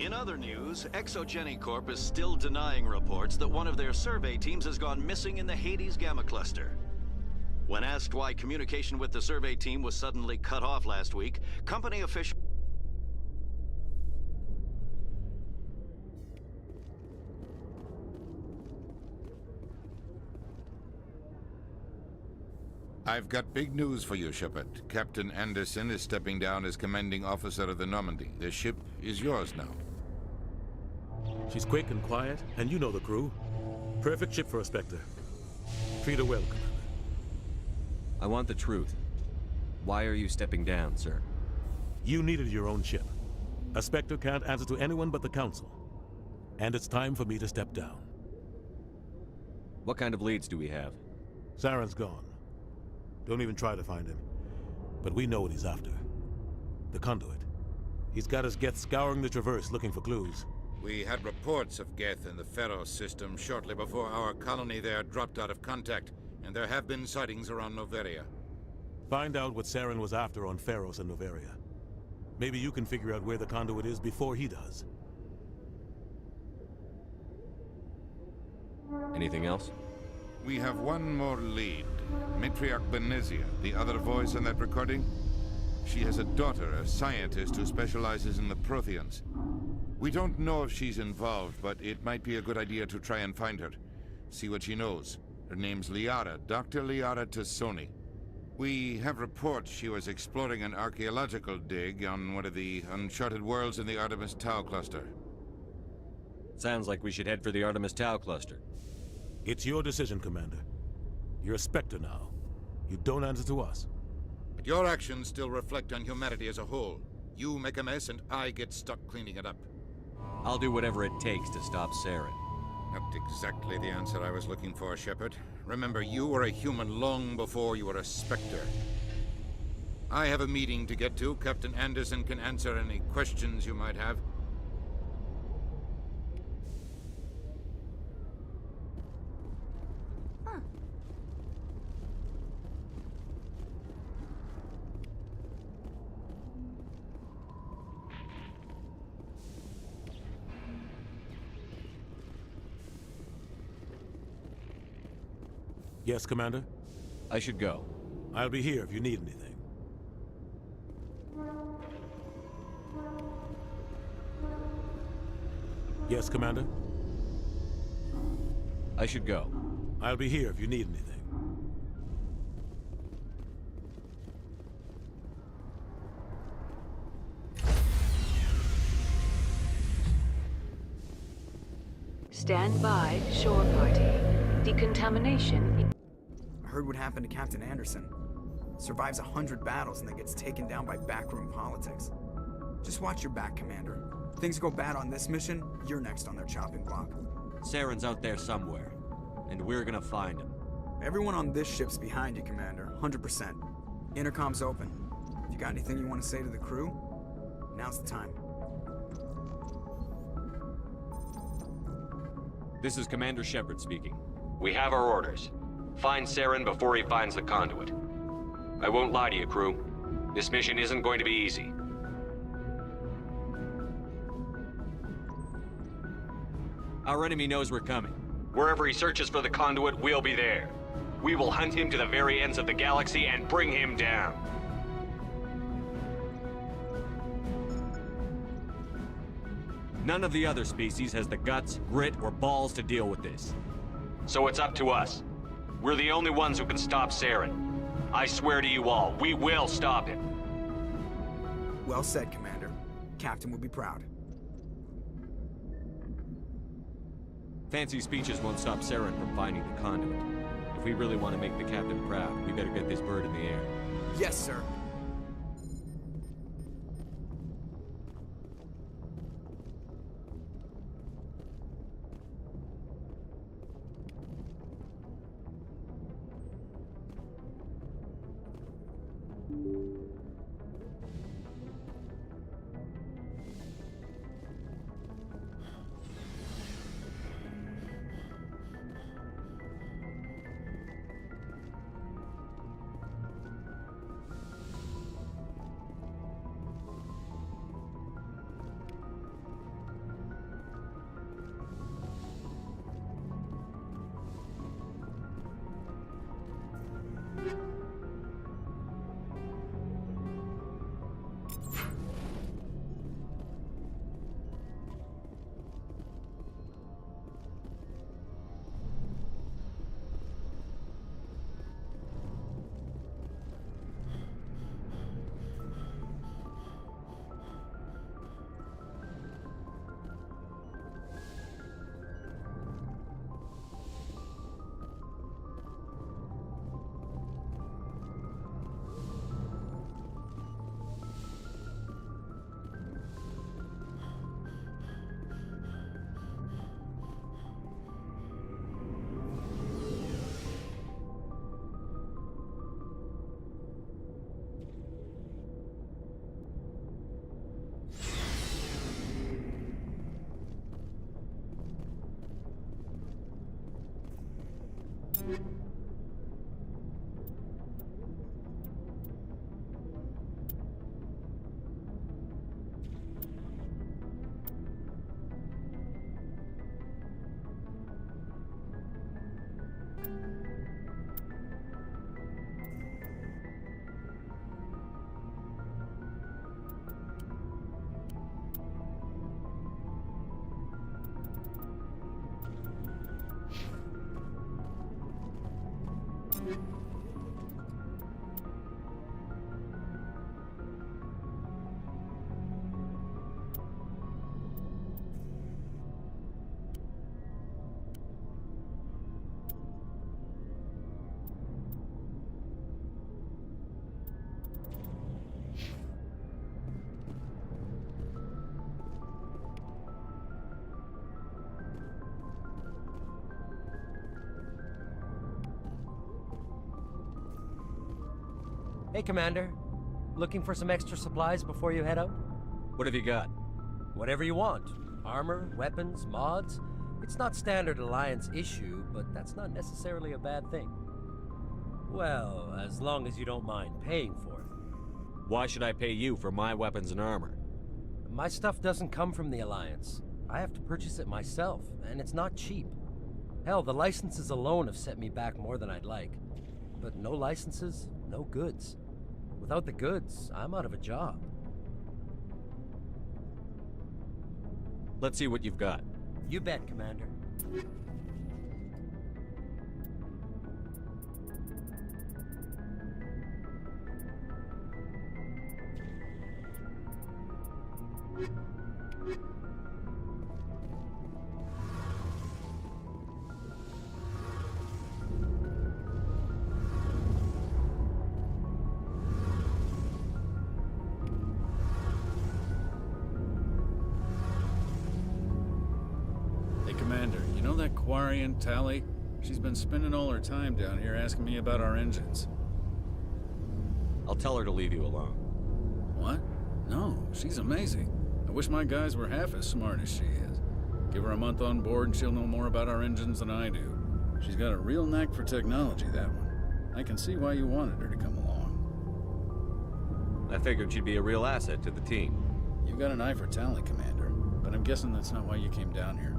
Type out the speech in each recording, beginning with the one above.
In other news, Exogeny Corp is still denying reports that one of their survey teams has gone missing in the Hades Gamma Cluster. When asked why communication with the survey team was suddenly cut off last week, company officials... I've got big news for you, Shepard. Captain Anderson is stepping down as commanding officer of the Normandy. The ship is yours now. She's quick and quiet, and you know the crew. Perfect ship for a Spectre. Treat her well, Commander. I want the truth. Why are you stepping down, sir? You needed your own ship. A Spectre can't answer to anyone but the Council. And it's time for me to step down. What kind of leads do we have? Saren's gone. Don't even try to find him. But we know what he's after. The Conduit. He's got his Geth scouring the Traverse looking for clues. We had reports of Geth in the Pharos system shortly before our colony there dropped out of contact, and there have been sightings around Noveria. Find out what Saren was after on Pharos and Noveria. Maybe you can figure out where the Conduit is before he does. Anything else? We have one more lead. Matriarch Benezia, the other voice in that recording. She has a daughter, a scientist who specializes in the Protheans. We don't know if she's involved, but it might be a good idea to try and find her. See what she knows. Her name's Liara, Dr. Liara Tassoni. We have reports she was exploring an archaeological dig on one of the uncharted worlds in the Artemis Tau cluster. Sounds like we should head for the Artemis Tau cluster. It's your decision, Commander. You're a Spectre now. You don't answer to us. But your actions still reflect on humanity as a whole. You make a mess and I get stuck cleaning it up. I'll do whatever it takes to stop Saren. Not exactly the answer I was looking for, Shepard. Remember, you were a human long before you were a Spectre. I have a meeting to get to. Captain Anderson can answer any questions you might have. Yes, Commander? I should go. I'll be here if you need anything. Yes, Commander? I should go. I'll be here if you need anything. Stand by, shore party. Decontamination. I heard what happened to Captain Anderson. Survives 100 battles and then gets taken down by backroom politics. Just watch your back, Commander. Things go bad on this mission, you're next on their chopping block. Saren's out there somewhere, and we're gonna find him. Everyone on this ship's behind you, Commander. 100%. Intercom's open. If you got anything you want to say to the crew, now's the time. This is Commander Shepard speaking. We have our orders. Find Saren before he finds the Conduit. I won't lie to you, crew. This mission isn't going to be easy. Our enemy knows we're coming. Wherever he searches for the Conduit, we'll be there. We will hunt him to the very ends of the galaxy and bring him down. None of the other species has the guts, grit, or balls to deal with this. So it's up to us. We're the only ones who can stop Saren. I swear to you all, we will stop him. Well said, Commander. Captain will be proud. Fancy speeches won't stop Saren from finding the Conduit. If we really want to make the Captain proud, we better get this bird in the air. Yes, sir. Hey, Commander. Looking for some extra supplies before you head out? What have you got? Whatever you want. Armor, weapons, mods. It's not standard Alliance issue, but that's not necessarily a bad thing. Well, as long as you don't mind paying for it. Why should I pay you for my weapons and armor? My stuff doesn't come from the Alliance. I have to purchase it myself, and it's not cheap. Hell, the licenses alone have set me back more than I'd like. But no licenses, no goods. Without the goods, I'm out of a job. Let's see what you've got. You bet, Commander. Commander, you know that Quarian, Tali? She's been spending all her time down here asking me about our engines. I'll tell her to leave you alone. What? No, she's amazing. I wish my guys were half as smart as she is. Give her a month on board and she'll know more about our engines than I do. She's got a real knack for technology, that one. I can see why you wanted her to come along. I figured she'd be a real asset to the team. You've got an eye for Tali, Commander, but I'm guessing that's not why you came down here.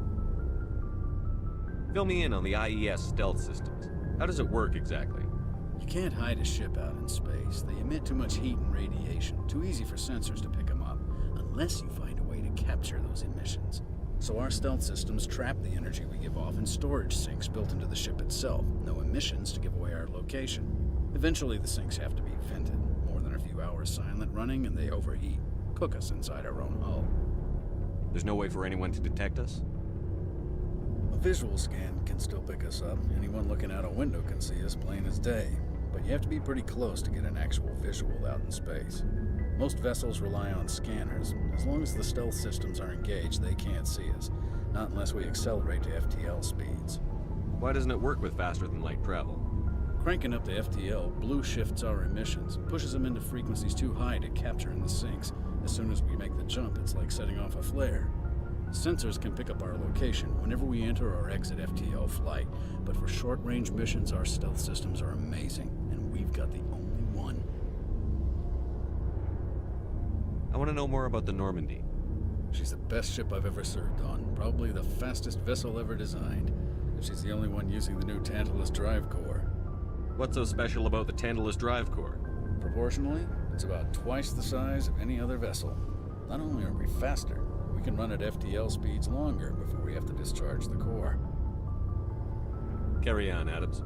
Fill me in on the IES stealth systems. How does it work exactly? You can't hide a ship out in space. They emit too much heat and radiation. Too easy for sensors to pick them up, unless you find a way to capture those emissions. So our stealth systems trap the energy we give off in storage sinks built into the ship itself. No emissions to give away our location. Eventually the sinks have to be vented. More than a few hours silent running and they overheat. Cook us inside our own hull. There's no way for anyone to detect us? A visual scan can still pick us up. Anyone looking out a window can see us plain as day. But you have to be pretty close to get an actual visual out in space. Most vessels rely on scanners. As long as the stealth systems are engaged, they can't see us. Not unless we accelerate to FTL speeds. Why doesn't it work with faster-than-light travel? Cranking up to FTL blue shifts our emissions, pushes them into frequencies too high to capture in the sinks. As soon as we make the jump, it's like setting off a flare. Sensors can pick up our location whenever we enter or exit FTL flight, but for short-range missions, our stealth systems are amazing, and we've got the only one. I want to know more about the Normandy. She's the best ship I've ever served on, probably the fastest vessel ever designed. And she's the only one using the new Tantalus drive core. What's so special about the Tantalus drive core? Proportionally, It's about twice the size of any other vessel. Not only are we faster, we can run at FTL speeds longer before we have to discharge the core. Carry on, Adams.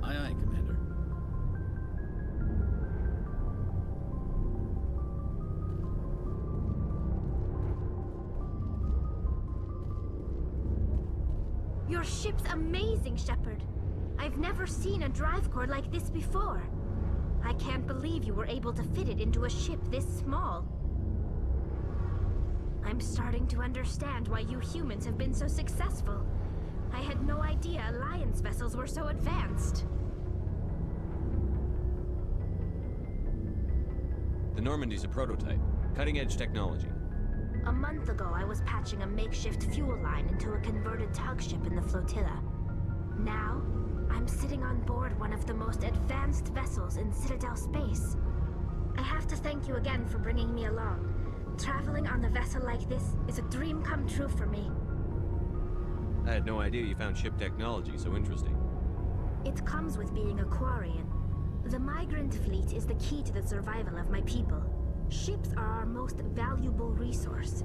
Aye, aye, Commander. Your ship's amazing, Shepard. I've never seen a drive core like this before. I can't believe you were able to fit it into a ship this small. I'm starting to understand why you humans have been so successful. I had no idea Alliance vessels were so advanced. The Normandy's a prototype. Cutting-edge technology. A month ago, I was patching a makeshift fuel line into a converted tug ship in the flotilla. Now, I'm sitting on board one of the most advanced vessels in Citadel space. I have to thank you again for bringing me along. Traveling on a vessel like this is a dream come true for me. I had no idea you found ship technology so interesting. It comes with being a Quarian. The migrant fleet is the key to the survival of my people. Ships are our most valuable resource.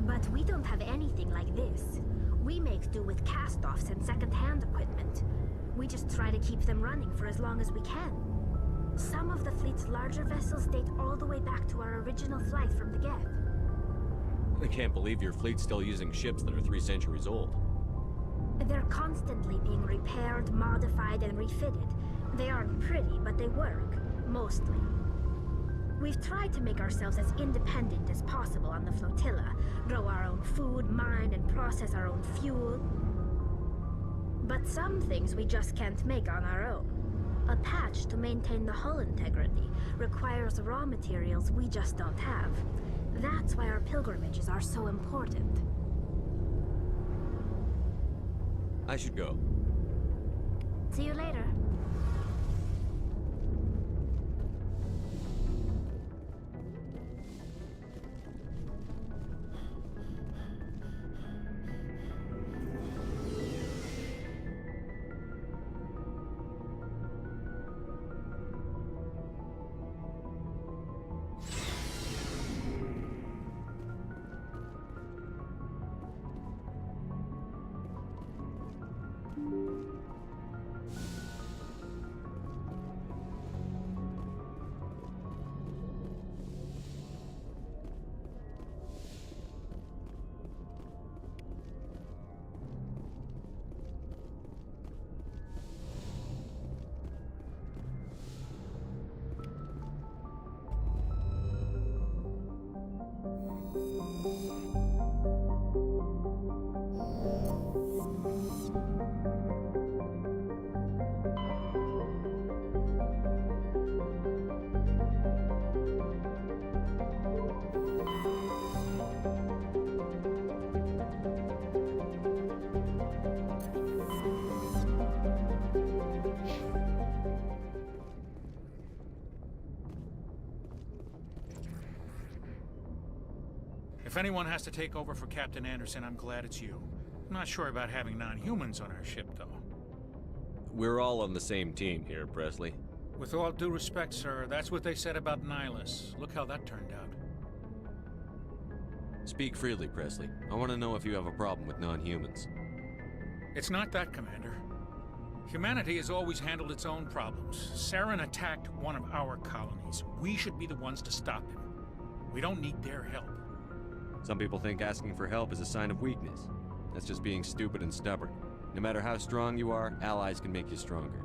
But we don't have anything like this. We make do with cast-offs and second-hand equipment. We just try to keep them running for as long as we can. Some of the fleet's larger vessels date all the way back to our original flight from the Geth. I can't believe your fleet's still using ships that are 3 centuries old. They're constantly being repaired, modified, and refitted. They aren't pretty, but they work. Mostly. We've tried to make ourselves as independent as possible on the flotilla, grow our own food, mine, and process our own fuel. But some things we just can't make on our own. A patch to maintain the hull integrity requires raw materials we just don't have. That's why our pilgrimages are so important. I should go. See you later. If anyone has to take over for Captain Anderson, I'm glad it's you. I'm not sure about having non-humans on our ship, though. We're all on the same team here, Presley. With all due respect, sir, that's what they said about Nihilus. Look how that turned out. Speak freely, Presley. I want to know if you have a problem with non-humans. It's not that, Commander. Humanity has always handled its own problems. Saren attacked one of our colonies. We should be the ones to stop him. We don't need their help. Some people think asking for help is a sign of weakness. That's just being stupid and stubborn. No matter how strong you are, allies can make you stronger.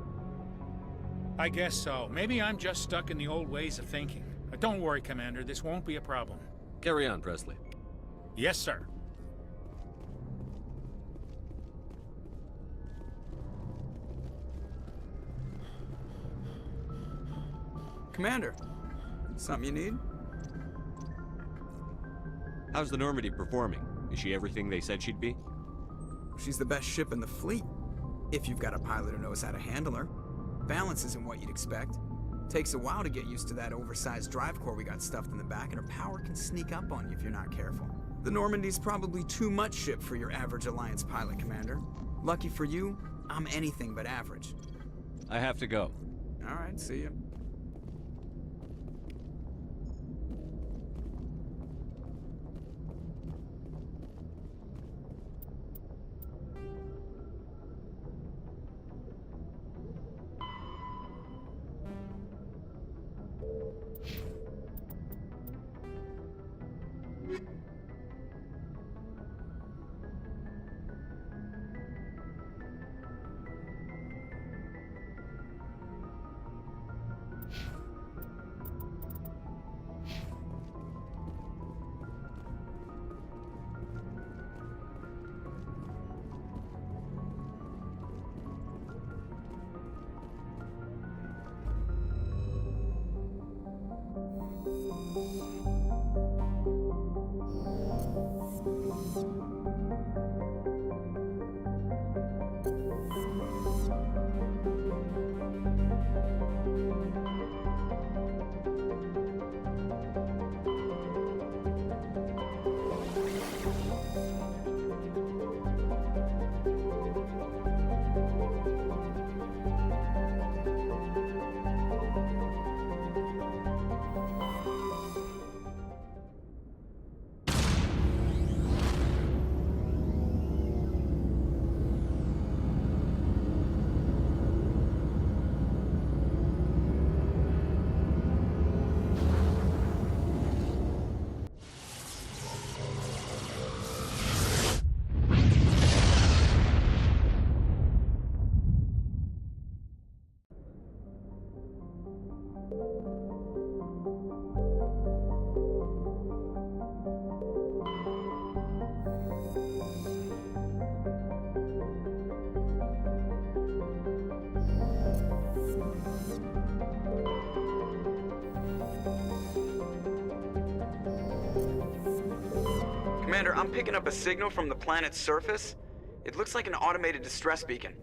I guess so. Maybe I'm just stuck in the old ways of thinking. But don't worry, Commander. This won't be a problem. Carry on, Presley. Yes, sir. Commander, something you need? How's the Normandy performing? Is she everything they said she'd be? She's the best ship in the fleet. If you've got a pilot who knows how to handle her. Balance isn't what you'd expect. Takes a while to get used to that oversized drive core we got stuffed in the back, and her power can sneak up on you if you're not careful. The Normandy's probably too much ship for your average Alliance pilot, Commander. Lucky for you, I'm anything but average. I have to go. All right, see you. I'm picking up a signal from the planet's surface. It looks like an automated distress beacon.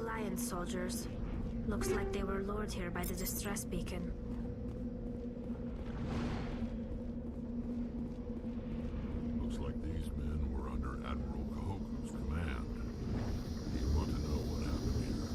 Alliance soldiers. Looks like they were lured here by the distress beacon. Looks like these men were under Admiral Kahoku's command. You want to know what happened here?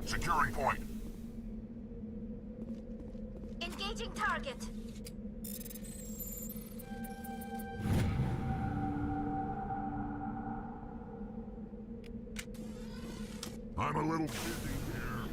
Securing point. Engaging target. I'm a little busy here.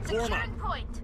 Securing point.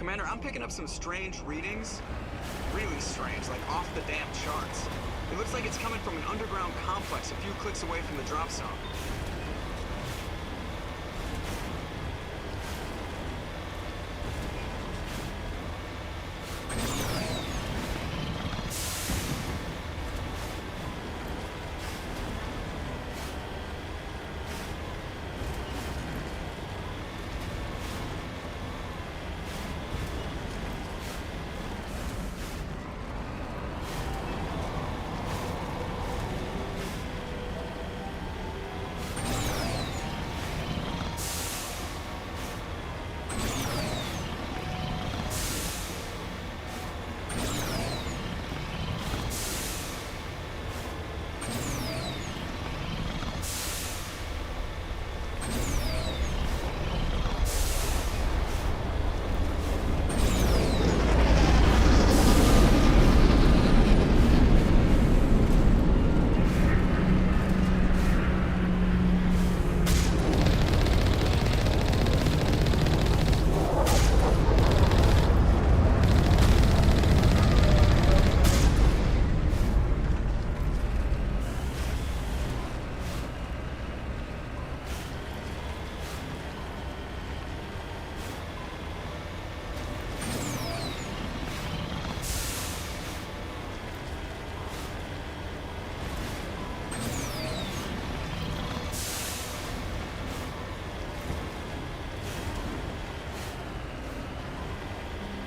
Commander, I'm picking up some strange readings. Really strange, like off the damn charts. It looks like it's coming from an underground complex a few clicks away from the drop zone.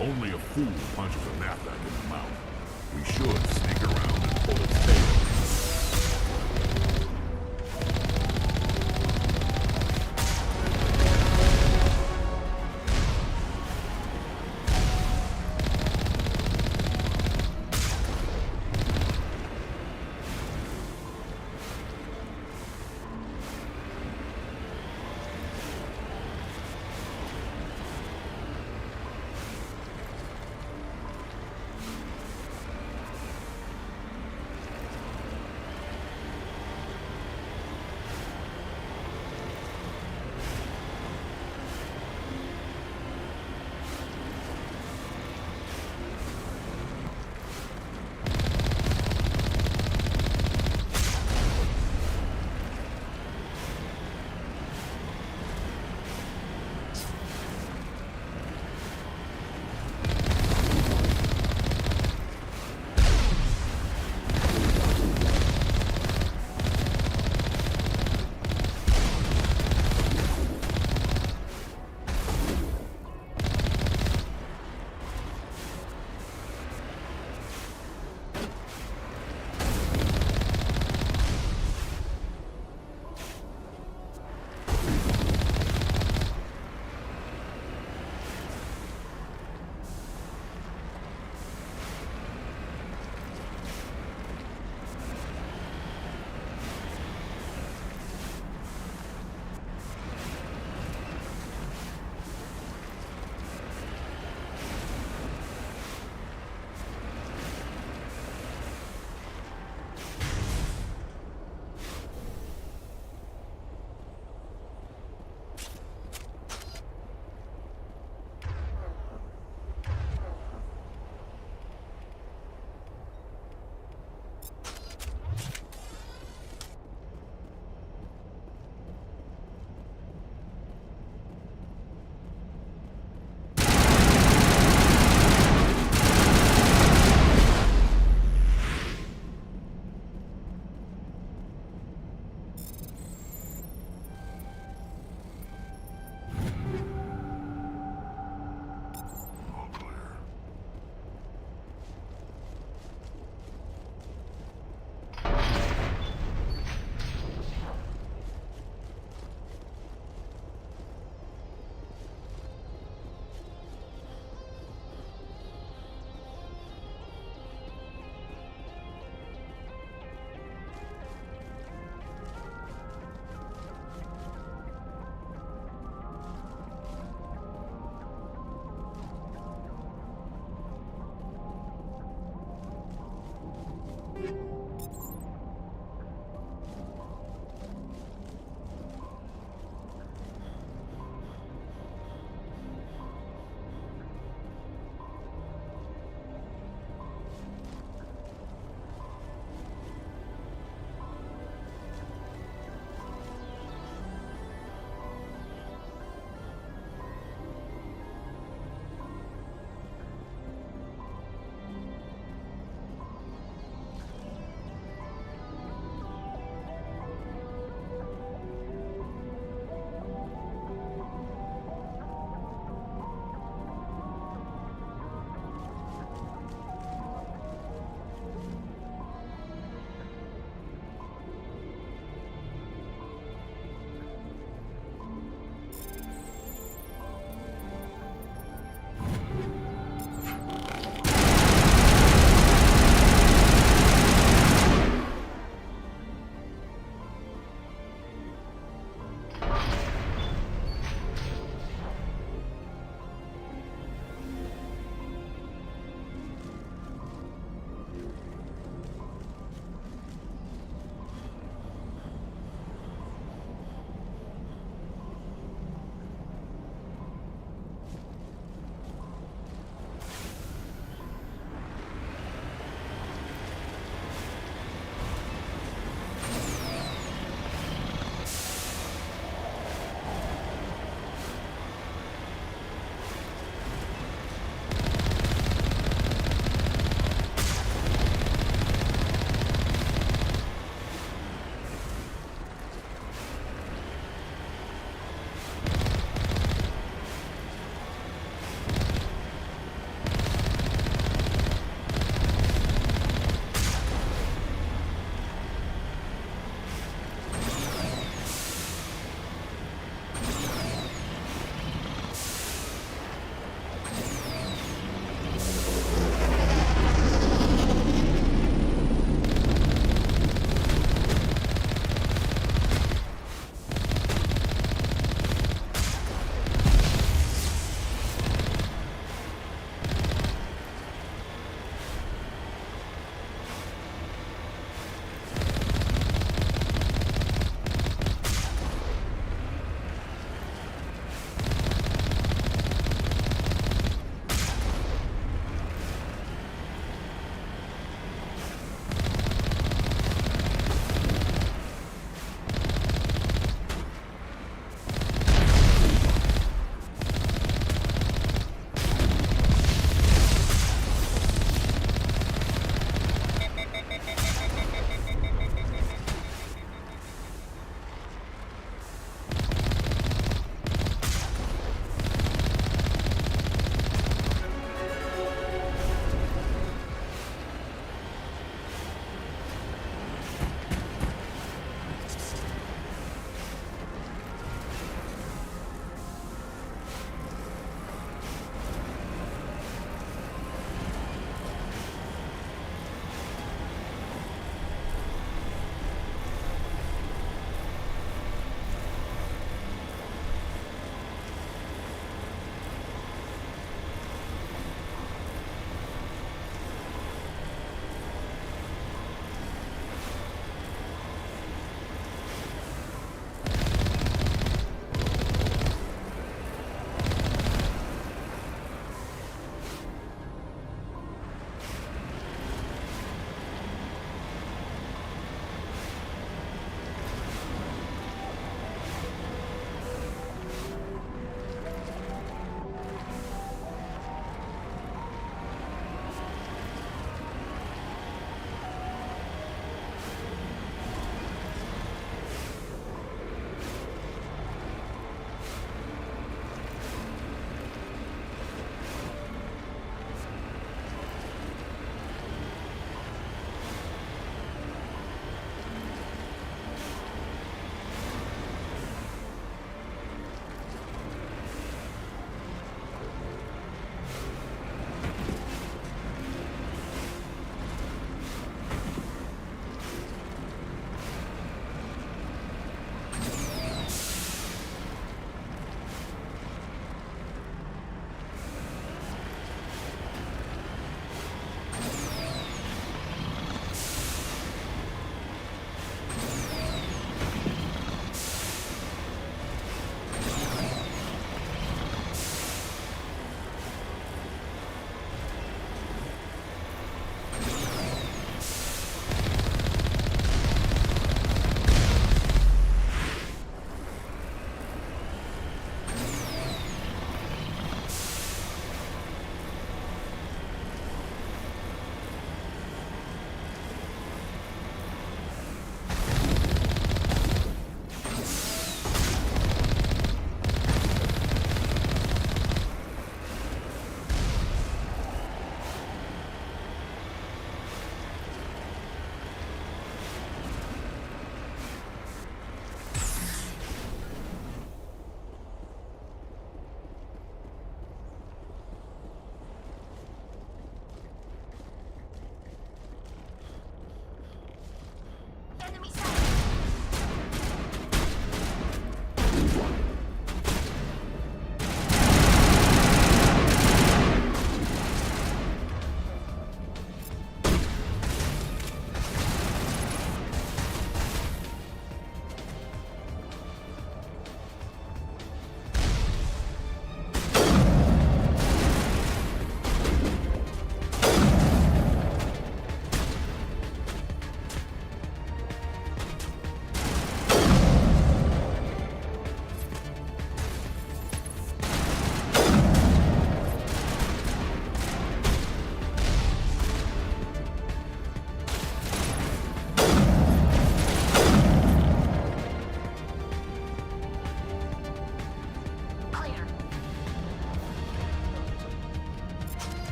Only a fool punches a knapsack in the mouth. We should sneak around and pull its tail.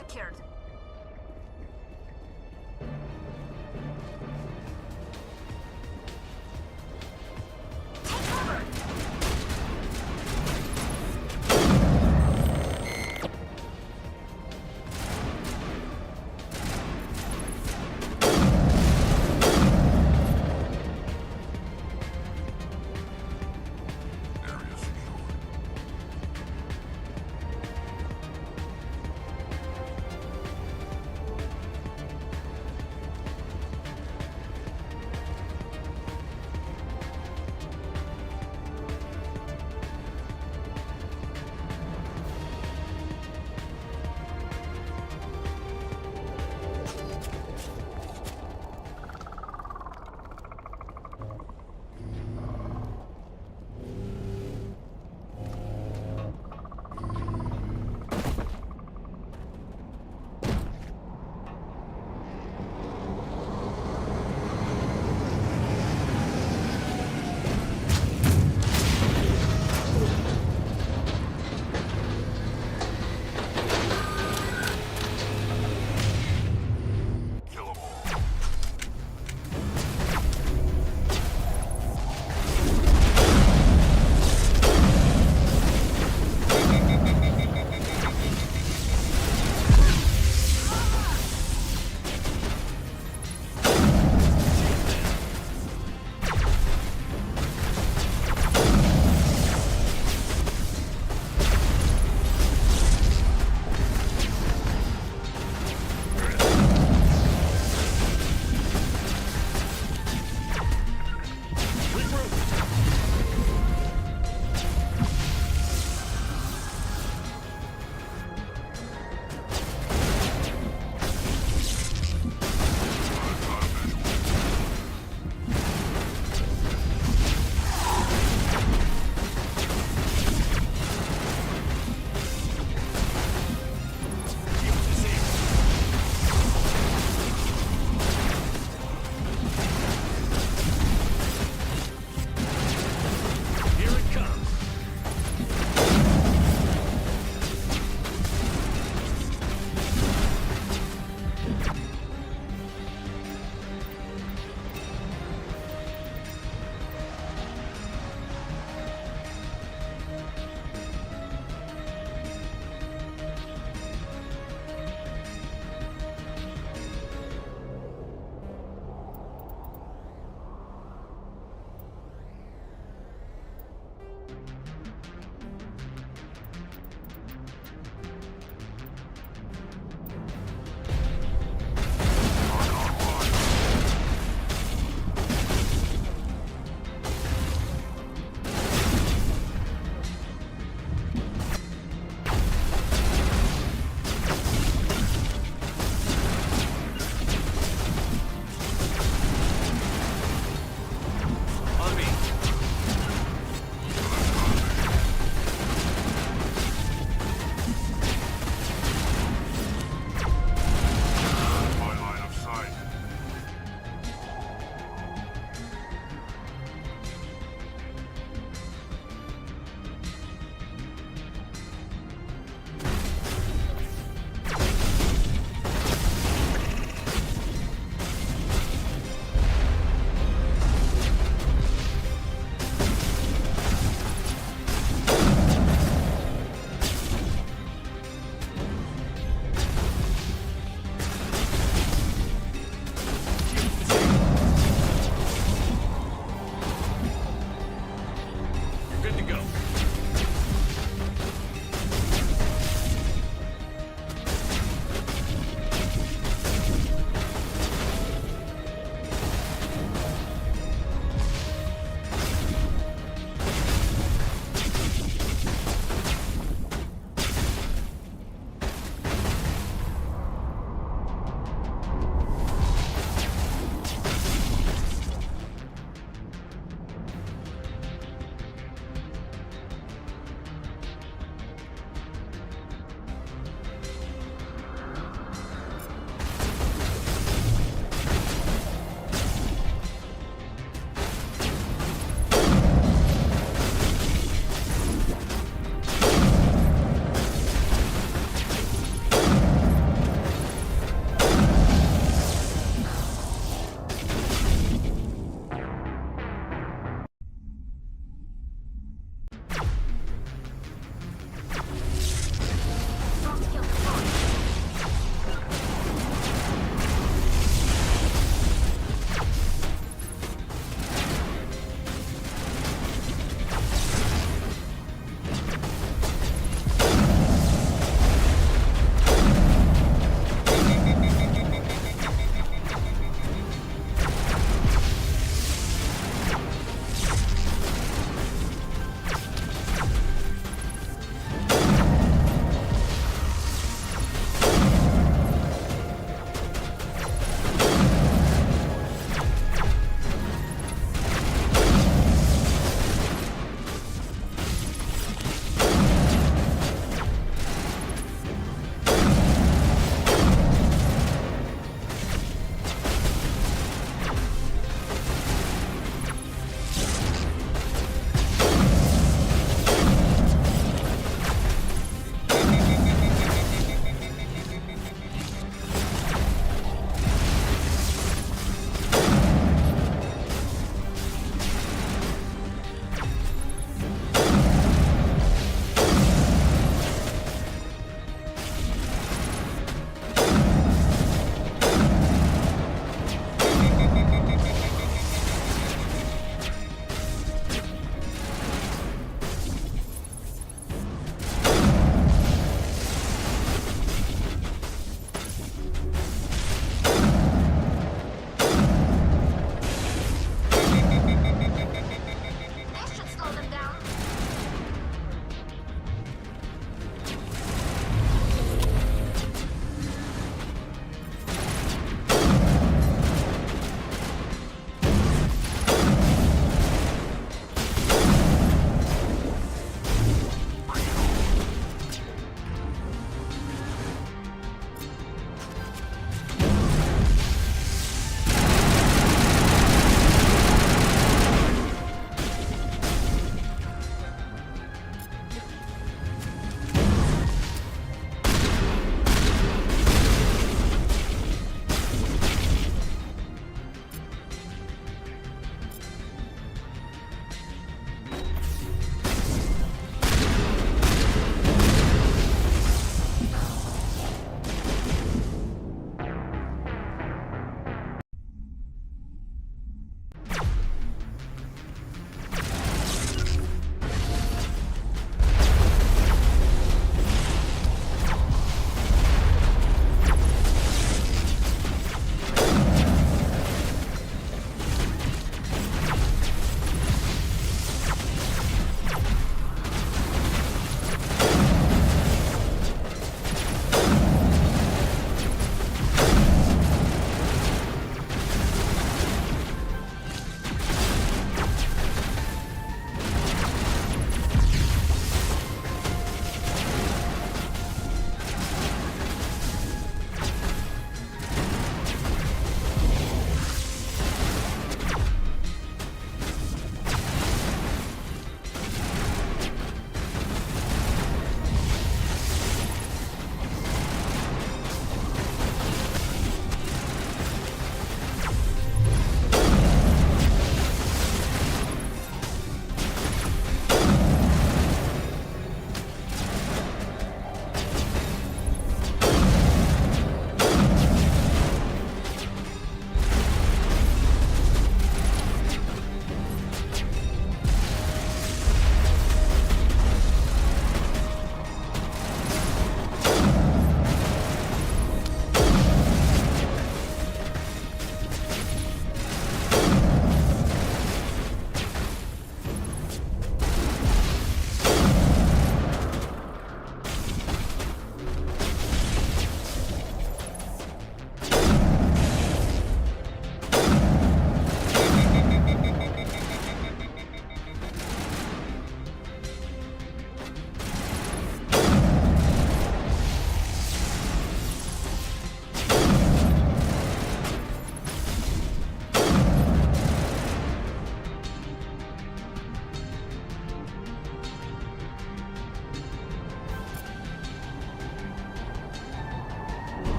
secured. Take cover! Area secured.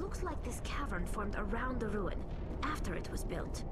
looks like this cavern formed around the ruin, after it was built.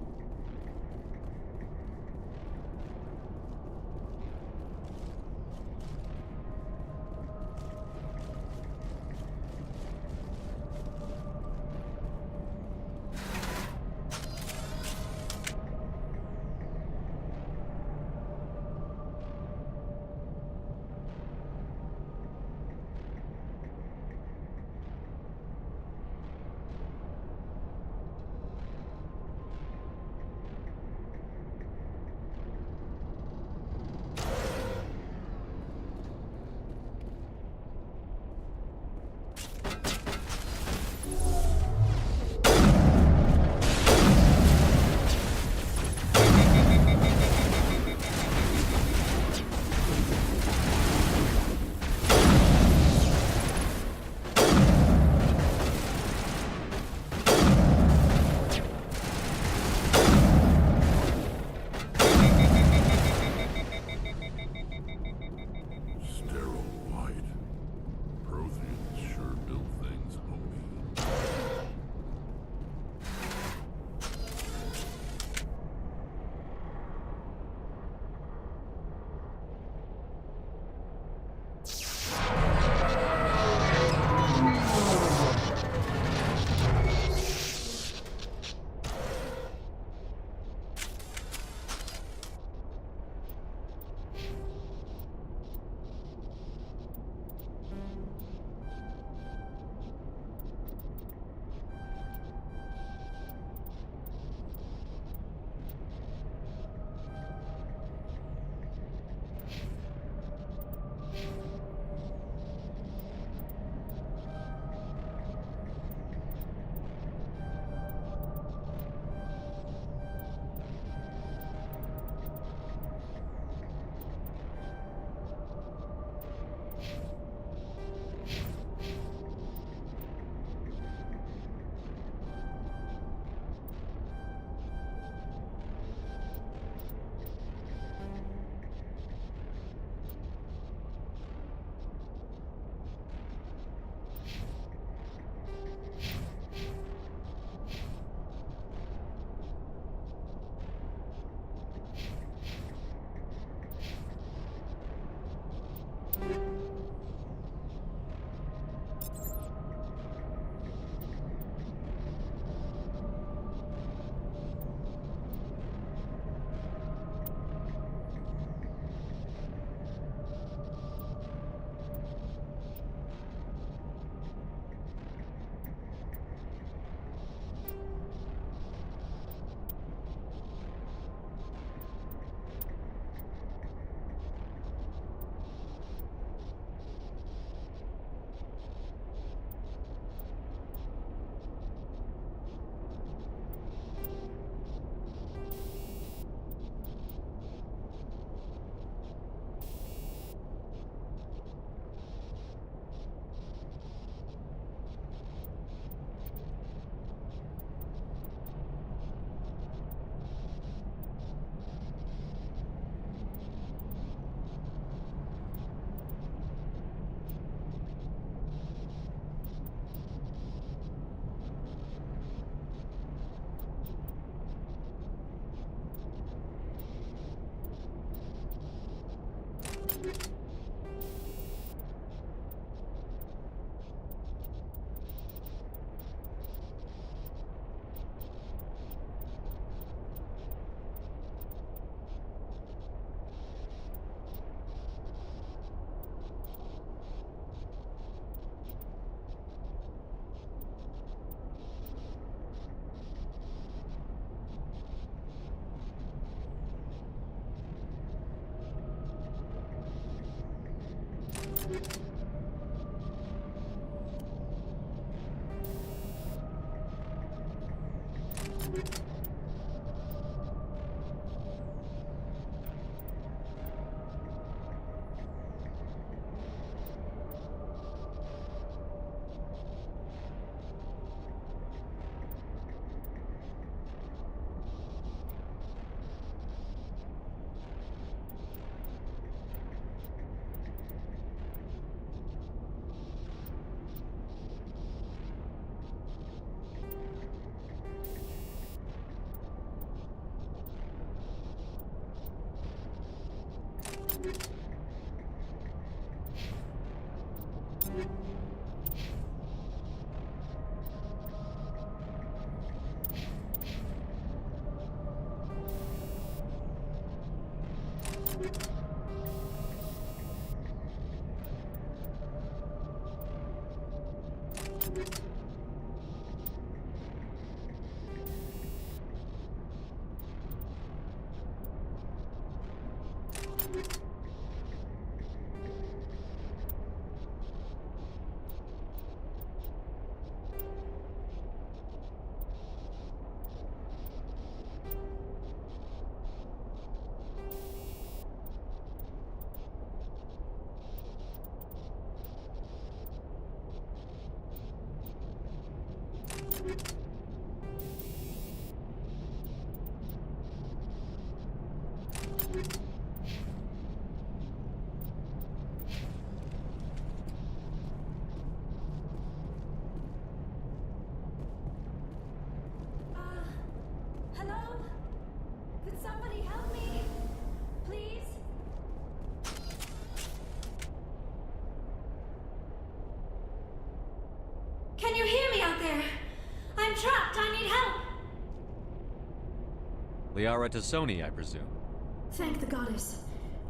Hello? Could somebody help me? Please? Can you hear me out there? I'm trapped. I need help. Liara Tassoni, I presume. Thank the goddess.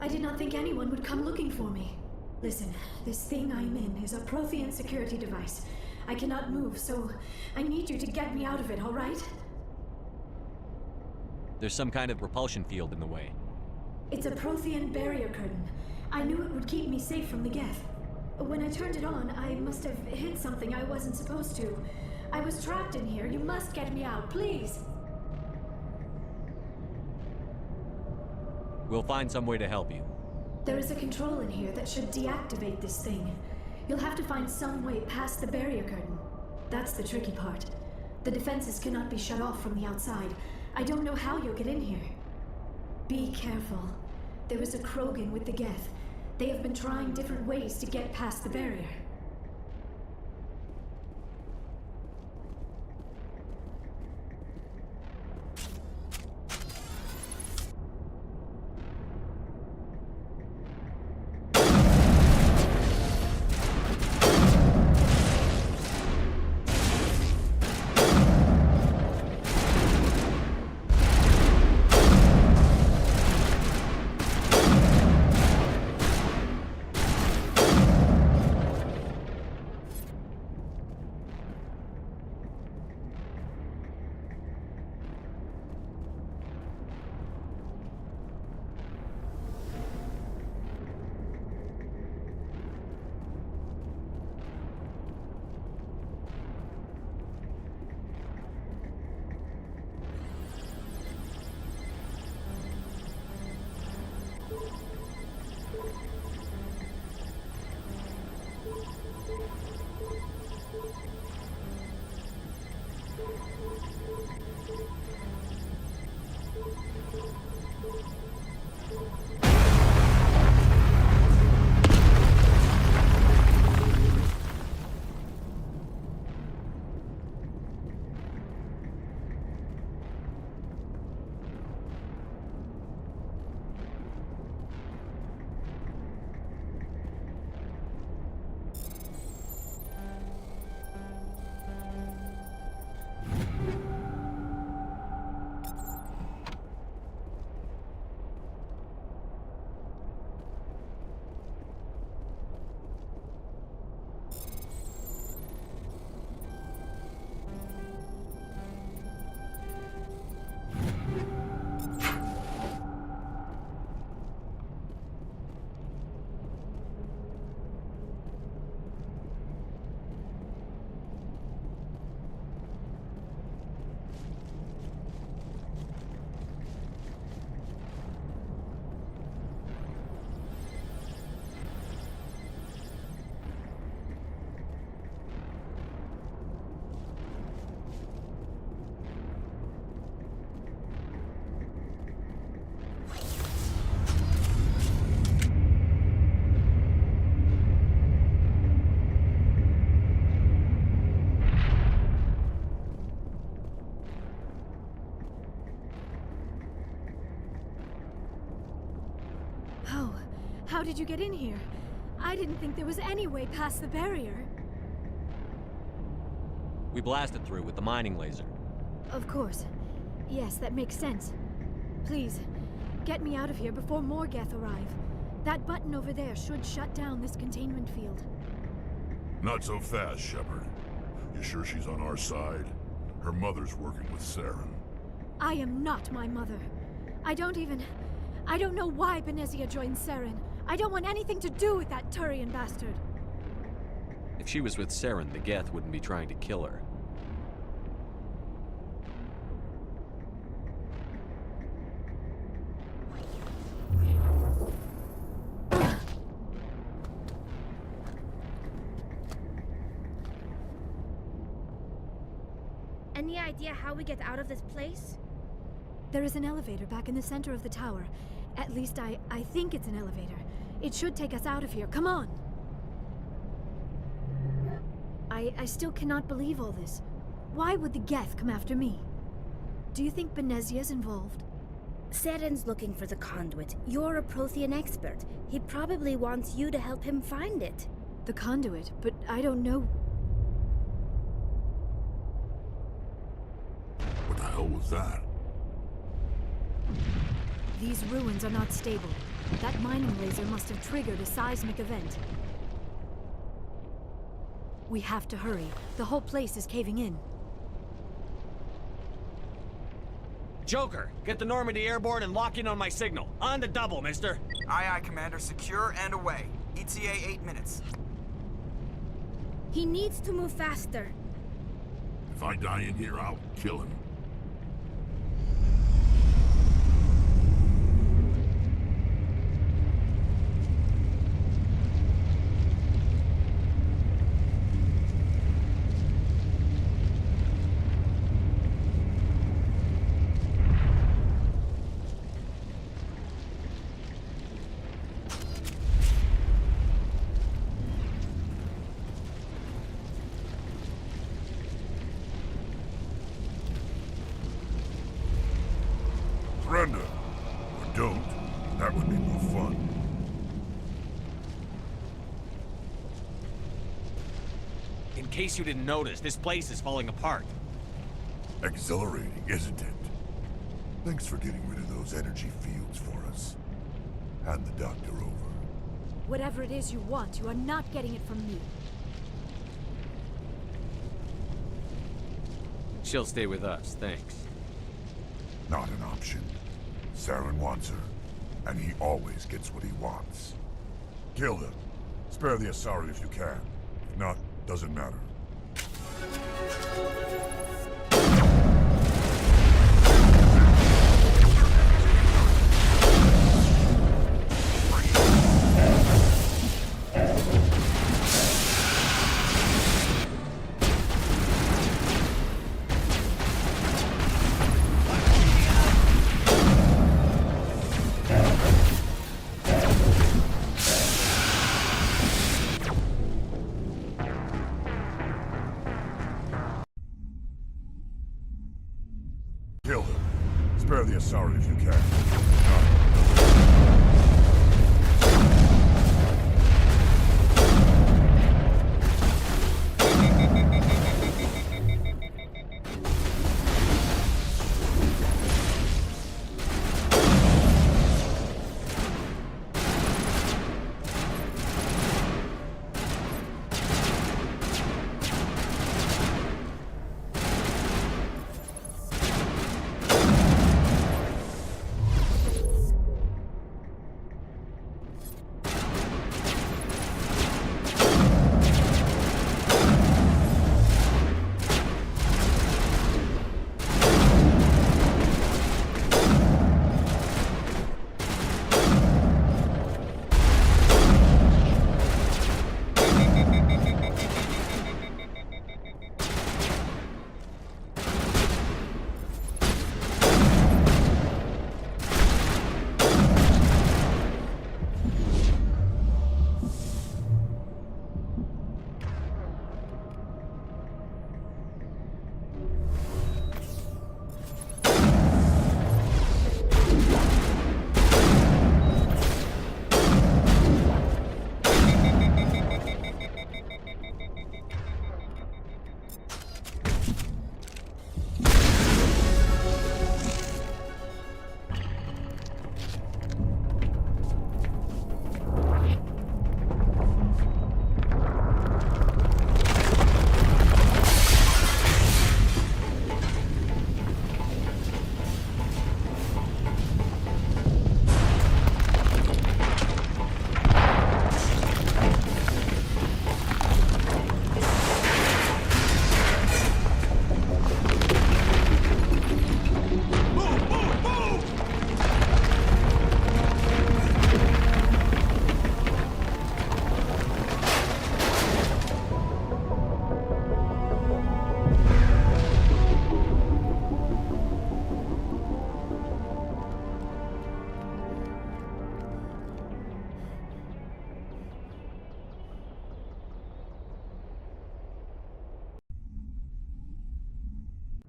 I did not think anyone would come looking for me. Listen, this thing I'm in is a Prothean security device. I cannot move, so I need you to get me out of it, all right? There's some kind of repulsion field in the way. It's a Prothean barrier curtain. I knew it would keep me safe from the Geth. When I turned it on, I must have hit something I wasn't supposed to. I was trapped in here. You must get me out, please. We'll find some way to help you. There is a control in here that should deactivate this thing. You'll have to find some way past the barrier curtain. That's the tricky part. The defenses cannot be shut off from the outside. I don't know how you'll get in here. Be careful. There is a Krogan with the Geth. They have been trying different ways to get past the barrier. How did you get in here? I didn't think there was any way past the barrier. We blasted through with the mining laser. Of course. Yes, that makes sense. Please, get me out of here before more Geth arrive. That button over there should shut down this containment field. Not so fast, Shepard. You sure she's on our side? Her mother's working with Saren. I am not my mother. I don't know why Benezia joined Saren. I don't want anything to do with that Turian bastard. If she was with Saren, the Geth wouldn't be trying to kill her. Any idea how we get out of this place? There is an elevator back in the center of the tower. At least I think it's an elevator. It should take us out of here. Come on! I still cannot believe all this. Why would the Geth come after me? Do you think Benezia's involved? Saren's looking for the conduit. You're a Prothean expert. He probably wants you to help him find it. The conduit? But I don't know... What the hell was that? These ruins are not stable. That mining laser must have triggered a seismic event. We have to hurry. The whole place is caving in. Joker, get the Normandy airborne and lock in on my signal. On the double, mister. Aye, aye, Commander. Secure and away. ETA 8 minutes. He needs to move faster. If I die in here, I'll kill him. Surrender. Or don't. That would be more fun. In case you didn't notice, this place is falling apart. Exhilarating, isn't it? Thanks for getting rid of those energy fields for us. Hand the doctor over. Whatever it is you want, you are not getting it from me. She'll stay with us, thanks. Not an option. Saren wants her, and he always gets what he wants. Kill her. Spare the Asari if you can. If not, doesn't matter. Kill her. Spare the Asari if you can.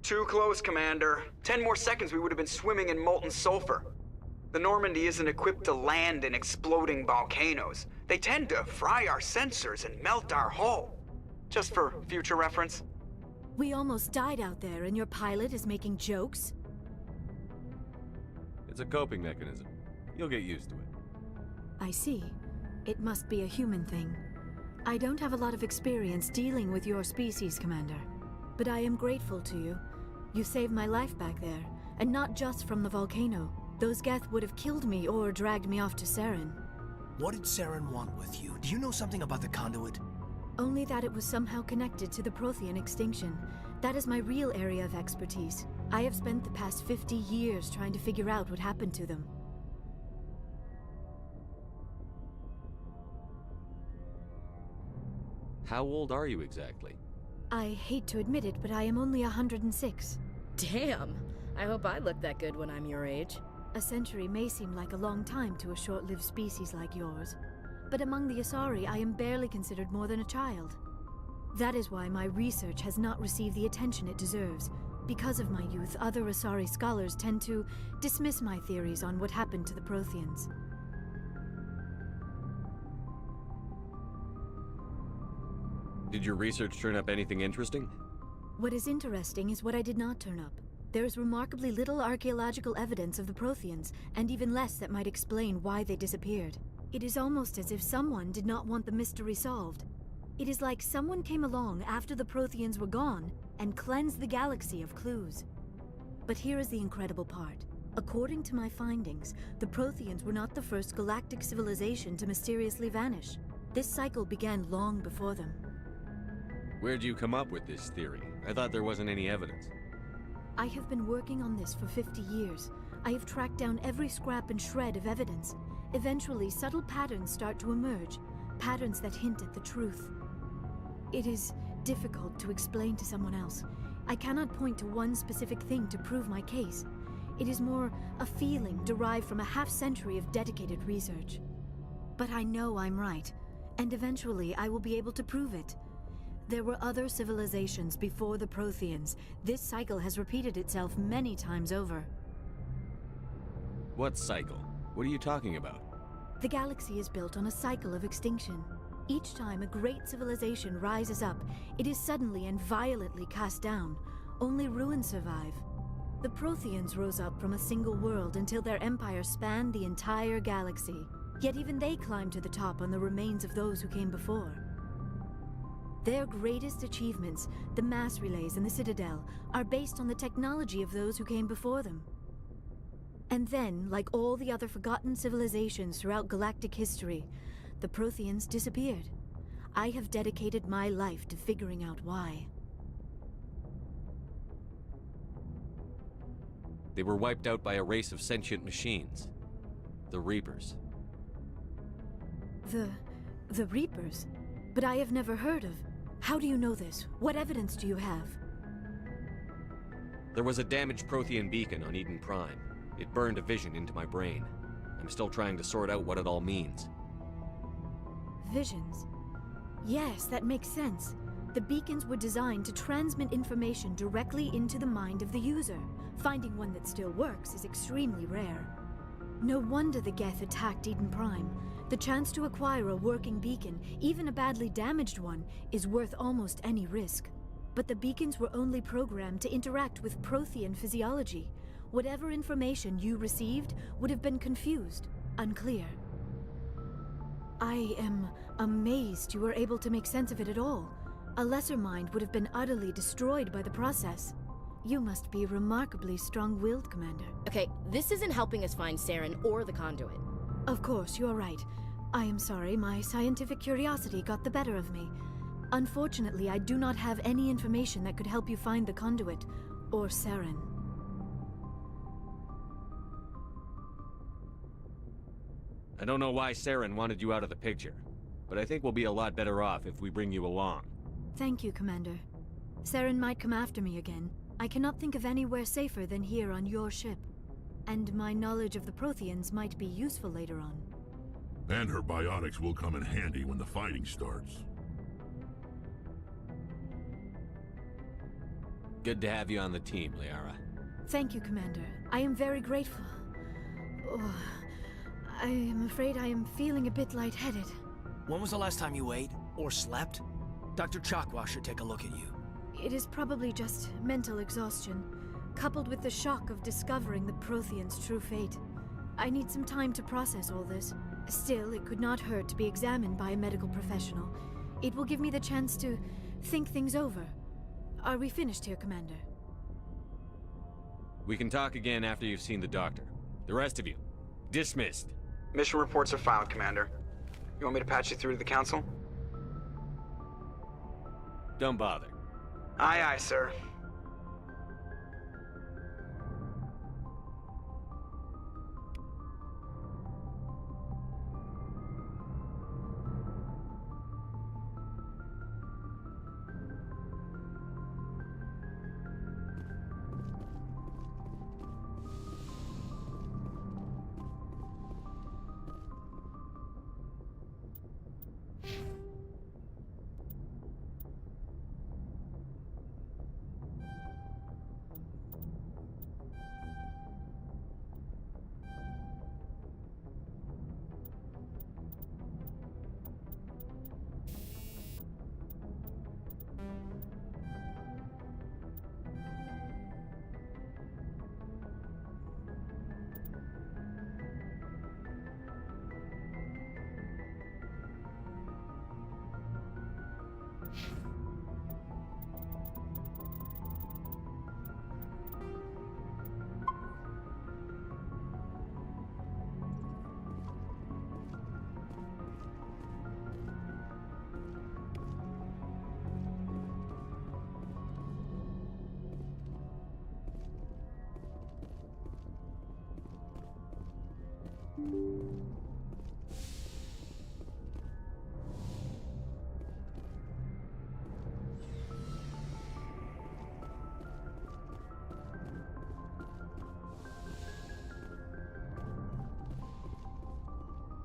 Too close, Commander. 10 more seconds we would have been swimming in molten sulfur. The Normandy isn't equipped to land in exploding volcanoes. They tend to fry our sensors and melt our hull. Just for future reference. We almost died out there, and your pilot is making jokes? It's a coping mechanism. You'll get used to it. I see. It must be a human thing. I don't have a lot of experience dealing with your species, Commander. But I am grateful to you. You saved my life back there, and not just from the volcano. Those Geth would have killed me or dragged me off to Saren. What did Saren want with you? Do you know something about the conduit? Only that it was somehow connected to the Prothean extinction. That is my real area of expertise. I have spent the past 50 years trying to figure out what happened to them. How old are you exactly? I hate to admit it, but I am only 106. Damn! I hope I look that good when I'm your age. A century may seem like a long time to a short-lived species like yours, but among the Asari, I am barely considered more than a child. That is why my research has not received the attention it deserves. Because of my youth, other Asari scholars tend to dismiss my theories on what happened to the Protheans. Did your research turn up anything interesting? What is interesting is what I did not turn up. There is remarkably little archaeological evidence of the Protheans, and even less that might explain why they disappeared. It is almost as if someone did not want the mystery solved. It is like someone came along after the Protheans were gone and cleansed the galaxy of clues. But here is the incredible part. According to my findings, the Protheans were not the first galactic civilization to mysteriously vanish. This cycle began long before them. Where'd you come up with this theory? I thought there wasn't any evidence. I have been working on this for 50 years. I have tracked down every scrap and shred of evidence. Eventually, subtle patterns start to emerge, patterns that hint at the truth. It is difficult to explain to someone else. I cannot point to one specific thing to prove my case. It is more a feeling derived from a half-century of dedicated research. But I know I'm right, and eventually I will be able to prove it. There were other civilizations before the Protheans. This cycle has repeated itself many times over. What cycle? What are you talking about? The galaxy is built on a cycle of extinction. Each time a great civilization rises up, it is suddenly and violently cast down. Only ruins survive. The Protheans rose up from a single world until their empire spanned the entire galaxy. Yet even they climbed to the top on the remains of those who came before. Their greatest achievements, the mass relays and the Citadel, are based on the technology of those who came before them. And then, like all the other forgotten civilizations throughout galactic history, the Protheans disappeared. I have dedicated my life to figuring out why. They were wiped out by a race of sentient machines. The Reapers. The Reapers? But I have never heard of. How do you know this? What evidence do you have? There was a damaged Prothean beacon on Eden Prime. It burned a vision into my brain. I'm still trying to sort out what it all means. Visions? Yes, that makes sense. The beacons were designed to transmit information directly into the mind of the user. Finding one that still works is extremely rare. No wonder the Geth attacked Eden Prime. The chance to acquire a working beacon, even a badly damaged one, is worth almost any risk. But the beacons were only programmed to interact with Prothean physiology. Whatever information you received would have been confused, unclear. I am amazed you were able to make sense of it at all. A lesser mind would have been utterly destroyed by the process. You must be remarkably strong-willed, Commander. Okay, this isn't helping us find Saren or the conduit. Of course, you're right. I am sorry, my scientific curiosity got the better of me. Unfortunately, I do not have any information that could help you find the conduit, or Saren. I don't know why Saren wanted you out of the picture, but I think we'll be a lot better off if we bring you along. Thank you, Commander. Saren might come after me again. I cannot think of anywhere safer than here on your ship. And my knowledge of the Protheans might be useful later on. And her biotics will come in handy when the fighting starts. Good to have you on the team, Liara. Thank you, Commander. I am very grateful. Oh, I am afraid I am feeling a bit lightheaded. When was the last time you ate or slept? Dr. Chakwas should take a look at you. It is probably just mental exhaustion, coupled with the shock of discovering the Prothean's true fate. I need some time to process all this. Still, it could not hurt to be examined by a medical professional. It will give me the chance to think things over. Are we finished here, Commander? We can talk again after you've seen the doctor. The rest of you, dismissed. Mission reports are filed, Commander. You want me to patch you through to the Council? Don't bother. Aye, aye, sir.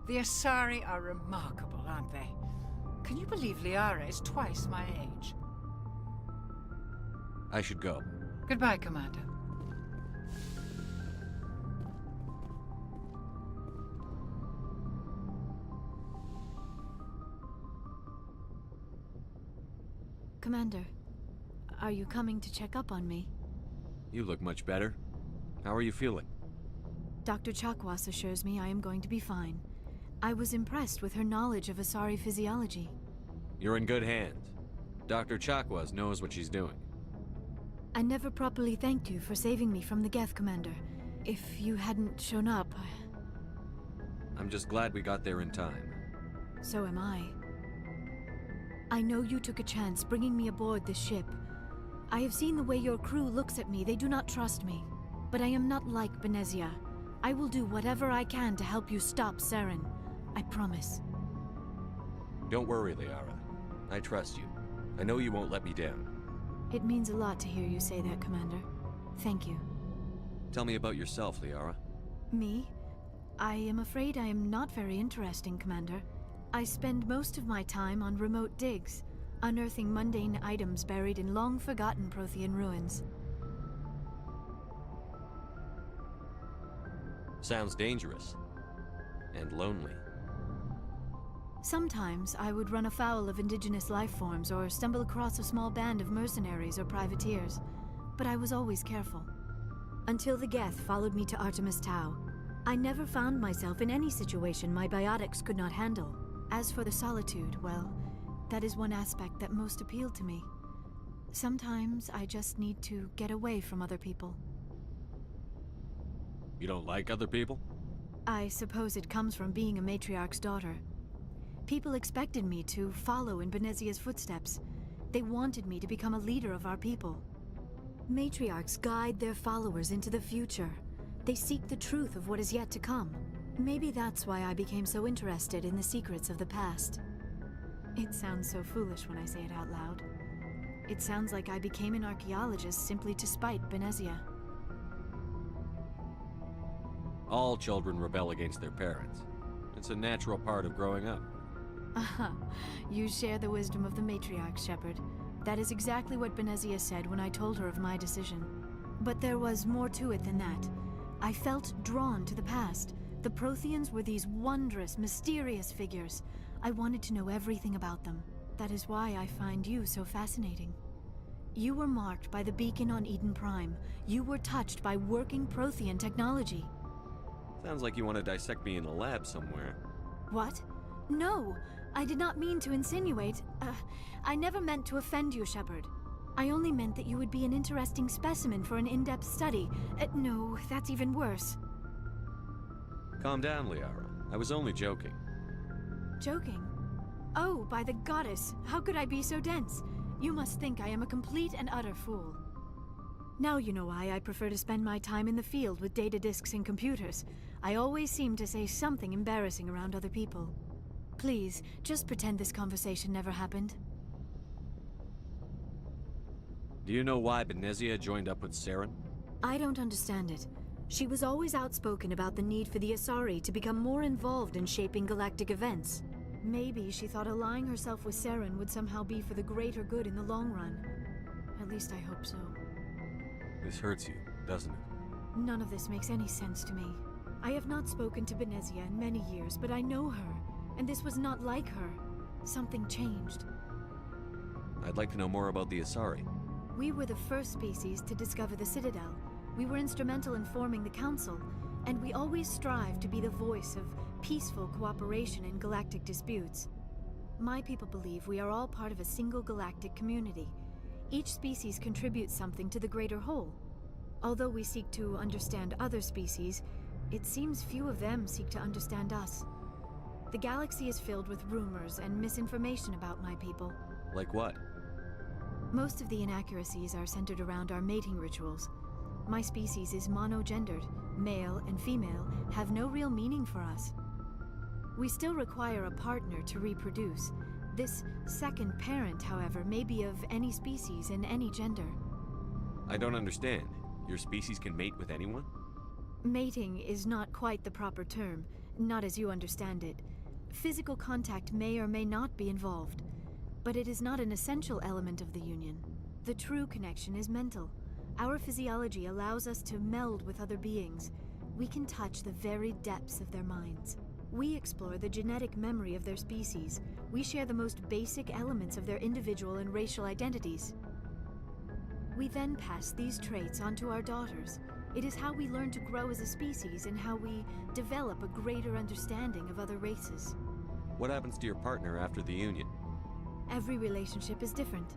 The Asari are remarkable, aren't they? Can you believe Liara is twice my age? I should go. Goodbye, Commander. Commander, are you coming to check up on me? You look much better. How are you feeling? Dr. Chakwas assures me I am going to be fine. I was impressed with her knowledge of Asari physiology. You're in good hands. Dr. Chakwas knows what she's doing. I never properly thanked you for saving me from the Geth, Commander. If you hadn't shown up... I'm just glad we got there in time. So am I. I know you took a chance bringing me aboard this ship. I have seen the way your crew looks at me. They do not trust me. But I am not like Benezia. I will do whatever I can to help you stop Saren. I promise. Don't worry, Liara. I trust you. I know you won't let me down. It means a lot to hear you say that, Commander. Thank you. Tell me about yourself, Liara. Me? I am afraid I am not very interesting, Commander. I spend most of my time on remote digs, unearthing mundane items buried in long-forgotten Prothean ruins. Sounds dangerous. And lonely. Sometimes I would run afoul of indigenous life forms or stumble across a small band of mercenaries or privateers, but I was always careful. Until the Geth followed me to Artemis Tau, I never found myself in any situation my biotics could not handle. As for the solitude, well, that is one aspect that most appealed to me. Sometimes I just need to get away from other people. You don't like other people? I suppose it comes from being a matriarch's daughter. People expected me to follow in Benezia's footsteps. They wanted me to become a leader of our people. Matriarchs guide their followers into the future. They seek the truth of what is yet to come. Maybe that's why I became so interested in the secrets of the past. It sounds so foolish when I say it out loud. It sounds like I became an archaeologist simply to spite Benezia. All children rebel against their parents. It's a natural part of growing up. Aha, you share the wisdom of the matriarch, Shepard. That is exactly what Benezia said when I told her of my decision. But there was more to it than that. I felt drawn to the past. The Protheans were these wondrous, mysterious figures. I wanted to know everything about them. That is why I find you so fascinating. You were marked by the beacon on Eden Prime. You were touched by working Prothean technology. Sounds like you want to dissect me in a lab somewhere. What? No, I did not mean to insinuate. I never meant to offend you, Shepard. I only meant that you would be an interesting specimen for an in-depth study. No, that's even worse. Calm down, Liara. I was only joking. Joking? Oh, by the goddess, how could I be so dense? You must think I am a complete and utter fool. Now you know why I prefer to spend my time in the field with data disks and computers. I always seem to say something embarrassing around other people. Please, just pretend this conversation never happened. Do you know why Benezia joined up with Saren? I don't understand it. She was always outspoken about the need for the Asari to become more involved in shaping galactic events. Maybe she thought allying herself with Saren would somehow be for the greater good in the long run. At least I hope so. This hurts you, doesn't it? None of this makes any sense to me. I have not spoken to Benezia in many years, but I know her, and this was not like her. Something changed. I'd like to know more about the Asari. We were the first species to discover the Citadel. We were instrumental in forming the Council, and we always strive to be the voice of peaceful cooperation in galactic disputes. My people believe we are all part of a single galactic community. Each species contributes something to the greater whole. Although we seek to understand other species, it seems few of them seek to understand us. The galaxy is filled with rumors and misinformation about my people. Like what? Most of the inaccuracies are centered around our mating rituals. My species is monogendered. Male and female have no real meaning for us. We still require a partner to reproduce. This second parent, however, may be of any species and any gender. I don't understand. Your species can mate with anyone? Mating is not quite the proper term, not as you understand it. Physical contact may or may not be involved, but it is not an essential element of the union. The true connection is mental. Our physiology allows us to meld with other beings. We can touch the very depths of their minds. We explore the genetic memory of their species. We share the most basic elements of their individual and racial identities. We then pass these traits on to our daughters. It is how we learn to grow as a species and how we develop a greater understanding of other races. What happens to your partner after the union? Every relationship is different.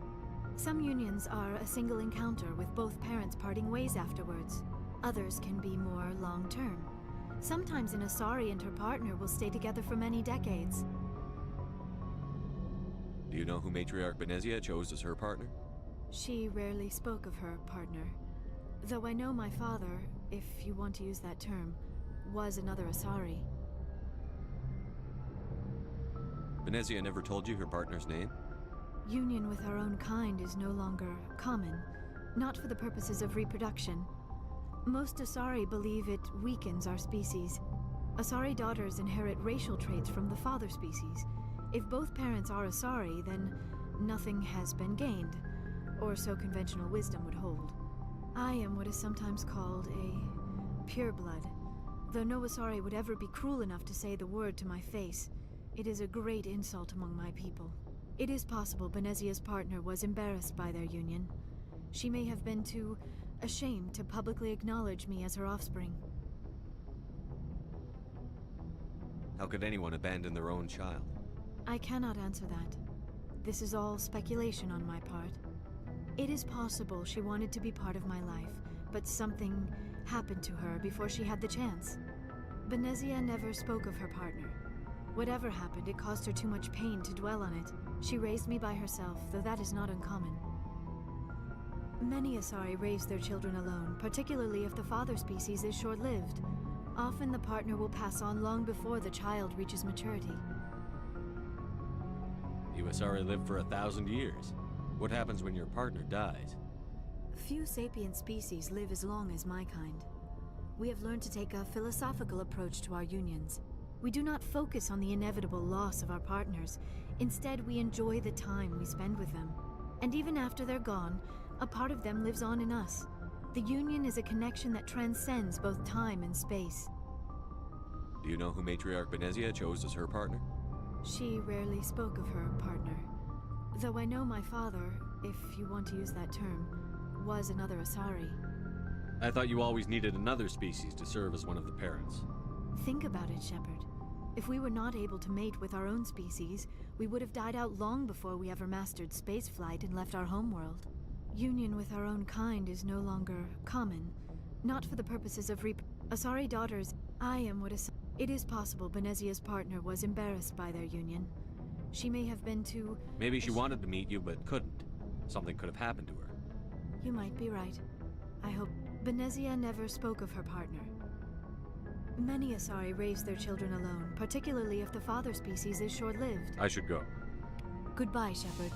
Some unions are a single encounter with both parents parting ways afterwards. Others can be more long-term. Sometimes an Asari and her partner will stay together for many decades. Do you know who Matriarch Benezia chose as her partner? She rarely spoke of her partner. Though I know my father, if you want to use that term, was another Asari. Benezia never told you her partner's name? Union with our own kind is no longer common, not for the purposes of reproduction. Most Asari believe it weakens our species. Asari daughters inherit racial traits from the father species. If both parents are Asari, then nothing has been gained, or so conventional wisdom would hold. I am what is sometimes called a pureblood. Though no Asari would ever be cruel enough to say the word to my face, it is a great insult among my people. It is possible Benezia's partner was embarrassed by their union. She may have been too ashamed to publicly acknowledge me as her offspring. How could anyone abandon their own child? I cannot answer that. This is all speculation on my part. It is possible she wanted to be part of my life, but something happened to her before she had the chance. Benezia never spoke of her partner. Whatever happened, it caused her too much pain to dwell on it. She raised me by herself, though that is not uncommon. Many Asari raise their children alone, particularly if the father species is short-lived. Often the partner will pass on long before the child reaches maturity. You Asari live for 1,000 years. What happens when your partner dies? Few sapient species live as long as my kind. We have learned to take a philosophical approach to our unions. We do not focus on the inevitable loss of our partners. Instead, we enjoy the time we spend with them. And even after they're gone, a part of them lives on in us. The Union is a connection that transcends both time and space. Do you know who Matriarch Benezia chose as her partner? She rarely spoke of her partner. Though I know my father, if you want to use that term, was another Asari. I thought you always needed another species to serve as one of the parents. Think about it, Shepard. If we were not able to mate with our own species, we would have died out long before we ever mastered spaceflight and left our homeworld. Union with our own kind is no longer common. Not for the purposes of Asari daughters, I am what is. It is possible Benezia's partner was embarrassed by their union. She may have been too... Maybe she wanted to meet you, but couldn't. Something could have happened to her. You might be right. I hope Benezia never spoke of her partner. Many Asari raise their children alone, particularly if the father species is short-lived. I should go. Goodbye, Shepard.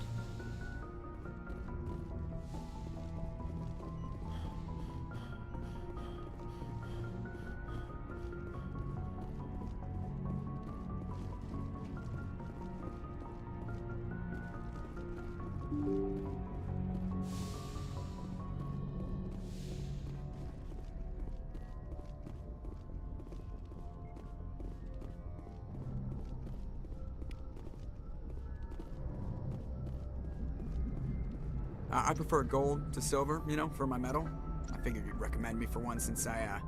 I prefer gold to silver, you know, for my medal. I figured you'd recommend me for one since I,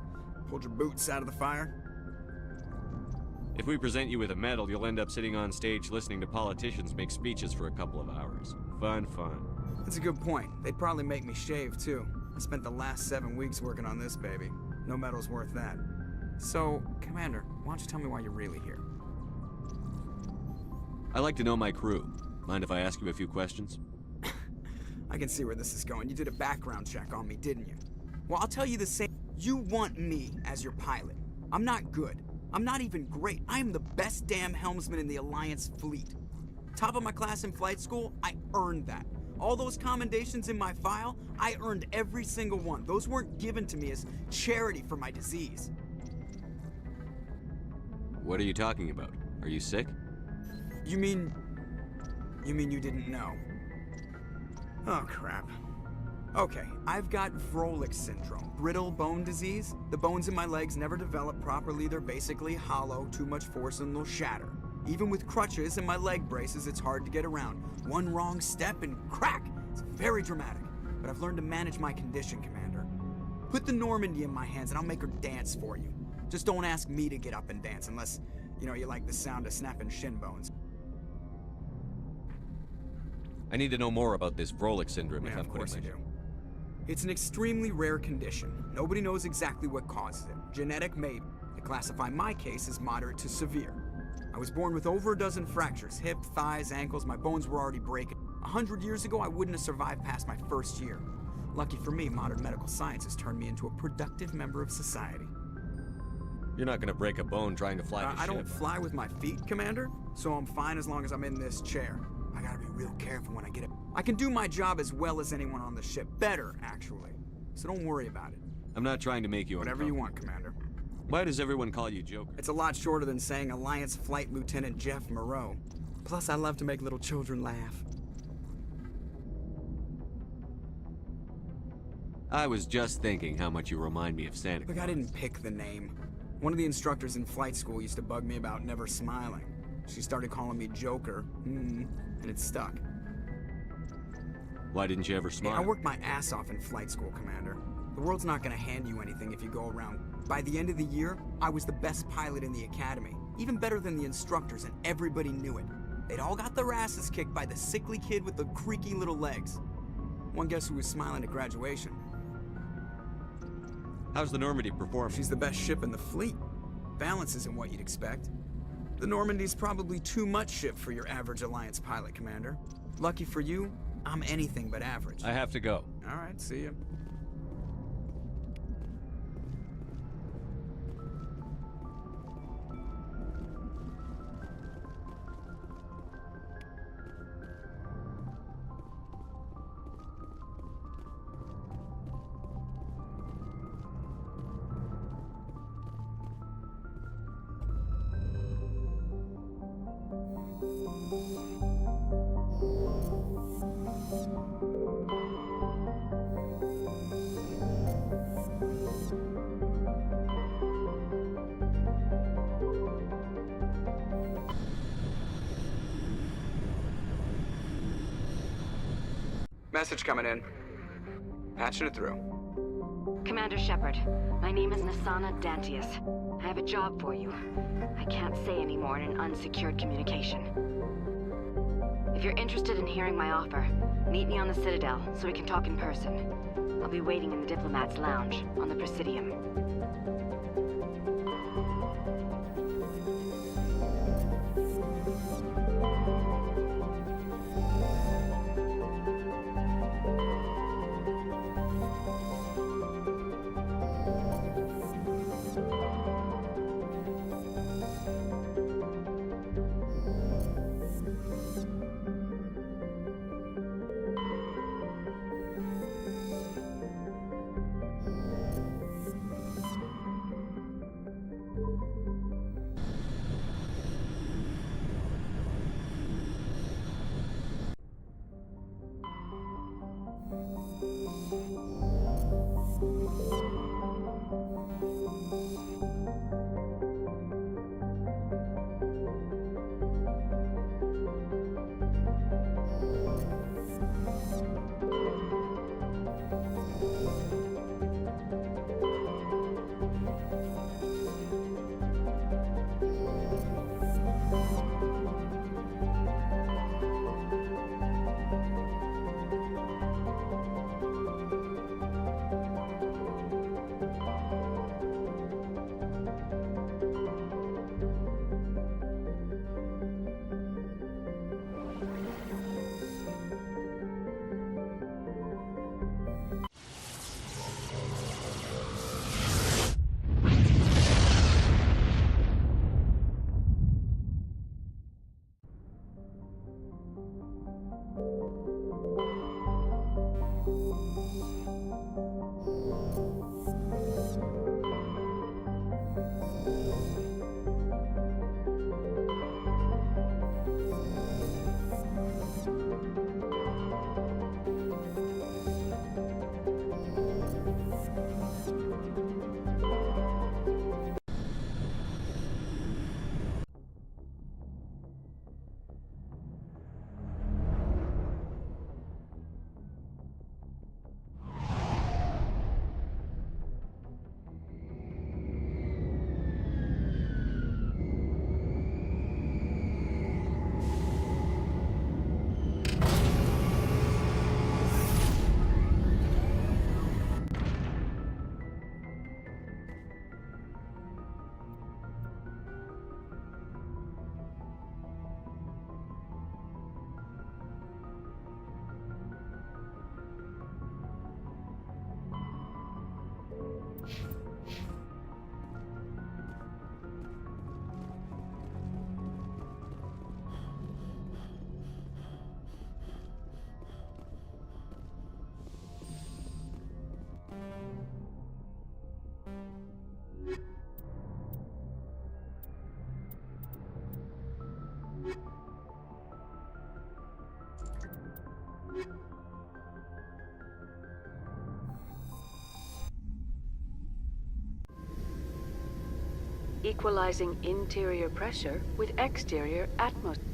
pulled your boots out of the fire. If we present you with a medal, you'll end up sitting on stage listening to politicians make speeches for a couple of hours. Fun. That's a good point. They'd probably make me shave, too. I spent the last 7 weeks working on this baby. No medal's worth that. So, Commander, why don't you tell me why you're really here? I like to know my crew. Mind if I ask you a few questions? I can see where this is going. You did a background check on me, didn't you? Well, I'll tell you the same. You want me as your pilot. I'm not good. I'm not even great. I am the best damn helmsman in the Alliance fleet. Top of my class in flight school, I earned that. All those commendations in my file, I earned every single one. Those weren't given to me as charity for my disease. What are you talking about? Are you sick? You mean you didn't know? Oh, crap. Okay, I've got Vrolik syndrome, brittle bone disease. The bones in my legs never develop properly. They're basically hollow, too much force and they'll shatter. Even with crutches and my leg braces, it's hard to get around. One wrong step and crack! It's very dramatic. But I've learned to manage my condition, Commander. Put the Normandy in my hands and I'll make her dance for you. Just don't ask me to get up and dance unless, you know, you like the sound of snapping shin bones. I need to know more about this Vrolik syndrome, if I'm Of course you putting do. It's an extremely rare condition. Nobody knows exactly what causes it. Genetic, maybe. They classify my case as moderate to severe. I was born with over a dozen fractures. Hip, thighs, ankles, my bones were already breaking. 100 years ago, I wouldn't have survived past my first year. Lucky for me, modern medical science has turned me into a productive member of society. You're not gonna break a bone trying to fly a I ship. don't fly with my feet, Commander, so I'm fine as long as I'm in this chair. I gotta be real careful when I get it. I can do my job as well as anyone on the ship. Better, actually. So don't worry about it. I'm not trying to make you Whatever you want, Commander. Why does everyone call you Joker? It's a lot shorter than saying Alliance Flight Lieutenant Jeff Moreau. Plus, I love to make little children laugh. I was just thinking how much you remind me of Santa Claus. Look, I didn't pick the name. One of the instructors in flight school used to bug me about never smiling. She started calling me Joker, and it stuck. Why didn't you ever smile? Hey, I worked my ass off in flight school, Commander. The world's not gonna hand you anything if you go around. By the end of the year, I was the best pilot in the academy. Even better than the instructors, and everybody knew it. They'd all got their asses kicked by the sickly kid with the creaky little legs. One guess who was smiling at graduation? How's the Normandy performing? She's the best ship in the fleet. Balance isn't what you'd expect. The Normandy's probably too much ship for your average Alliance pilot, Commander. Lucky for you, I'm anything but average. I have to go. All right, see ya. Message coming in. Patching it through. Commander Shepard, my name is Nasana Dantius. I have a job for you. I can't say any more in an unsecured communication. If you're interested in hearing my offer, meet me on the Citadel so we can talk in person. I'll be waiting in the Diplomat's Lounge on the Presidium. Equalizing interior pressure with exterior atmosphere.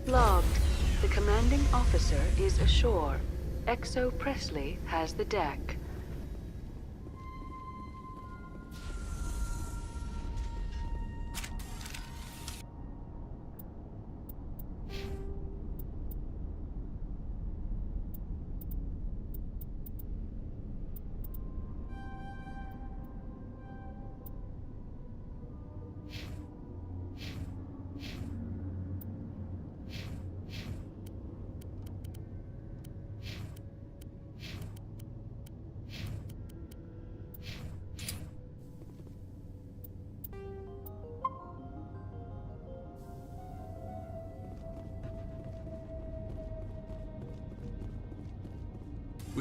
Logged. The commanding officer is ashore. Exo Presley has the deck.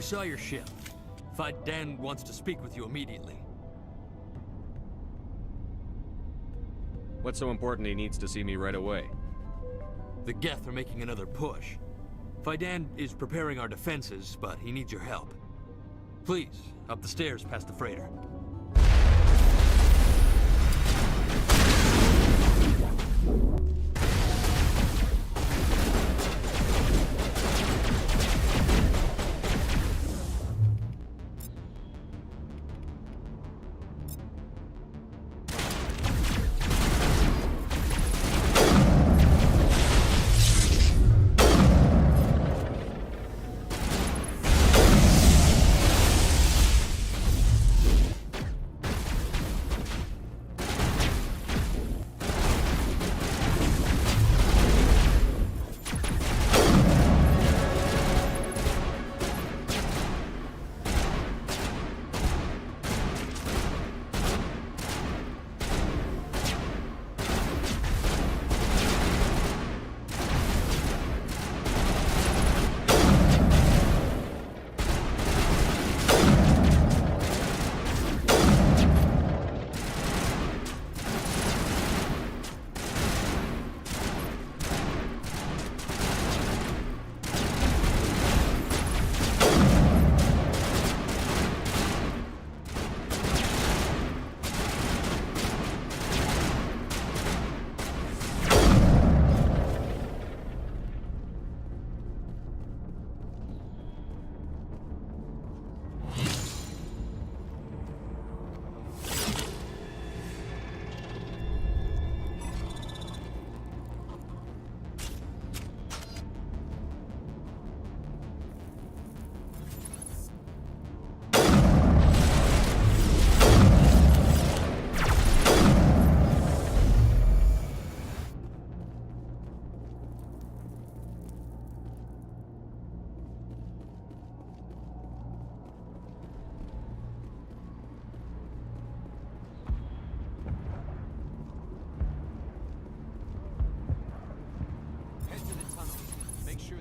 We saw your ship. Faidan wants to speak with you immediately. What's so important he needs to see me right away? The Geth are making another push. Faidan is preparing our defenses, but he needs your help. Please, up the stairs past the freighter.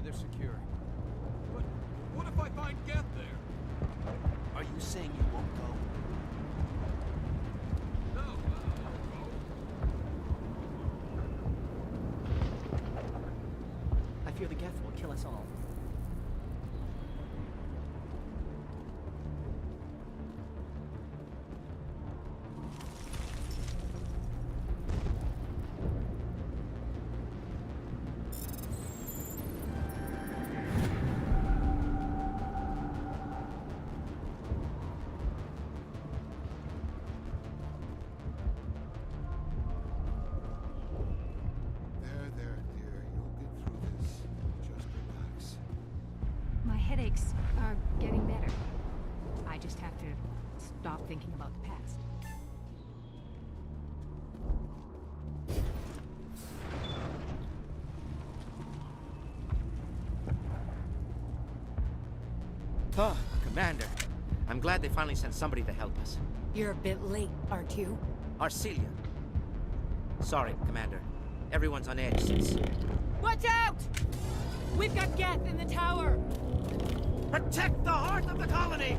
They're secure. But what if I find Geth there? Are you saying you won't go? No, I'll go. I fear the Geth will kill us all. Headaches are getting better. I just have to stop thinking about the past. Oh, Commander. I'm glad they finally sent somebody to help us. You're a bit late, aren't you? Arcelia. Sorry, Commander. Everyone's on edge since... Watch out! We've got Geth in the tower! Protect the heart of the colony!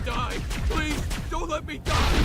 Die! Please, don't let me die!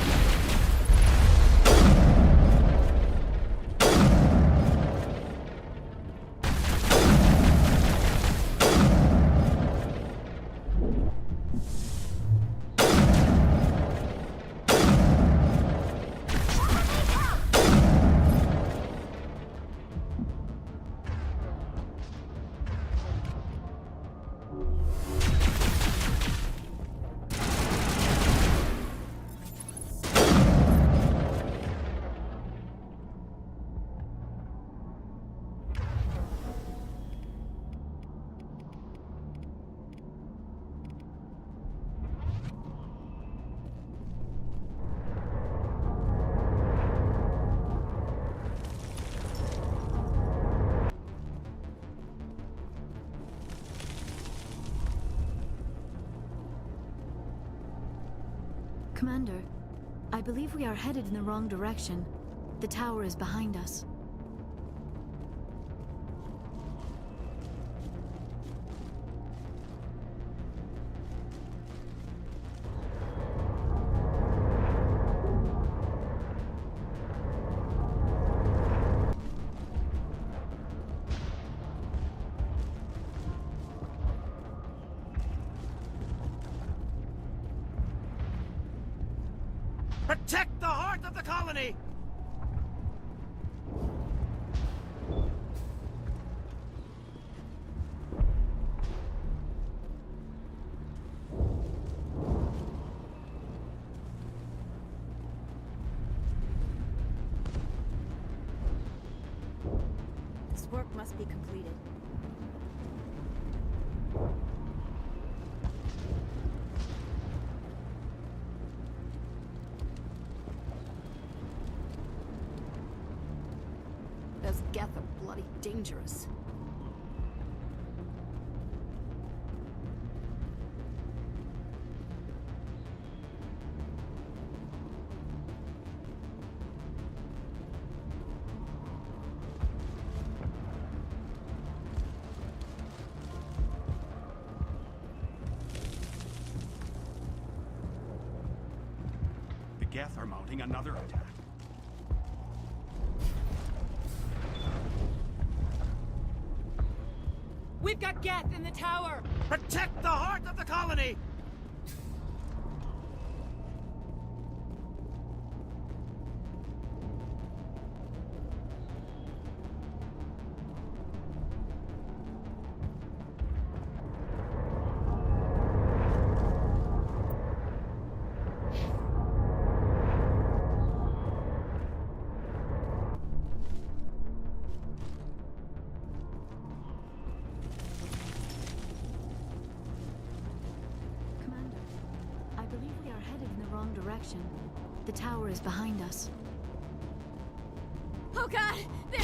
Commander, I believe we are headed in the wrong direction. The tower is behind us. Protect the heart of the colony! This work must be completed. Those Geth are bloody dangerous. The Geth are mounting another attack. We've got Geth in the tower! Protect the heart of the colony! Direction. The tower is behind us. Oh god! There!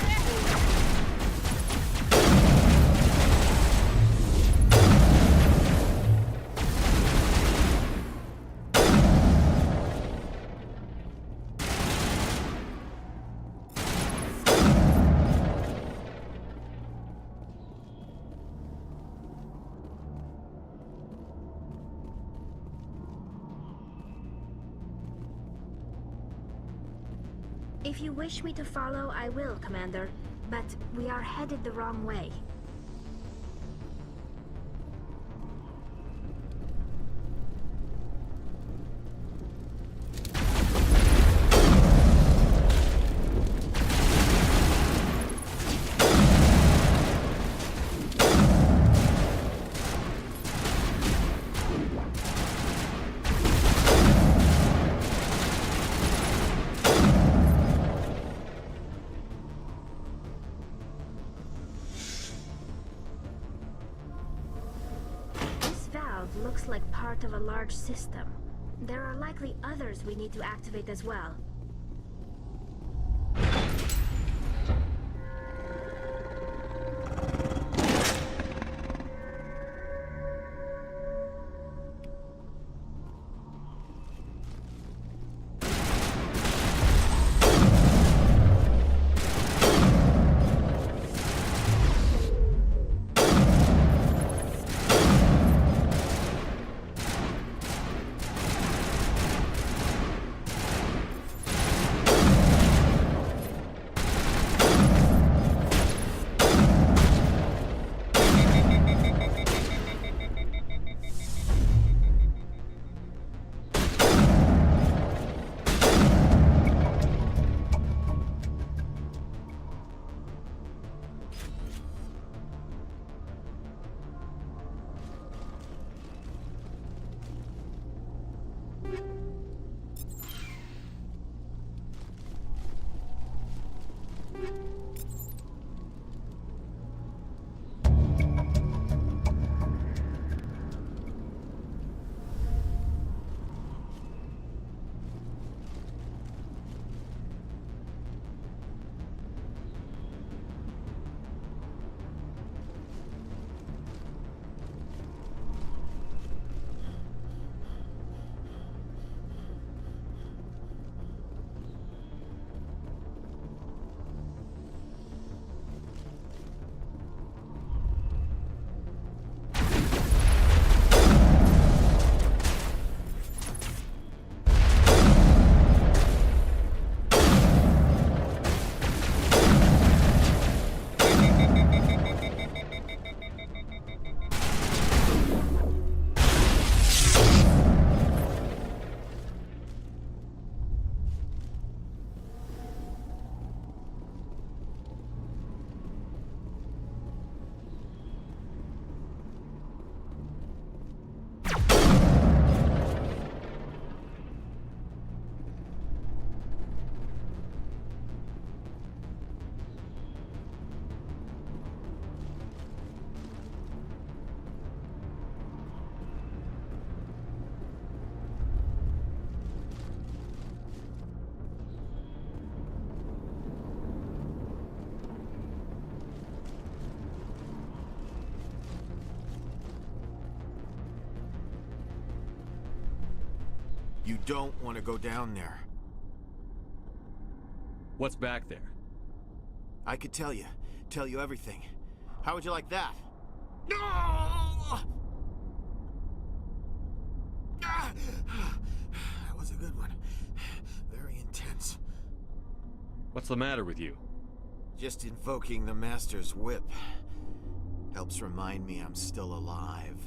If you wish me to follow, I will, Commander. But we are headed the wrong way. Looks like part of a large system. There are likely others we need to activate as well. You don't want to go down there. What's back there? I could tell you everything. How would you like that? No! That was a good one. Very intense. What's the matter with you? Just invoking the Master's whip helps remind me I'm still alive.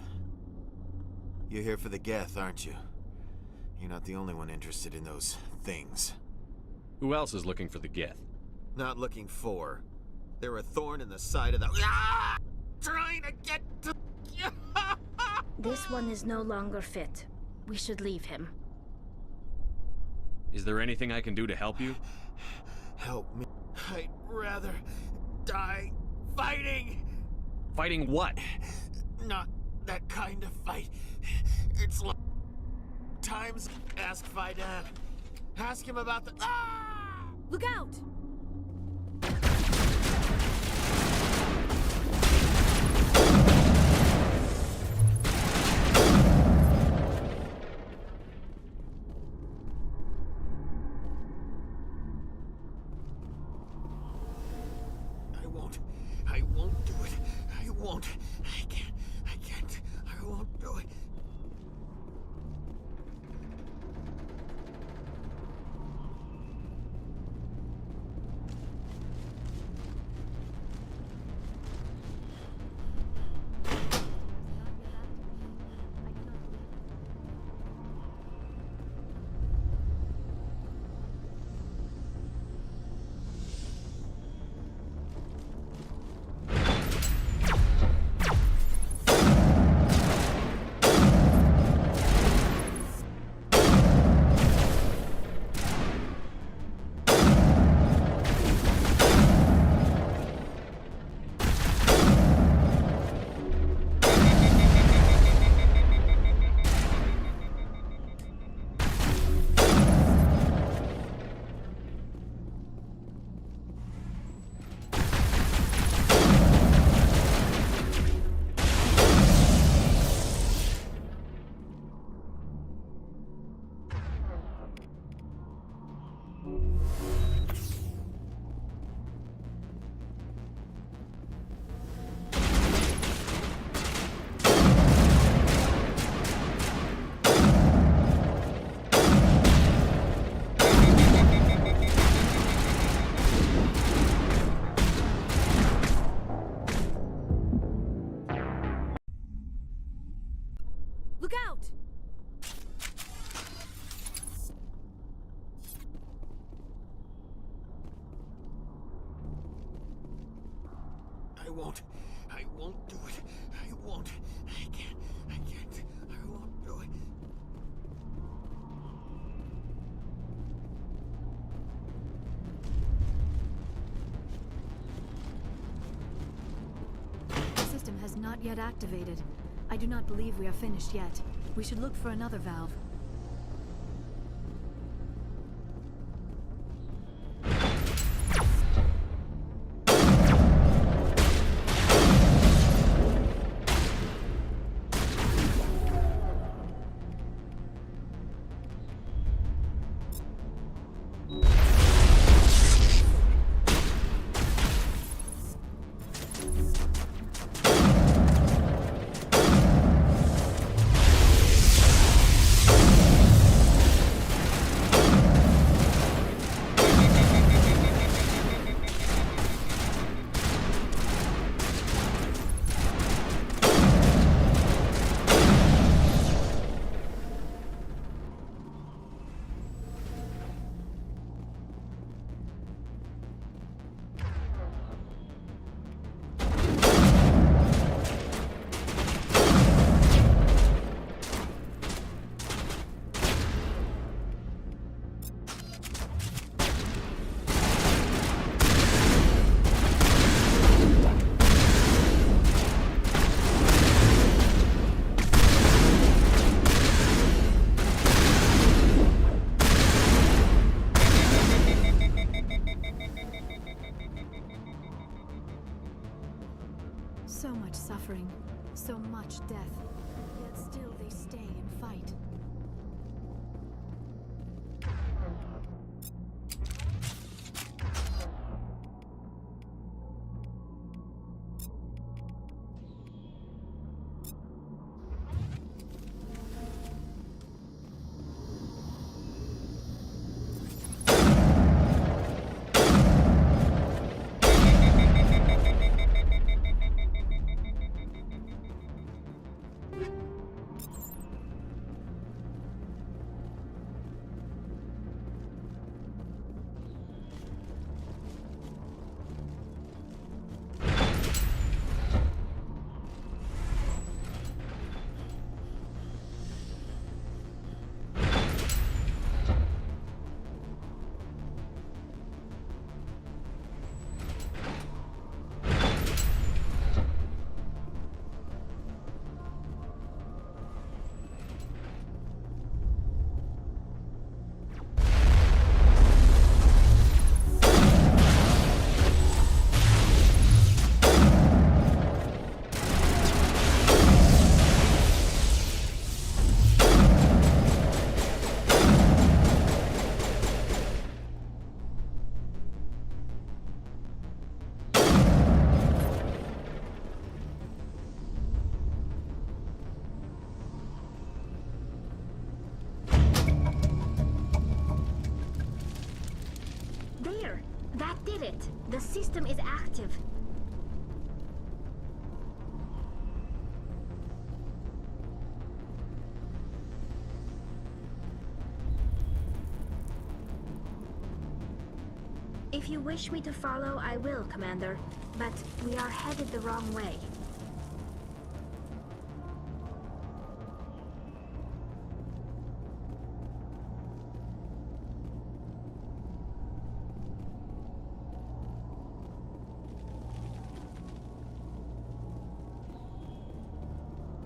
You're here for the Geth, aren't you? You're not the only one interested in those things. Who else is looking for the Geth? Not looking for. They're a thorn in the side of the... Trying to get to... This one is no longer fit. We should leave him. Is there anything I can do to help you? Help me. I'd rather die fighting. Fighting what? Not that kind of fight. It's like... Times. Ask Faidan. Ask him about the... Look out! I won't do it. I won't. I can't. I won't do it. Look out! I won't do it. I won't. I can't. I won't do it. The system has not yet activated. I do not believe we are finished yet. We should look for another valve. So much suffering, so much death, yet still they stay and fight. There! That did it! The system is active. If you wish me to follow, I will, Commander. But we are headed the wrong way.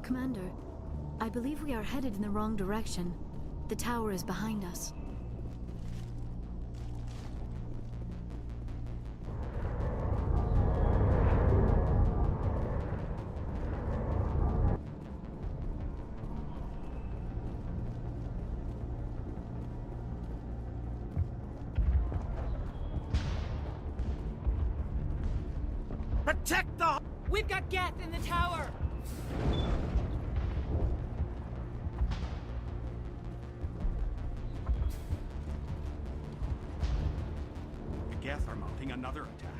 Commander, I believe we are headed in the wrong direction. The tower is behind us. Protect the... We've got Geth in the tower! The Geth are mounting another attack.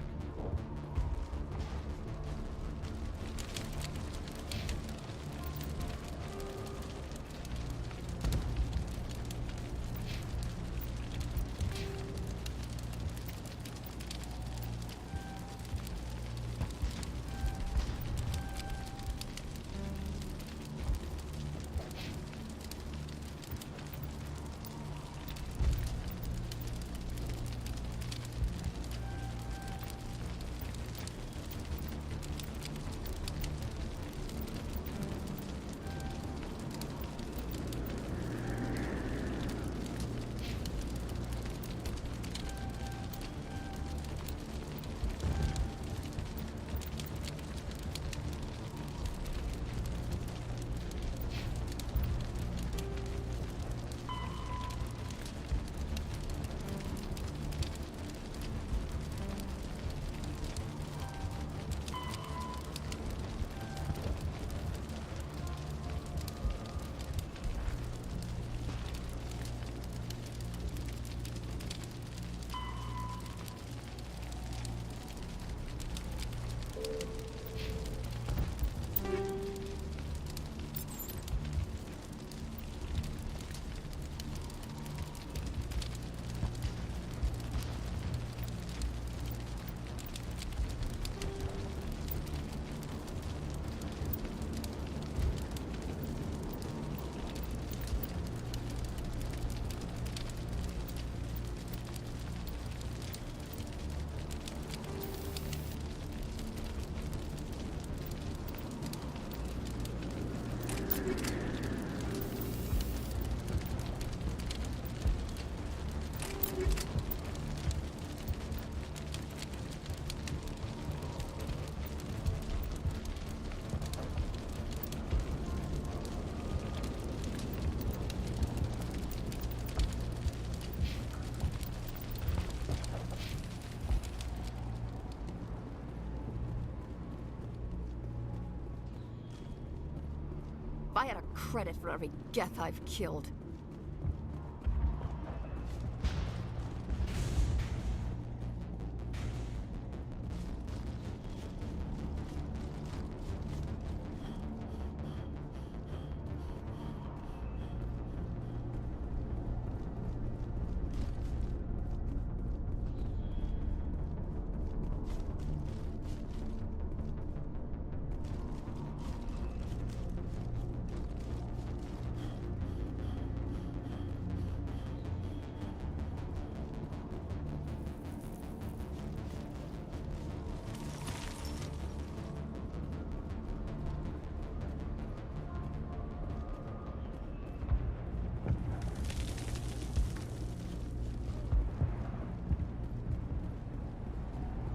If I had a credit for every Geth I've killed.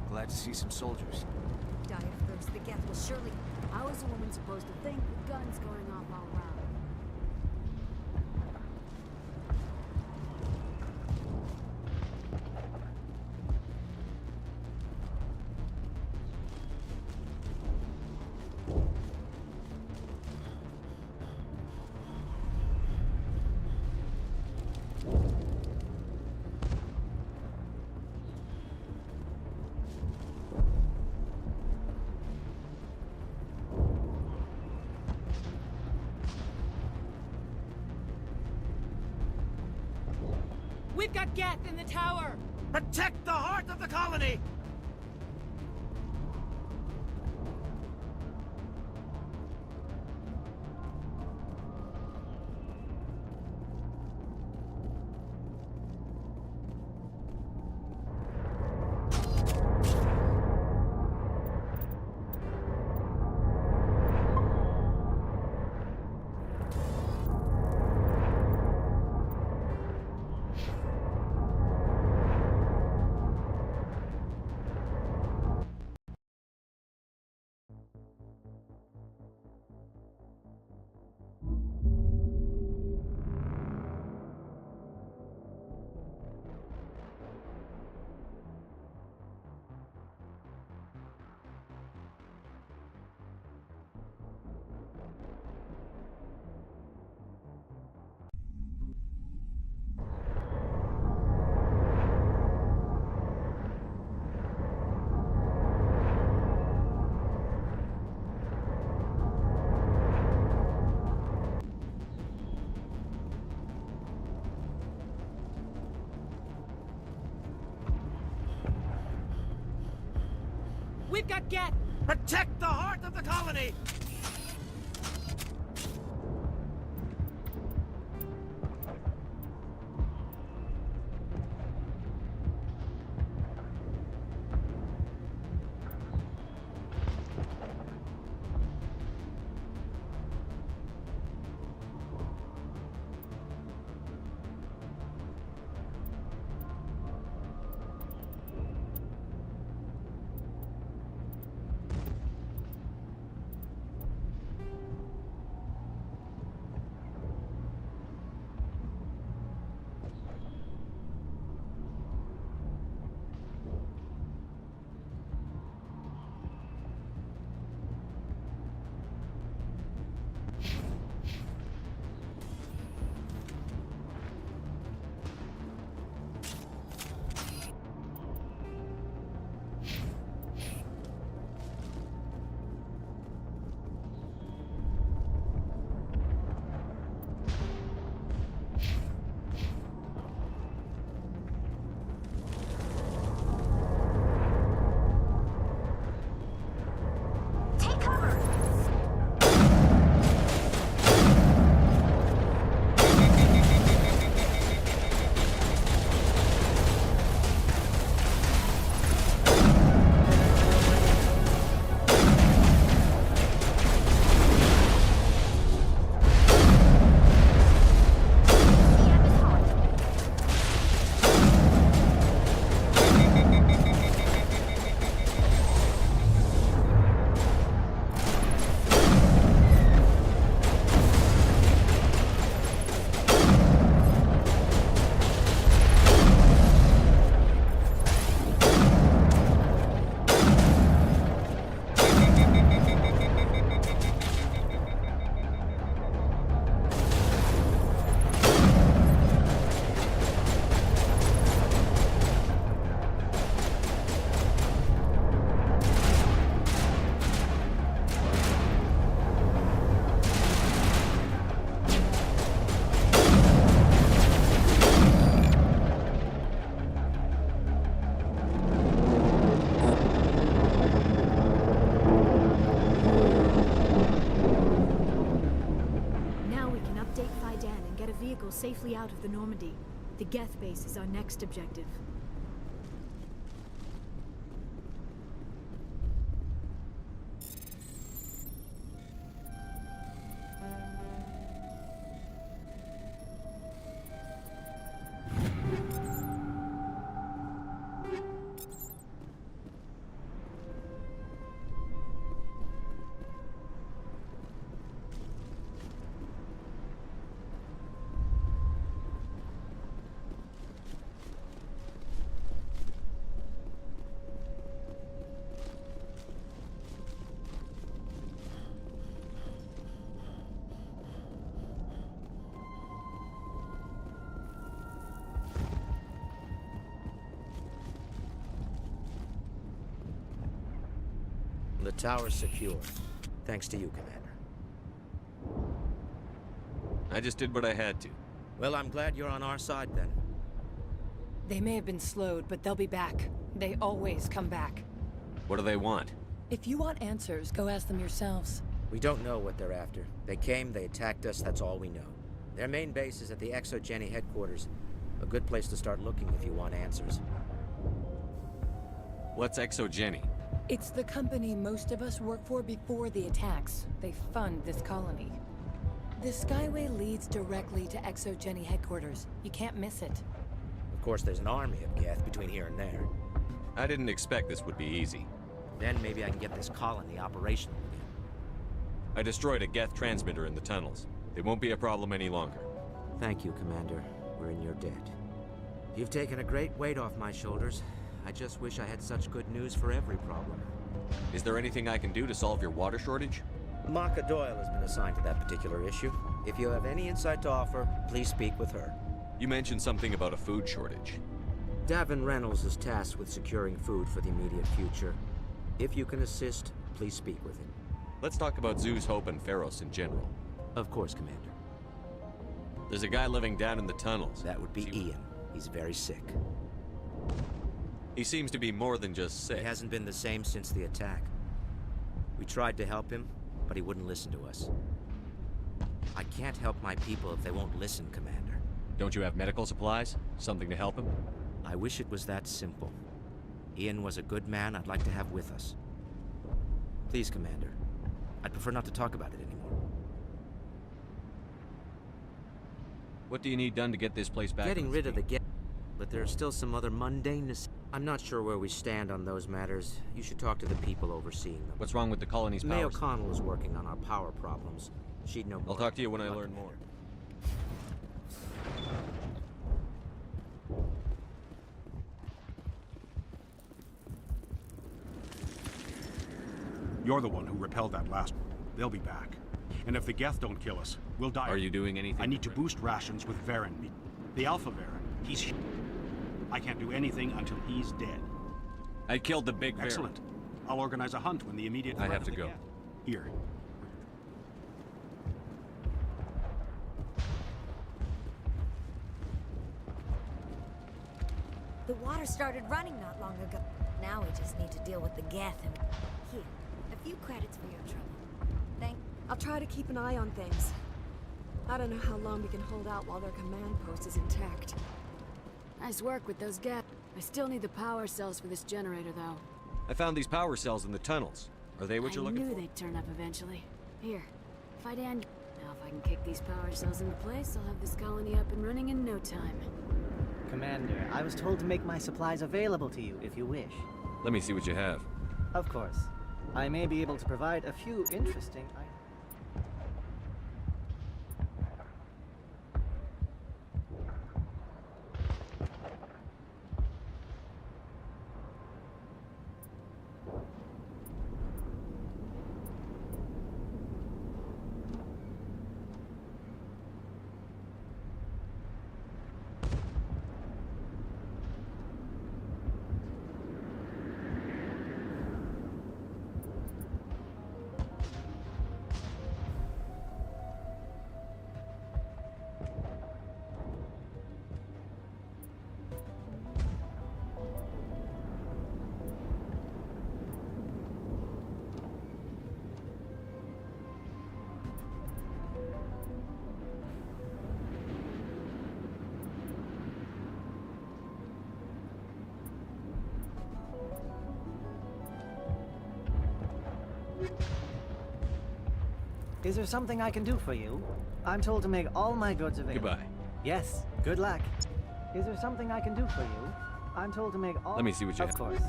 Glad to see some soldiers. Die of thirst. The Geth will surely... How is a woman supposed to think with guns going off all around? We've got Geth in the tower! Protect the heart of the colony! We've got Geth! Protect the heart of the colony! vehicle safely out of the Normandy. The Geth base is our next objective. The tower's secure. Thanks to you, Commander. I just did what I had to. Well, I'm glad you're on our side, then. They may have been slowed, but they'll be back. They always come back. What do they want? If you want answers, go ask them yourselves. We don't know what they're after. They came, they attacked us, that's all we know. Their main base is at the ExoGeni headquarters. A good place to start looking if you want answers. What's ExoGeni? It's the company most of us work for before the attacks. They fund this colony. The Skyway leads directly to ExoGeni headquarters. You can't miss it. Of course, there's an army of Geth between here and there. I didn't expect this would be easy. Then maybe I can get this colony operational again. I destroyed a Geth transmitter in the tunnels. It won't be a problem any longer. Thank you, Commander. We're in your debt. You've taken a great weight off my shoulders. I just wish I had such good news for every problem. Is there anything I can do to solve your water shortage? Maka Doyle has been assigned to that particular issue. If you have any insight to offer, please speak with her. You mentioned something about a food shortage. Davin Reynolds is tasked with securing food for the immediate future. If you can assist, please speak with him. Let's talk about Zeus, Hope, and Pharos in general. Of course, Commander. There's a guy living down in the tunnels. That would be Ian. He's very sick. He seems to be more than just sick. He hasn't been the same since the attack. We tried to help him, but he wouldn't listen to us. I can't help my people if they won't listen, Commander. Don't you have medical supplies? Something to help him? I wish it was that simple. Ian was a good man I'd like to have with us. Please, Commander. I'd prefer not to talk about it anymore. What do you need done to get this place back? Getting rid of the Geth, but there are still some other mundaneness. I'm not sure where we stand on those matters. You should talk to the people overseeing them. What's wrong with the colony's power? May O'Connell is working on our power problems. She'd know more. I'll talk to you when I learn more. You're the one who repelled that last one. They'll be back. And if the Geth don't kill us, we'll die. Are you doing anything? I need to boost rations with Varen. The Alpha Varen. He's... I can't do anything until he's dead. I killed the big Varen. Excellent. I'll organize a hunt when the immediate... I have to go. Here. The water started running not long ago. Now we just need to deal with the Geth and... Here, a few credits for your trouble. I'll try to keep an eye on things. I don't know how long we can hold out while their command post is intact. Nice work with those Geth. I still need the power cells for this generator, though. I found these power cells in the tunnels. Are they what you're looking for? I knew they'd turn up eventually. Here, Fidan. Now if I can kick these power cells into place, I'll have this colony up and running in no time. Commander, I was told to make my supplies available to you if you wish. Let me see what you have. Of course. I may be able to provide a few interesting items. Is there something I can do for you? I'm told to make all my goods available. Goodbye. Yes, good luck. Is there something I can do for you? I'm told to make all... Let me see what you have. Of course.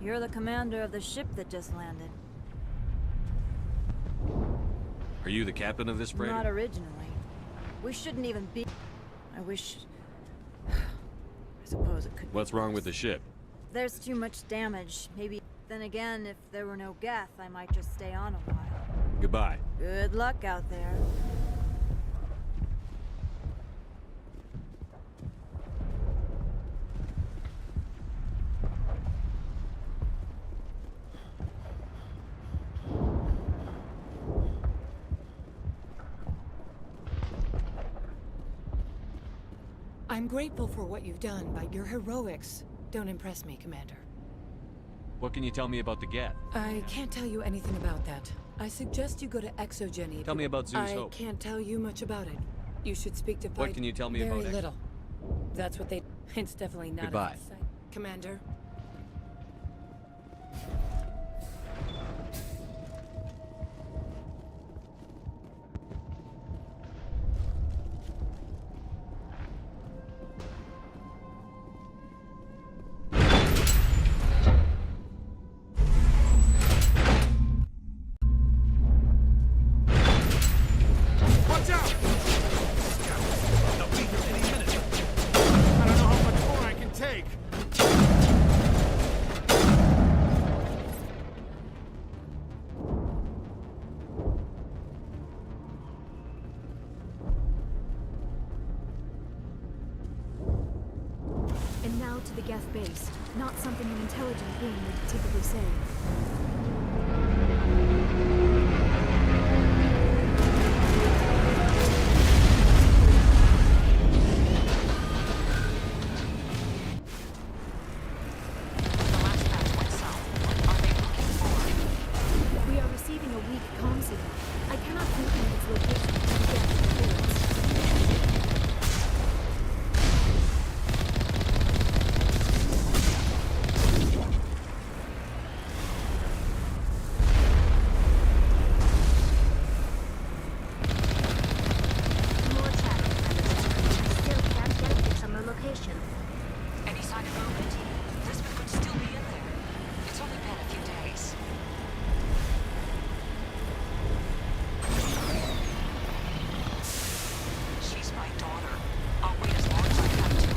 You're the commander of the ship that just landed. Are you the captain of this freighter? Not originally. We shouldn't even be... I wish... I suppose it could... What's wrong with the ship? There's too much damage. Maybe... Then again, if there were no Geth, I might just stay on a while. Goodbye. Good luck out there. I'm grateful for what you've done, but your heroics don't impress me, Commander. What can you tell me about the Geth? I can't tell you anything about that. I suggest you go to ExoGeni. Tell me about Zeus Hope. I can't tell you much about it. You should speak to What can you tell me about Very little. That's what they... It's definitely not... Goodbye. Commander. base, not something an intelligent being would typically say. We are receiving a weak comm signal. I cannot pinpoint its location from the depth of the clearance. More chatter. I still can't get a fix on the location. Any sign of movement? Lisbeth could still be in there. It's only been a few days. She's my daughter. I'll wait as long as I have to.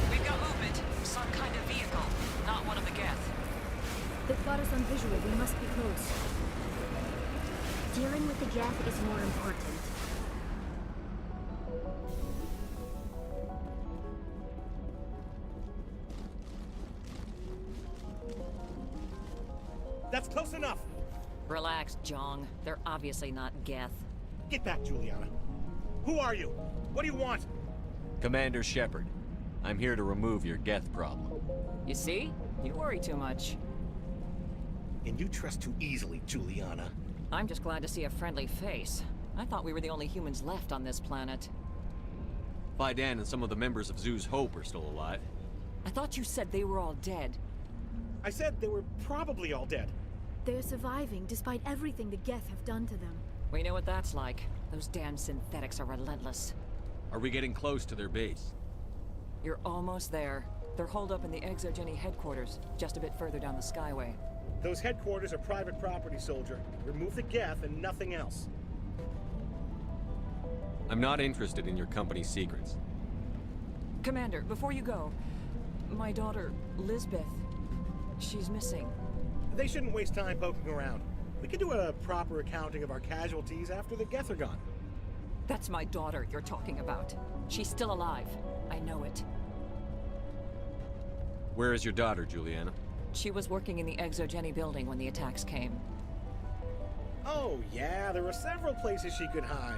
We've got movement. Some kind of vehicle. Not one of the Geth. They've got us on visual. We must be close. Dealing with the Geth is more important. That's close enough! Relax, Jong. They're obviously not Geth. Get back, Juliana. Who are you? What do you want? Commander Shepard, I'm here to remove your Geth problem. You see? You worry too much. And you trust too easily, Juliana. I'm just glad to see a friendly face. I thought we were the only humans left on this planet. Faidan and some of the members of Zoo's Hope are still alive. I thought you said they were all dead. I said they were probably all dead. They're surviving despite everything the Geth have done to them. We know what that's like. Those damn synthetics are relentless. Are we getting close to their base? You're almost there. They're holed up in the ExoGeni headquarters, just a bit further down the Skyway. Those headquarters are private property, soldier. Remove the Geth and nothing else. I'm not interested in your company's secrets. Commander, before you go, my daughter, Lisbeth, she's missing. They shouldn't waste time poking around. We can do a proper accounting of our casualties after the Geth are gone. That's my daughter you're talking about. She's still alive. I know it. Where is your daughter, Juliana? She was working in the ExoGeni building when the attacks came. Oh, yeah, there were several places she could hide.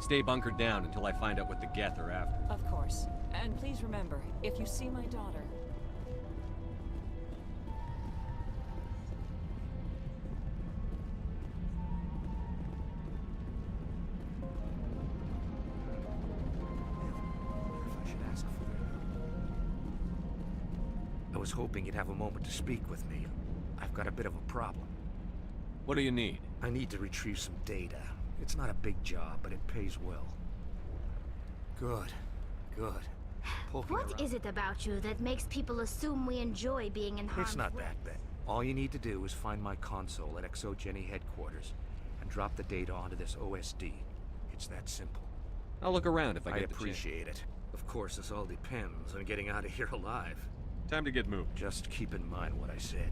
Stay bunkered down until I find out what the Geth are after. Of course. And please remember, if you see my daughter... I was hoping you'd have a moment to speak with me. I've got a bit of a problem. What do you need? I need to retrieve some data. It's not a big job, but it pays well. Good. Good. Poking What around. is it about you that makes people assume we enjoy being in harm's It's not way? that bad. All you need to do is find my console at ExoGeni headquarters and drop the data onto this OSD. It's that simple. I'll look around if I get the chance. appreciate it. Of course, this all depends on getting out of here alive. Time to get moving. Just keep in mind what I said.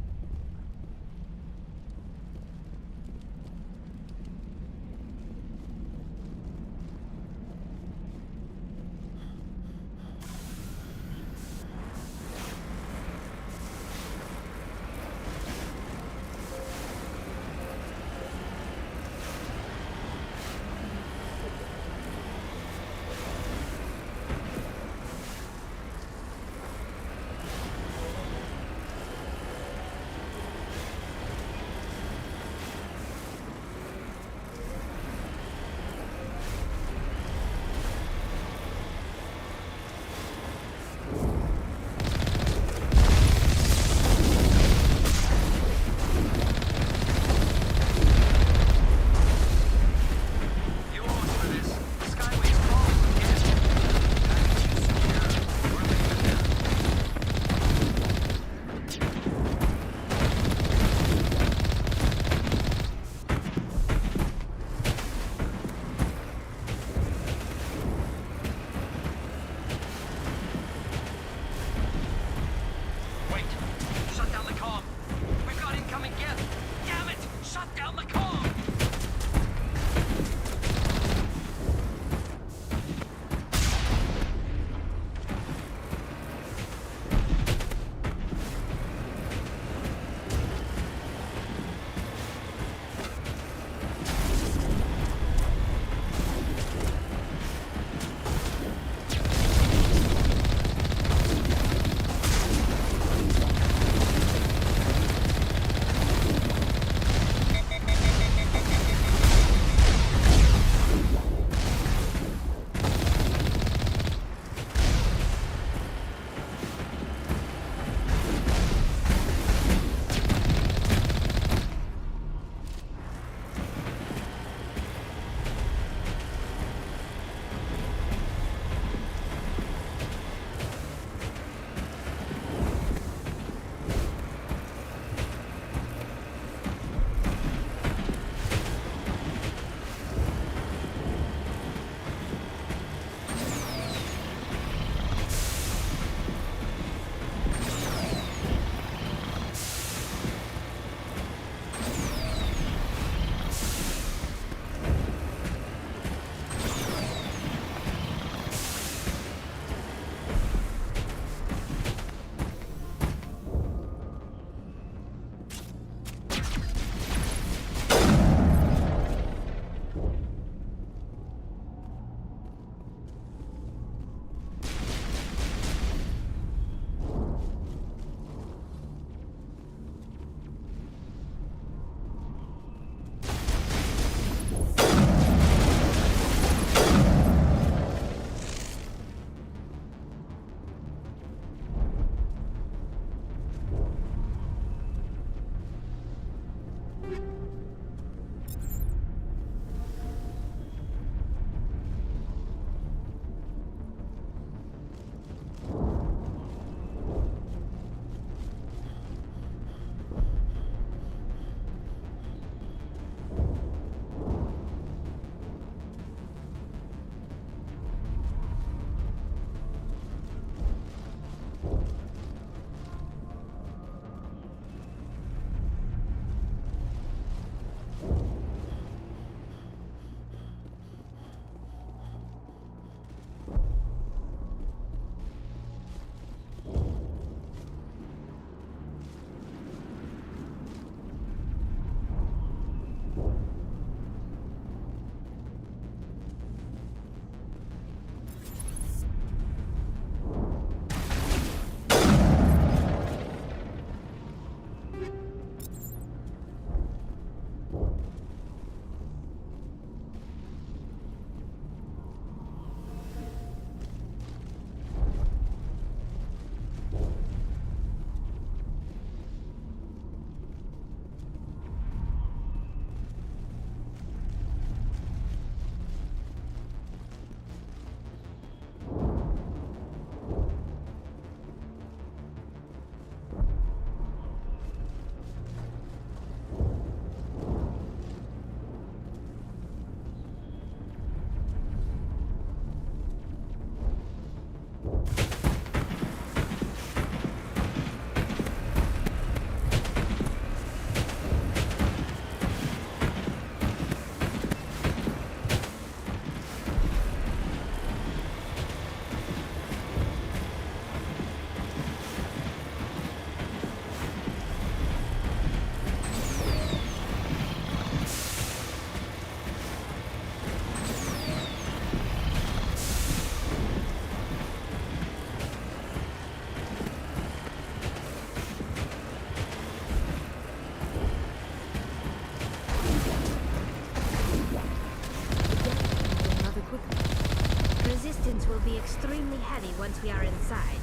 heavy once we are inside.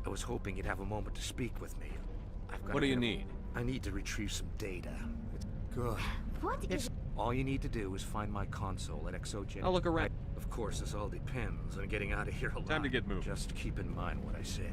I was hoping you'd have a moment to speak with me. What do you need? I need to retrieve some data. Good. What is... All you need to do is find my console at Exogen. I'll look around. Of course, this all depends on getting out of here alive. Time to get moving. Just keep in mind what I said.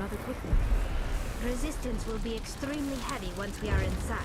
rather quickly. Resistance will be extremely heavy once we are inside.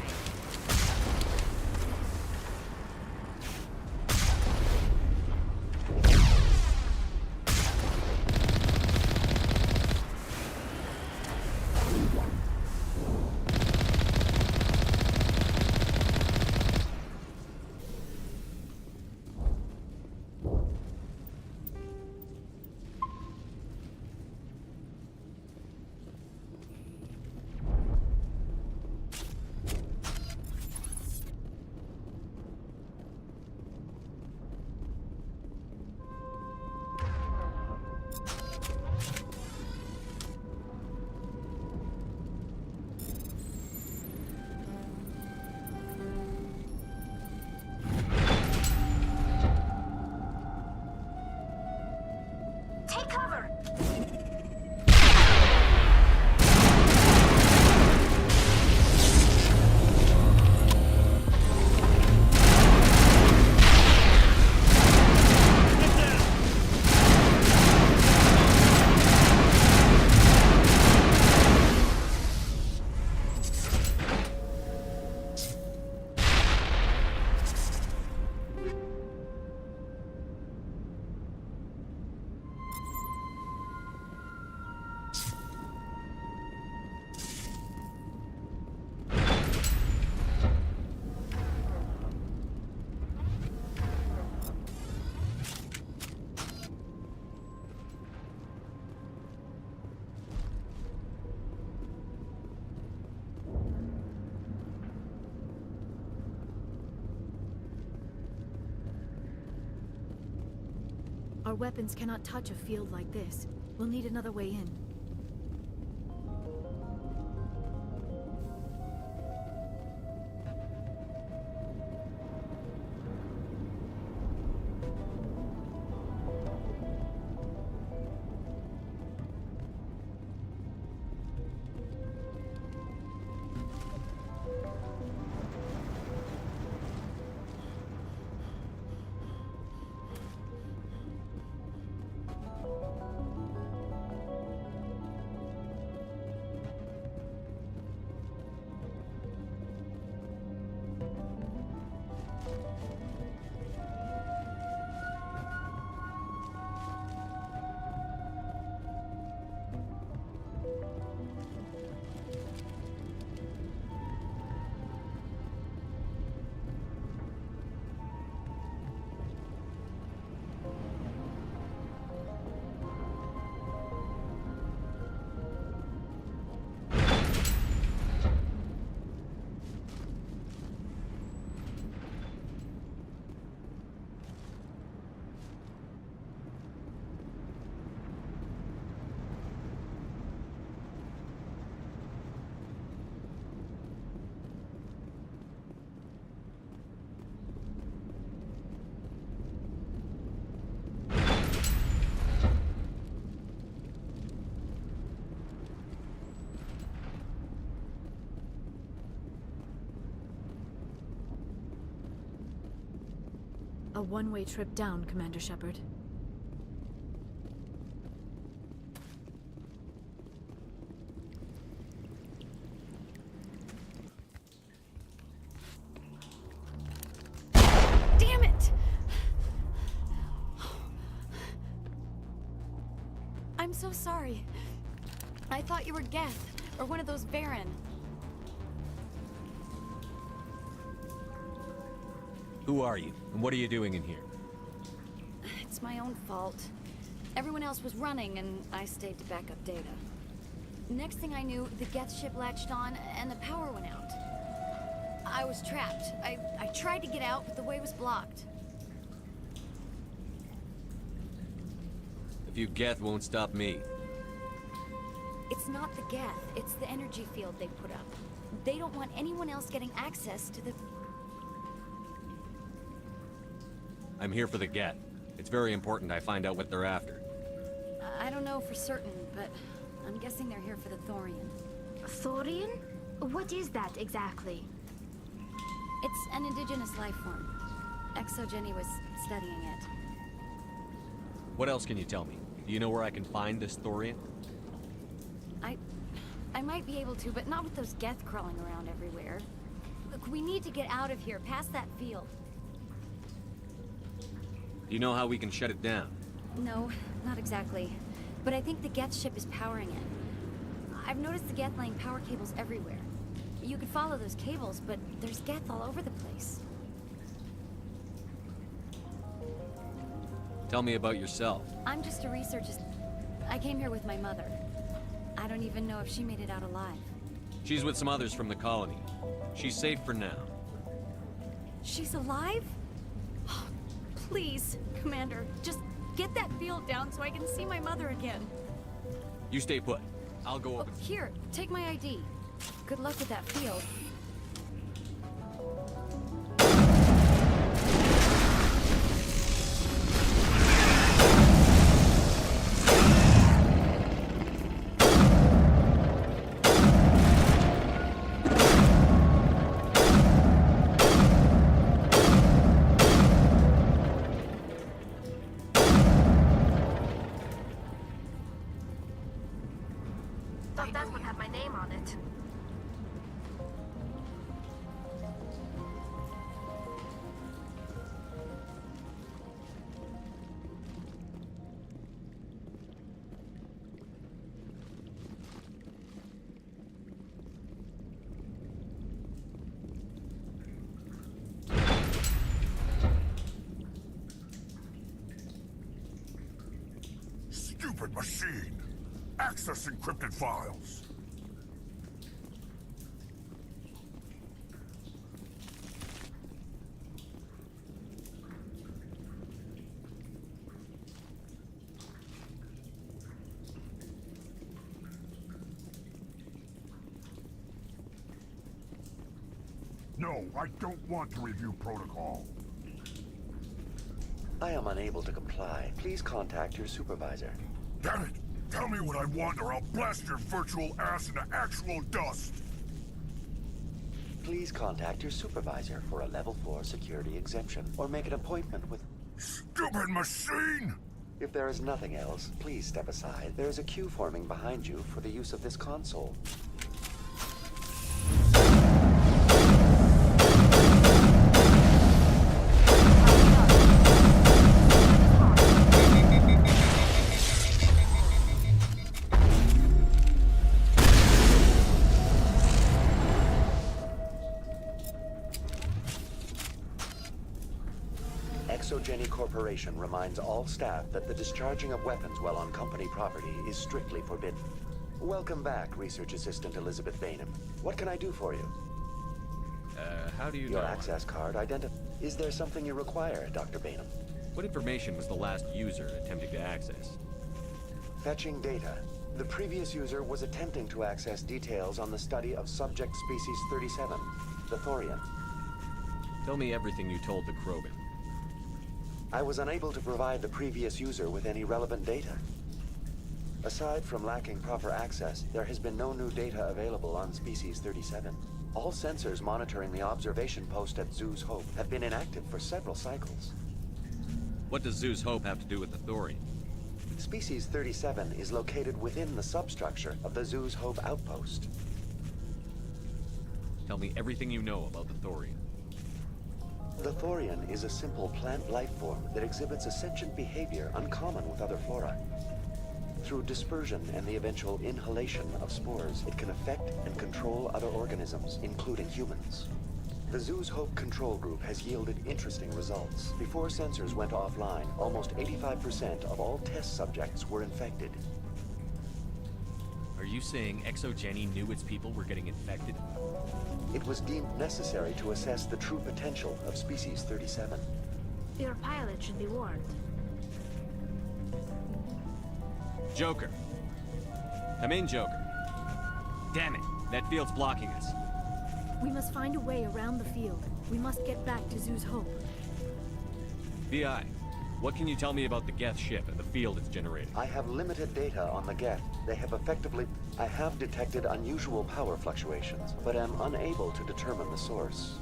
Take cover! Our weapons cannot touch a field like this. We'll need another way in. A one-way trip down, Commander Shepard. Damn it! I'm so sorry. I thought you were Geth, or one of those Varen. Who are you, and what are you doing in here? It's my own fault. Everyone else was running, and I stayed to back up data. Next thing I knew, the Geth ship latched on, and the power went out. I was trapped. I tried to get out, but the way was blocked. A few Geth won't stop me. It's not the Geth, it's the energy field they put up. They don't want anyone else getting access to the... I'm here for the Geth. It's very important I find out what they're after. I don't know for certain, but I'm guessing they're here for the Thorian. Thorian? What is that exactly? It's an indigenous life form. ExoGenny was studying it. What else can you tell me? Do you know where I can find this Thorian? I might be able to, but not with those Geth crawling around everywhere. Look, we need to get out of here, past that field. Do you know how we can shut it down? No, not exactly. But I think the Geth ship is powering it. I've noticed the Geth laying power cables everywhere. You could follow those cables, but there's Geth all over the place. Tell me about yourself. I'm just a researcher. I came here with my mother. I don't even know if she made it out alive. She's with some others from the colony. She's safe for now. She's alive? Please, Commander, just get that field down so I can see my mother again. You stay put. I'll go over. Here, take my ID. Good luck with that field. That one had my name on it. Stupid machine! Access encrypted files. No, I don't want to review protocol. I am unable to comply. Please contact your supervisor. Damn it! Tell me what I want or I'll blast your virtual ass into actual dust! Please contact your supervisor for a level 4 security exemption, or make an appointment with... Stupid machine! If there is nothing else, please step aside. There is a queue forming behind you for the use of this console. ExoGeni Corporation reminds all staff that the discharging of weapons while on company property is strictly forbidden. Welcome back, Research Assistant Elizabeth Bainham. What can I do for you? How do you Your know? access card Is there something you require, Dr. Bainham? What information was the last user attempting to access? Fetching data. The previous user was attempting to access details on the study of subject species 37, the Thorian. Tell me everything you told the Krogan. I was unable to provide the previous user with any relevant data. Aside from lacking proper access, there has been no new data available on Species 37. All sensors monitoring the observation post at Zhu's Hope have been inactive for several cycles. What does Zhu's Hope have to do with the Thorian? Species 37 is located within the substructure of the Zhu's Hope outpost. Tell me everything you know about the Thorian. The Thorian is a simple plant life form that exhibits a sentient behavior uncommon with other flora. Through dispersion and the eventual inhalation of spores, it can affect and control other organisms, including humans. The Zhu's Hope control group has yielded interesting results. Before sensors went offline, almost 85% of all test subjects were infected. Are you saying ExoGeni knew its people were getting infected? It was deemed necessary to assess the true potential of Species 37. Your pilot should be warned. Joker. Come in, Joker. Damn it, that field's blocking us. We must find a way around the field. We must get back to Zhu's Hope. VI, what can you tell me about the Geth ship and the field it's generating? I have limited data on the Geth. They have effectively... I have detected unusual power fluctuations, but am unable to determine the source.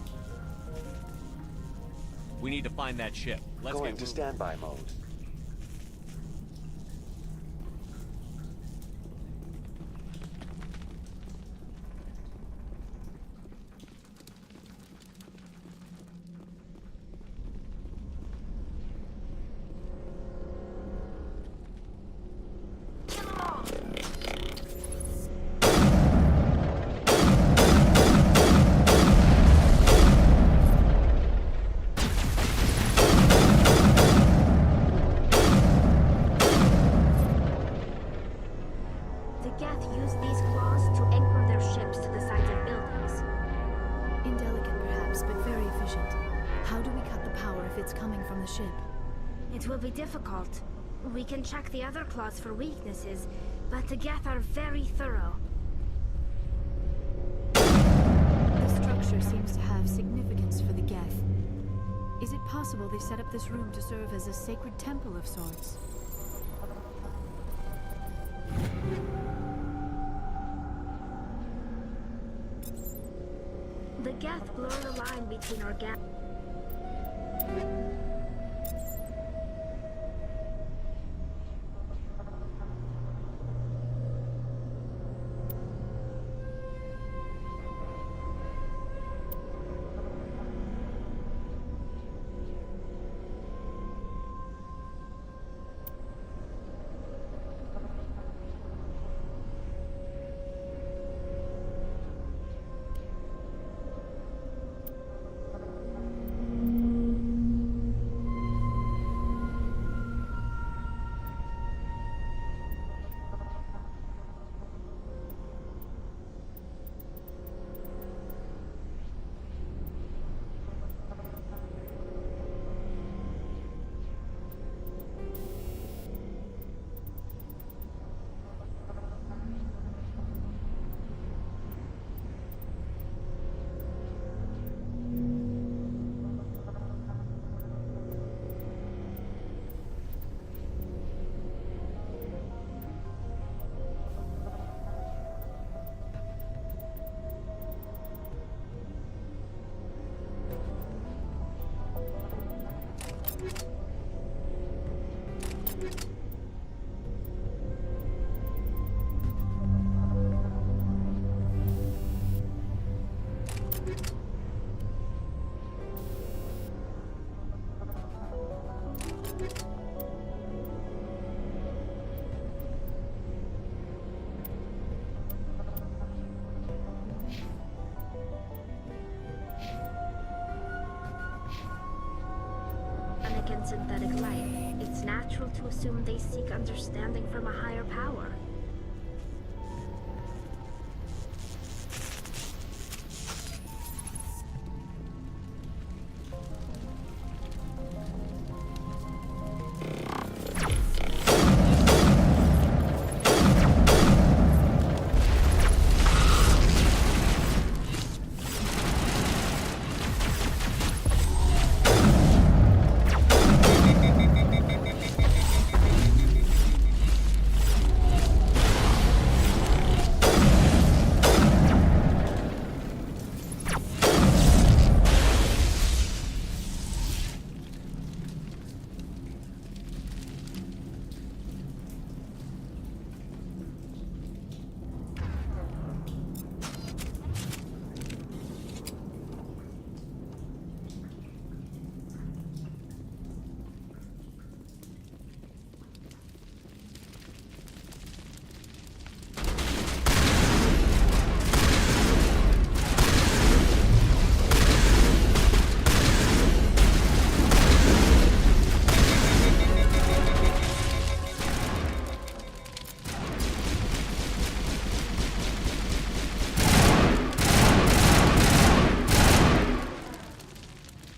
We need to find that ship. Let's Going get to standby mode. Geth use these claws to anchor their ships to the sides of buildings. Indelicate perhaps, but very efficient. How do we cut the power if it's coming from the ship? It will be difficult. We can check the other claws for weaknesses, but the Geth are very thorough. The structure seems to have significance for the Geth. Is it possible they set up this room to serve as a sacred temple of sorts? The Geth blur the line between our against synthetic life, it's natural to assume they seek understanding from a higher power.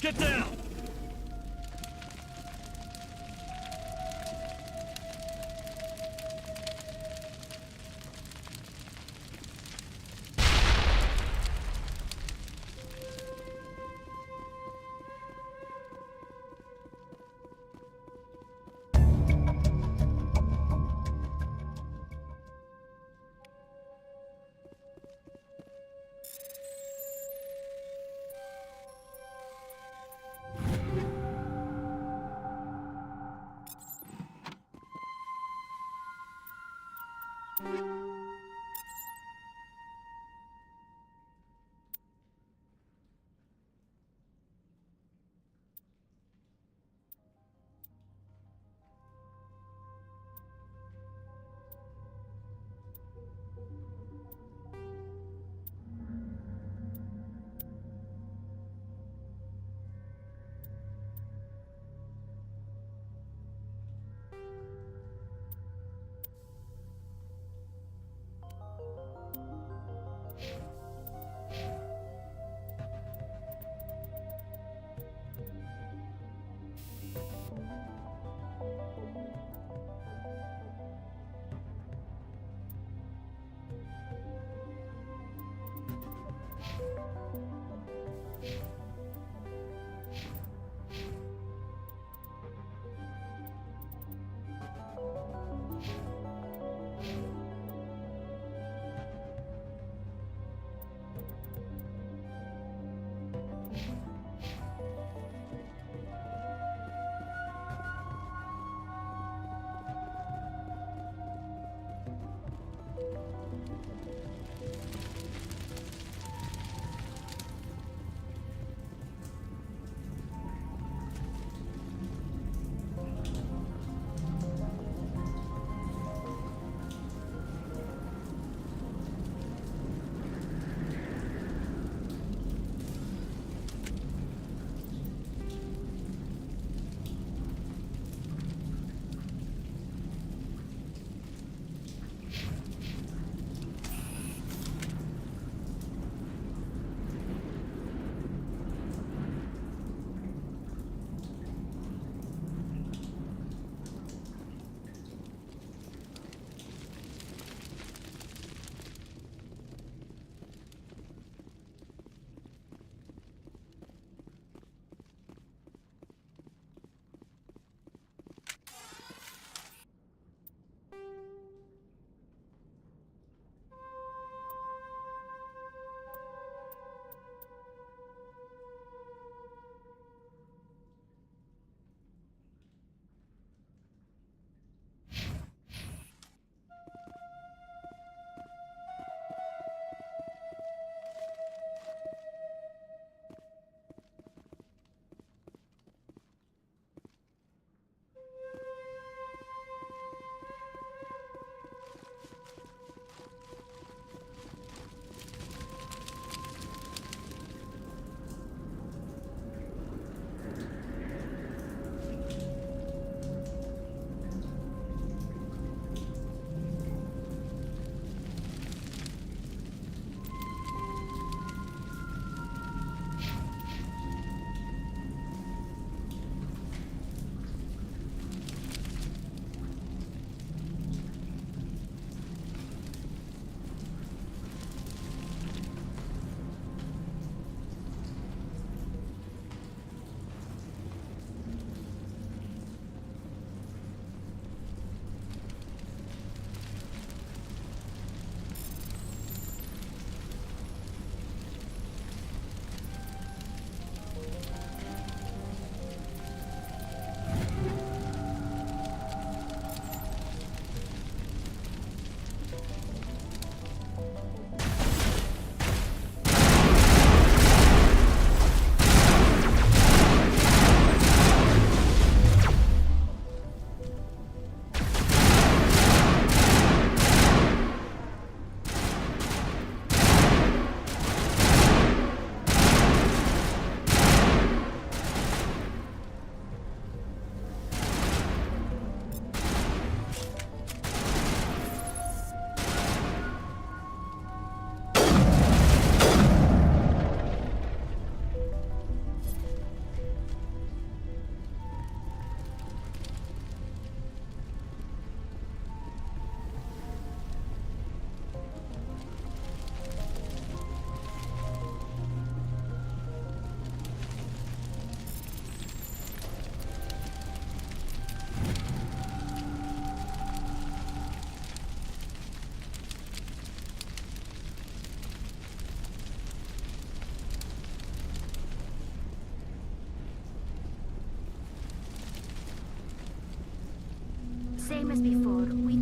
Get down!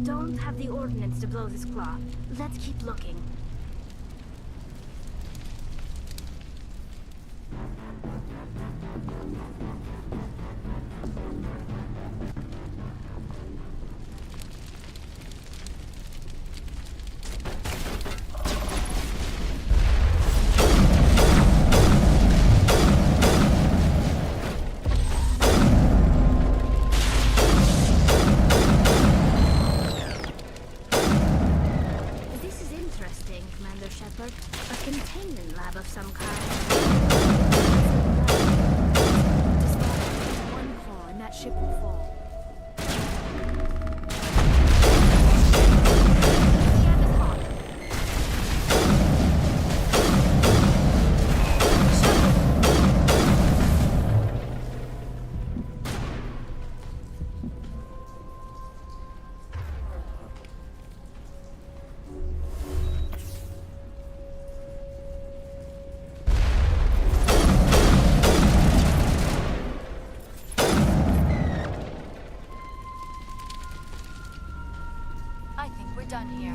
don't have the ordnance to blow this claw. Let's keep looking. A containment lab of some kind. One claw and that ship will fall. I think we're done here.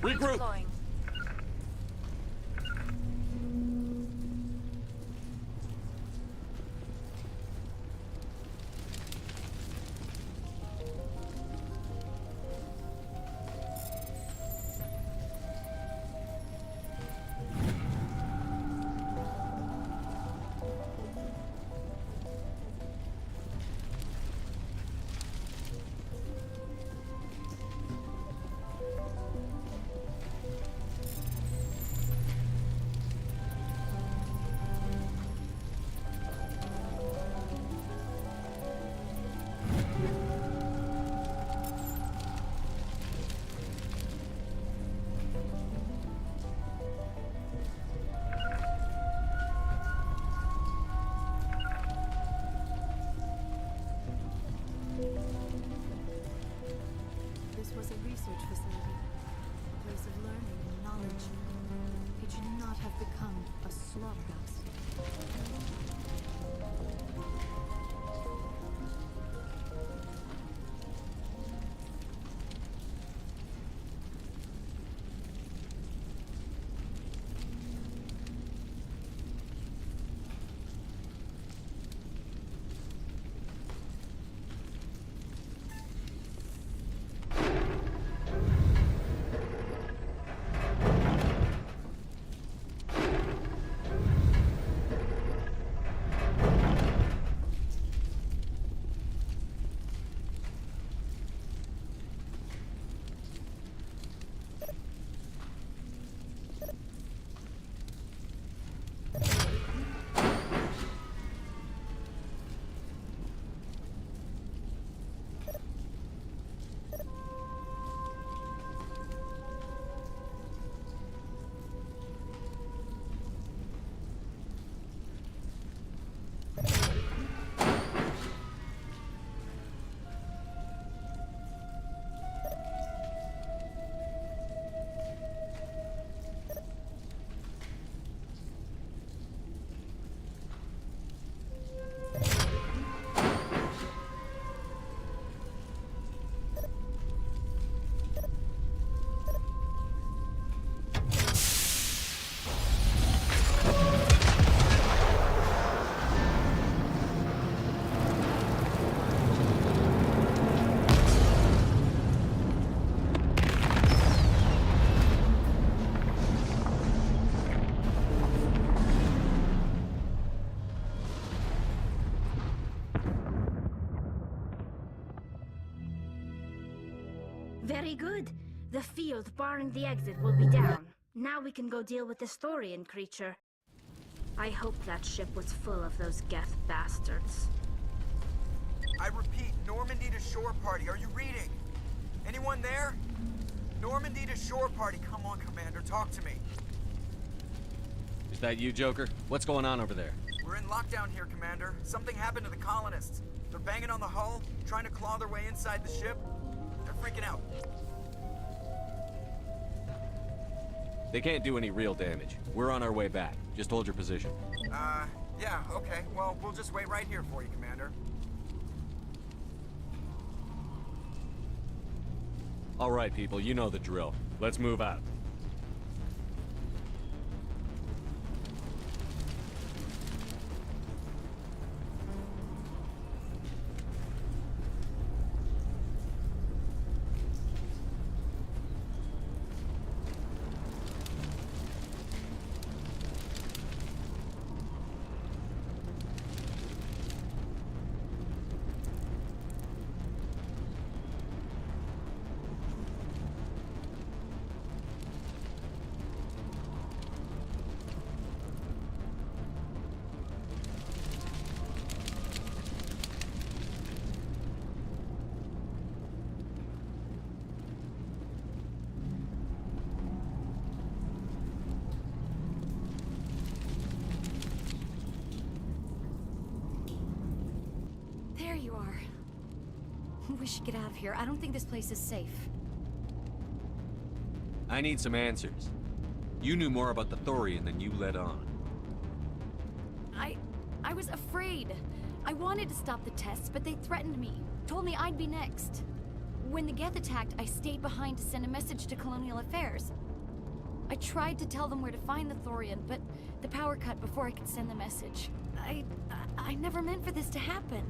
Regroup! Deploying. This was a research facility, a place of learning and knowledge. It should not have become a slaughterhouse. Very good. The field barring the exit will be down. Now we can go deal with the Thorian creature. I hope that ship was full of those Geth bastards. I repeat, Normandy to shore party. Are you reading? Anyone there? Normandy to shore party. Come on, Commander. Talk to me. Is that you, Joker? What's going on over there? We're in lockdown here, Commander. Something happened to the colonists. They're banging on the hull, trying to claw their way inside the ship. They're freaking out. They can't do any real damage. We're on our way back. Just hold your position. Yeah, okay. Well, we'll just wait right here for you, Commander. All right, people, you know the drill. Let's move out. There you are. We should get out of here. I don't think this place is safe. I need some answers. You knew more about the Thorian than you let on. I was afraid. I wanted to stop the tests, but they threatened me. Told me I'd be next. When the Geth attacked, I stayed behind to send a message to Colonial Affairs. I tried to tell them where to find the Thorian, but the power cut before I could send the message. I never meant for this to happen.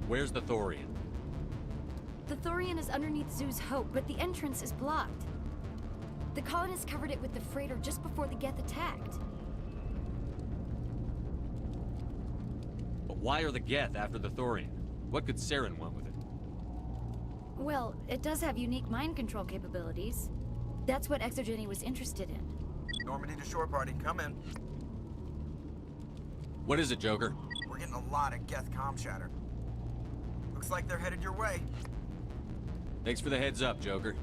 Where's the Thorian? The Thorian is underneath Zoo's Hope, but the entrance is blocked. The colonists covered it with the freighter just before the Geth attacked. But why are the Geth after the Thorian? What could Saren want with it? Well, it does have unique mind control capabilities. That's what Exogeny was interested in. Normandy to shore party, come in. What is it, Joker? We're getting a lot of Geth comm chatter. Looks like they're headed your way. Thanks for the heads up, Joker.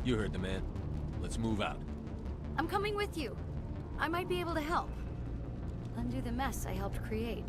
You heard the man. Let's move out. I'm coming with you. I might be able to help. Undo the mess I helped create.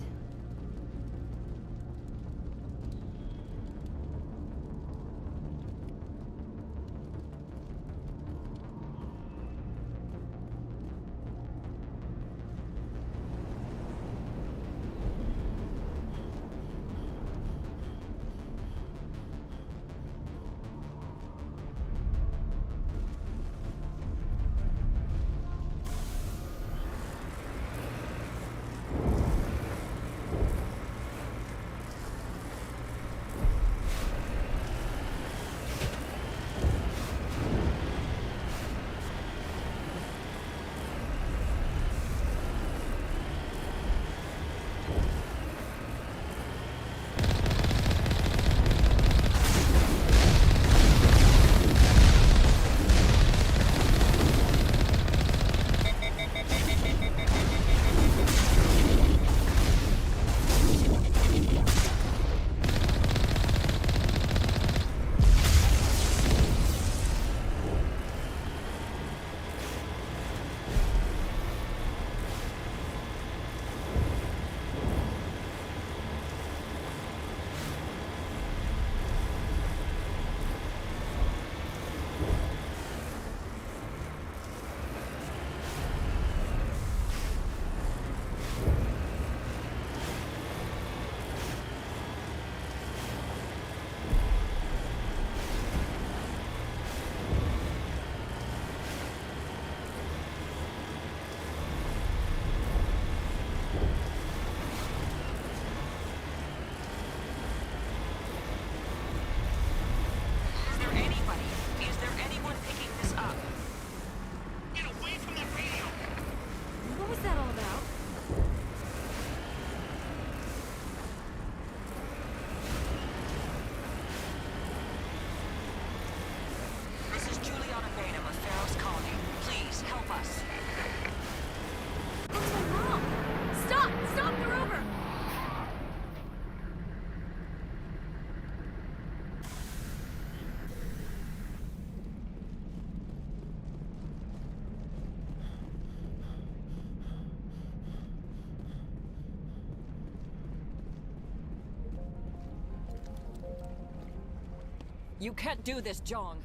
You can't do this, Jong.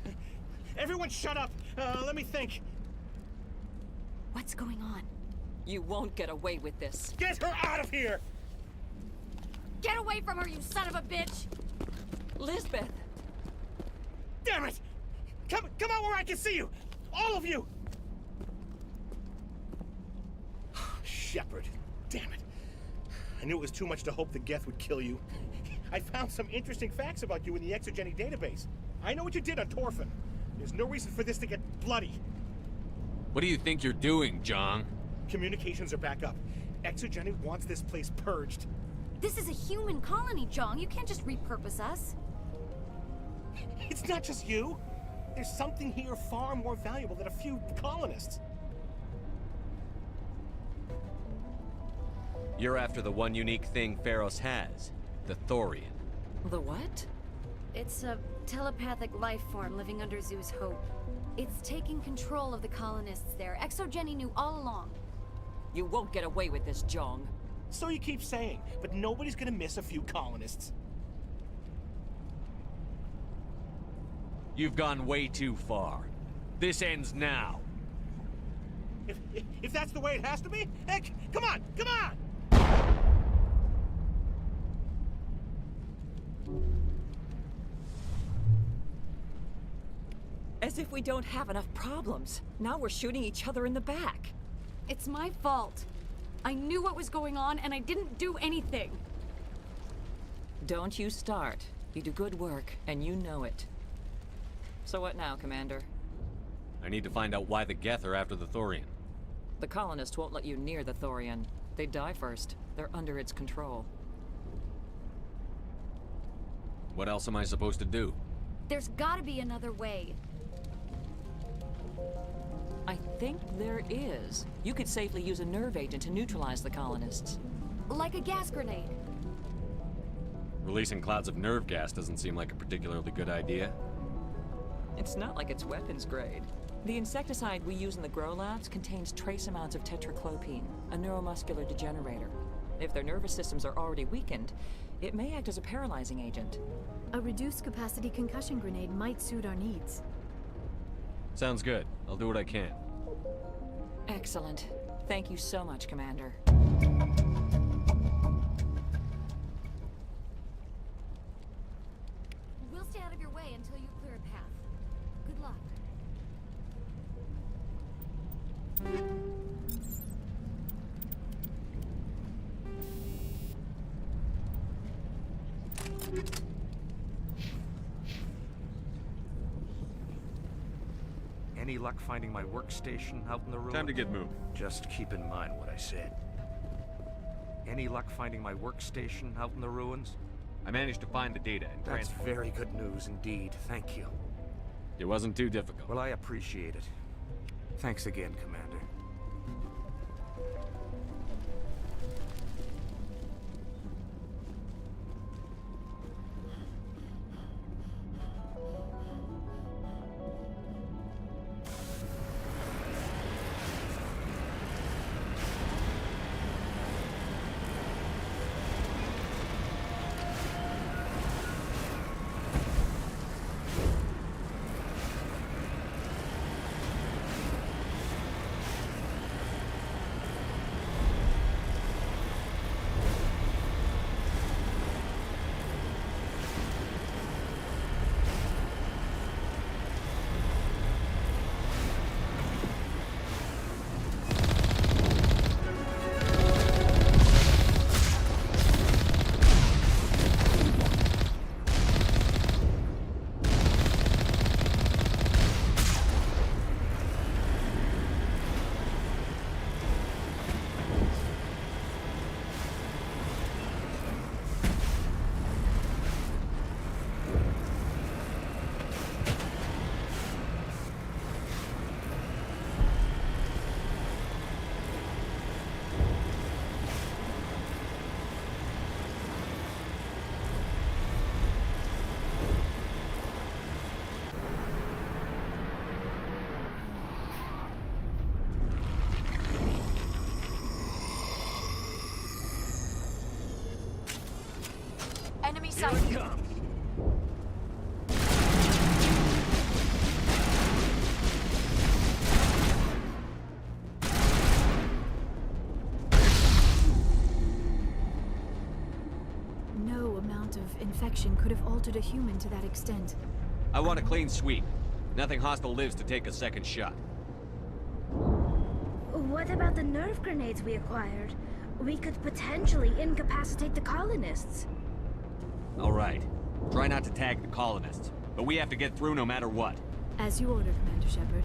Everyone shut up! Let me think. What's going on? You won't get away with this. Get her out of here! Get away from her, you son of a bitch! Lisbeth! Damn it! Come out where I can see you! All of you! Shepard, damn it. I knew it was too much to hope the Geth would kill you. I found some interesting facts about you in the Exogeny database. I know what you did on Torfin. There's no reason for this to get bloody. What do you think you're doing, Jong? Communications are back up. Exogeny wants this place purged. This is a human colony, Jong. You can't just repurpose us. It's not just you. There's something here far more valuable than a few colonists. You're after the one unique thing Pharos has, the Thorian. The what? It's a telepathic life form living under Zoo's hope. It's taking control of the colonists there. Exogeny knew all along. You won't get away with this, Jong. So you keep saying, but nobody's gonna miss a few colonists. You've gone way too far. This ends now. If that's the way it has to be, heck, come on, come on! As if we don't have enough problems. Now we're shooting each other in the back. It's my fault. I knew what was going on, and I didn't do anything. Don't you start. You do good work, and you know it. So what now, Commander? I need to find out why the Geth are after the Thorian. The colonists won't let you near the Thorian. They die first. They're under its control. What else am I supposed to do? There's gotta be another way. I think there is. You could safely use a nerve agent to neutralize the colonists. Like a gas grenade. Releasing clouds of nerve gas doesn't seem like a particularly good idea. It's not like it's weapons grade. The insecticide we use in the grow labs contains trace amounts of tetraclopine, a neuromuscular degenerator. If their nervous systems are already weakened, it may act as a paralyzing agent. A reduced capacity concussion grenade might suit our needs. Sounds good. I'll do what I can. Excellent. Thank you so much, Commander. We'll stay out of your way until you clear a path. Good luck. Any luck finding my workstation out in the ruins? Time to get moving. Just keep in mind what I said. Any luck finding my workstation out in the ruins? I managed to find the data and That's transfer. very good news indeed. Thank you. It wasn't too difficult. Well, I appreciate it. Thanks again, Commander. Enemy Here sighted. it comes. infection could have altered a human to that extent. I want a clean sweep. Nothing hostile lives to take a second shot. What about the nerve grenades we acquired? We could potentially incapacitate the colonists. All right. Try not to tag the colonists, but we have to get through no matter what. As you order, Commander Shepard.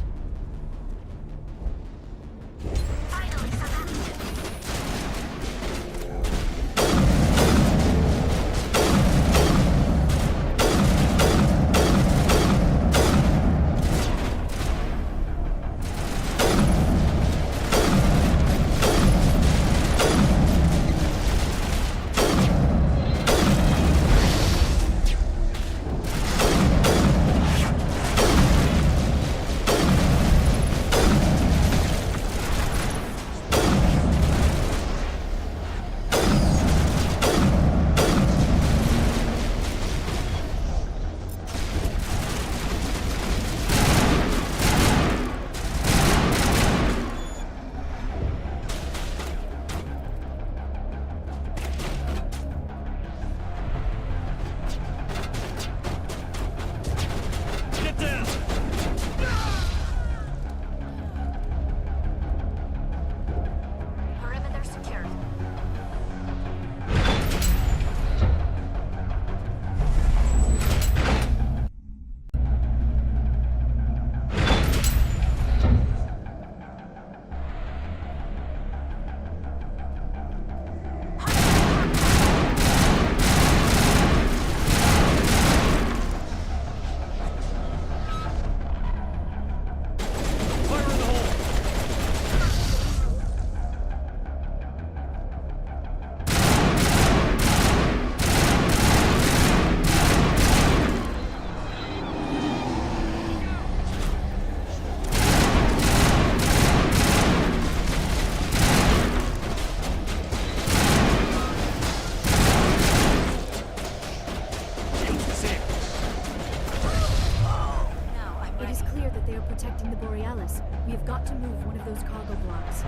Protecting the Borealis. We have got to move one of those cargo blocks.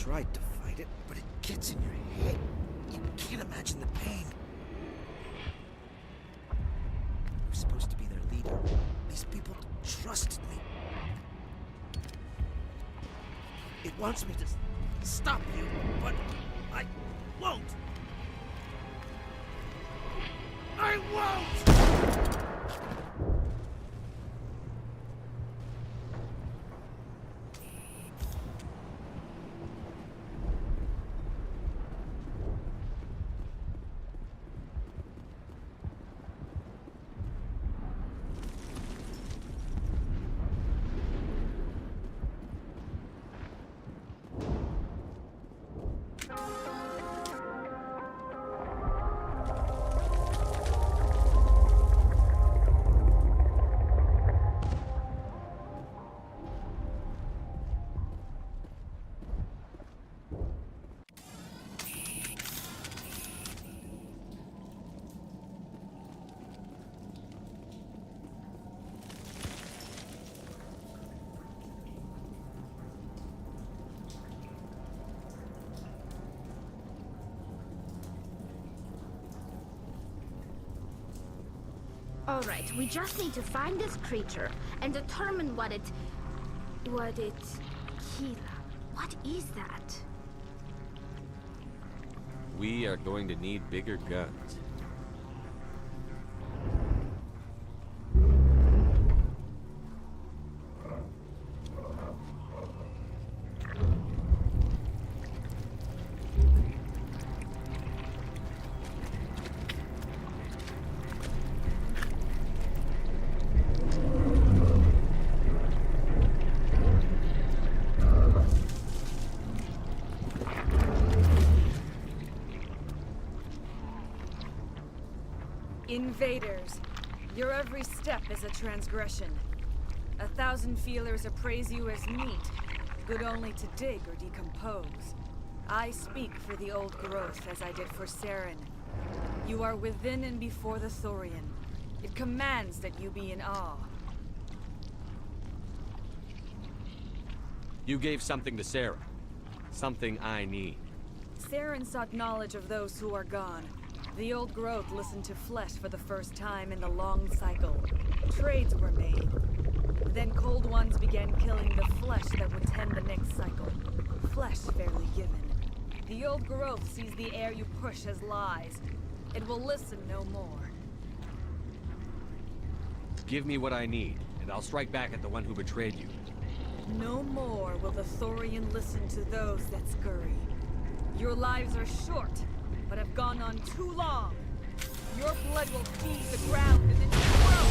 tried to fight it, but it gets in your head. You can't imagine the pain. I was supposed to be their leader. These people trusted me. It wants me to stop you, but I won't. I won't! Alright, we just need to find this creature and determine what it... Kila. What is that? We are going to need bigger guns. Invaders, your every step is a transgression. 1,000 feelers appraise you as meat, good only to dig or decompose. I speak for the old growth as I did for Saren. You are within and before the Thorian. It commands that you be in awe. You gave something to Sarah. Something I need. Saren sought knowledge of those who are gone. The old growth listened to flesh for the first time in the long cycle. Trades were made. Then cold ones began killing the flesh that would tend the next cycle. Flesh fairly given. The old growth sees the air you push as lies. It will listen no more. Give me what I need, and I'll strike back at the one who betrayed you. No more will the Thorian listen to those that scurry. Your lives are short, but have gone on too long. Your blood will feed the ground and then grow.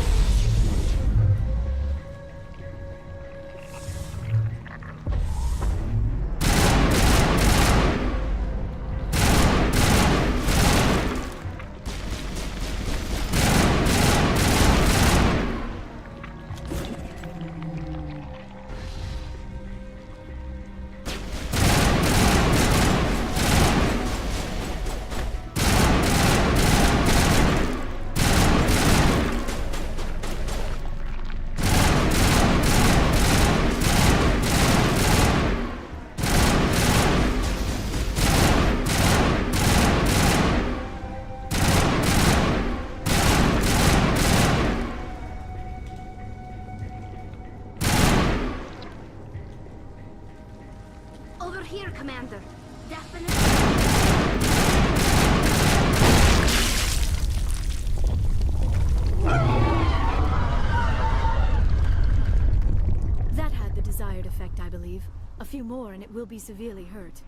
Over here, Commander. Definitely. That had the desired effect, I believe. A few more and it will be severely hurt.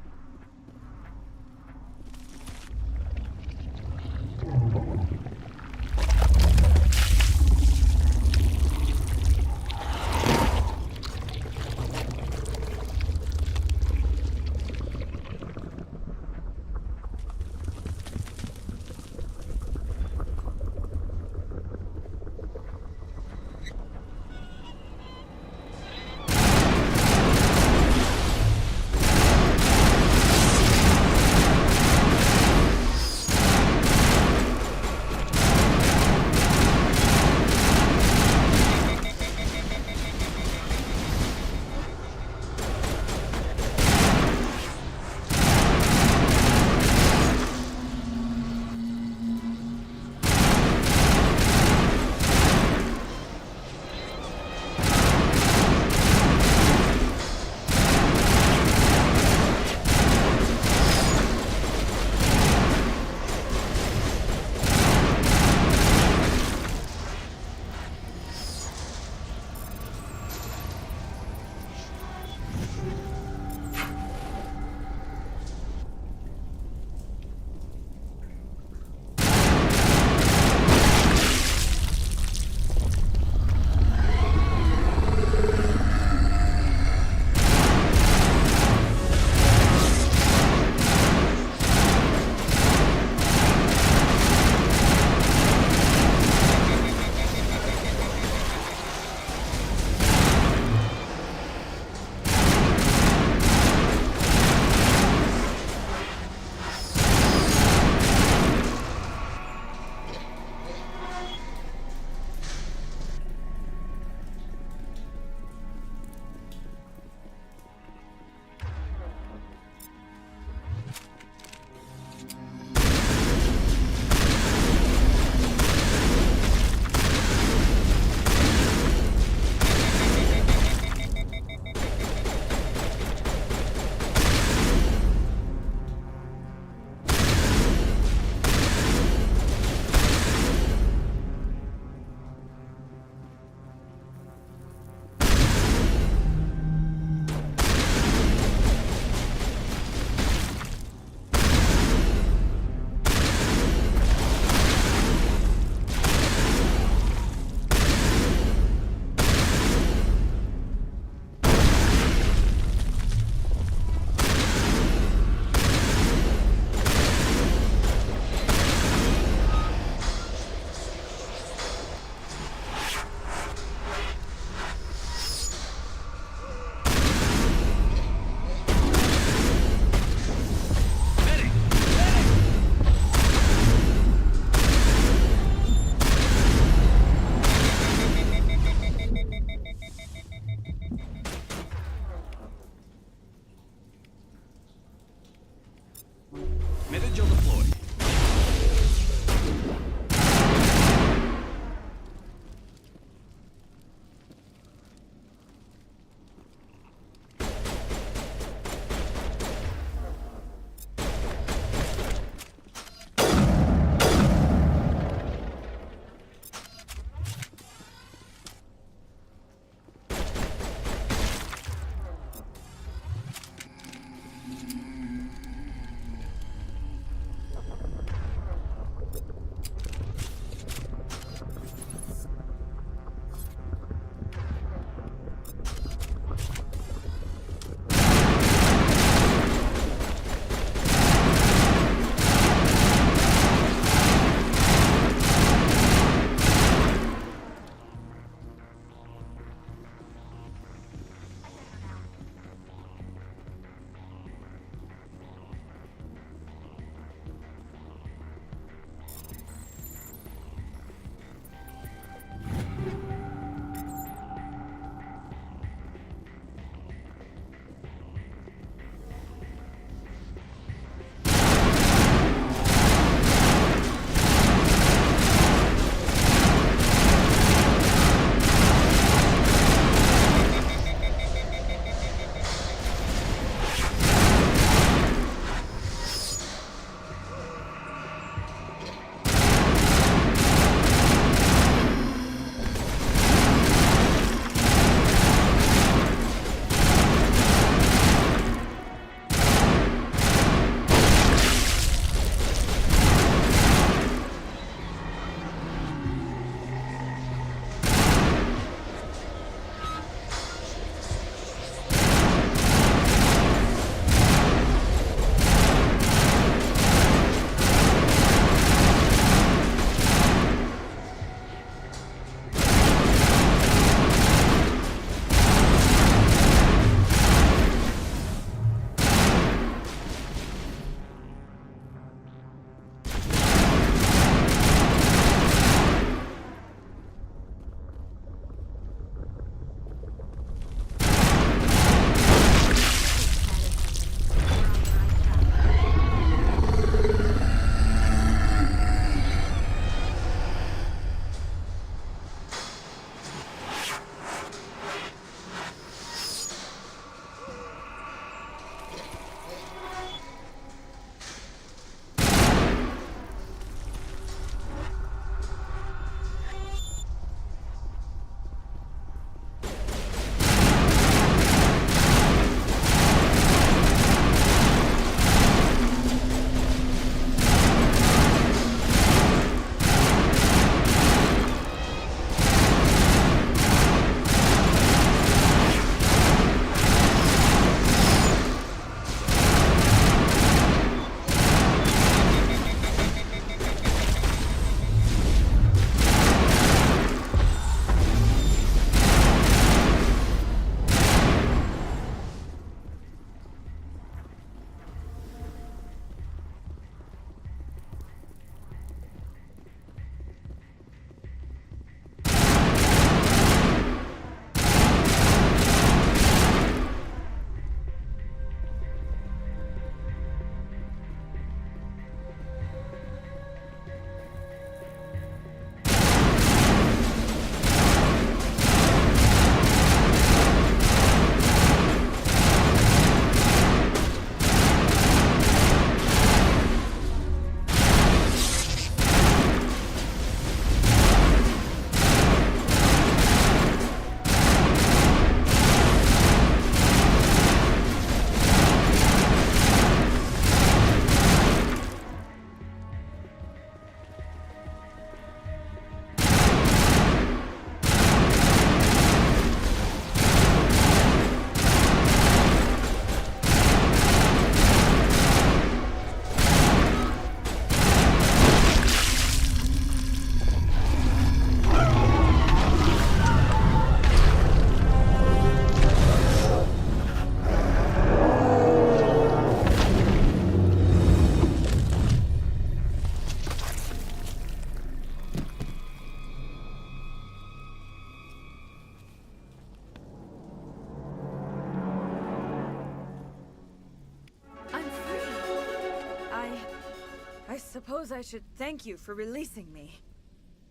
suppose I should thank you for releasing me.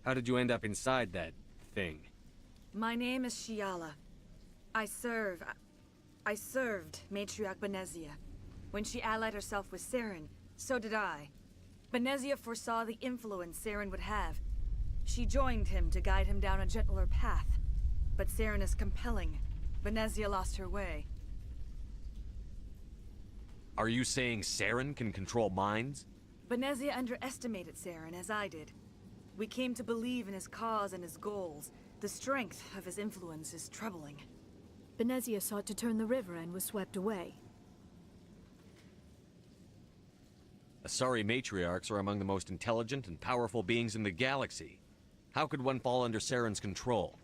How did you end up inside that thing? My name is Shiala. I served Matriarch Benezia. When she allied herself with Saren, so did I. Benezia foresaw the influence Saren would have. She joined him to guide him down a gentler path. But Saren is compelling. Benezia lost her way. Are you saying Saren can control minds? Benezia underestimated Saren, as I did. We came to believe in his cause and his goals. The strength of his influence is troubling. Benezia sought to turn the river and was swept away. Asari matriarchs are among the most intelligent and powerful beings in the galaxy. How could one fall under Saren's control?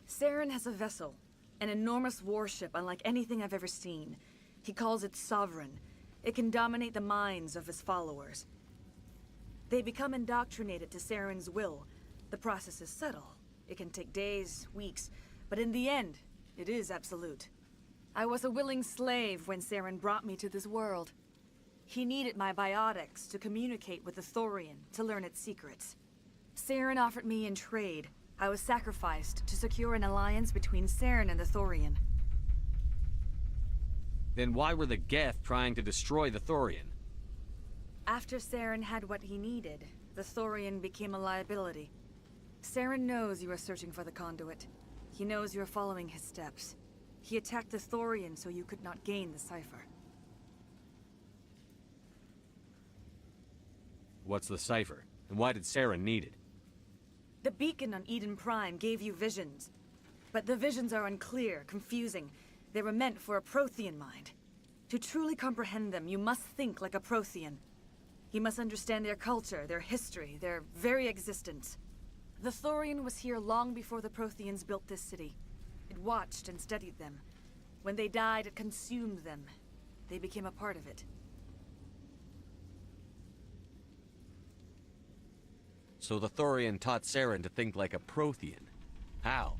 Saren has a vessel, an enormous warship unlike anything I've ever seen. He calls it Sovereign. It can dominate the minds of his followers. They become indoctrinated to Saren's will. The process is subtle. It can take days, weeks, but in the end, it is absolute. I was a willing slave when Saren brought me to this world. He needed my biotics to communicate with the Thorian, to learn its secrets. Saren offered me in trade. I was sacrificed to secure an alliance between Saren and the Thorian. Then why were the Geth trying to destroy the Thorian? After Saren had what he needed, the Thorian became a liability. Saren knows you are searching for the conduit. He knows you are following his steps. He attacked the Thorian so you could not gain the cipher. What's the cipher? And why did Saren need it? The beacon on Eden Prime gave you visions. But the visions are unclear, confusing. They were meant for a Prothean mind. To truly comprehend them, you must think like a Prothean. You must understand their culture, their history, their very existence. The Thorian was here long before the Protheans built this city. It watched and studied them. When they died, it consumed them. They became a part of it. So the Thorian taught Saren to think like a Prothean. How?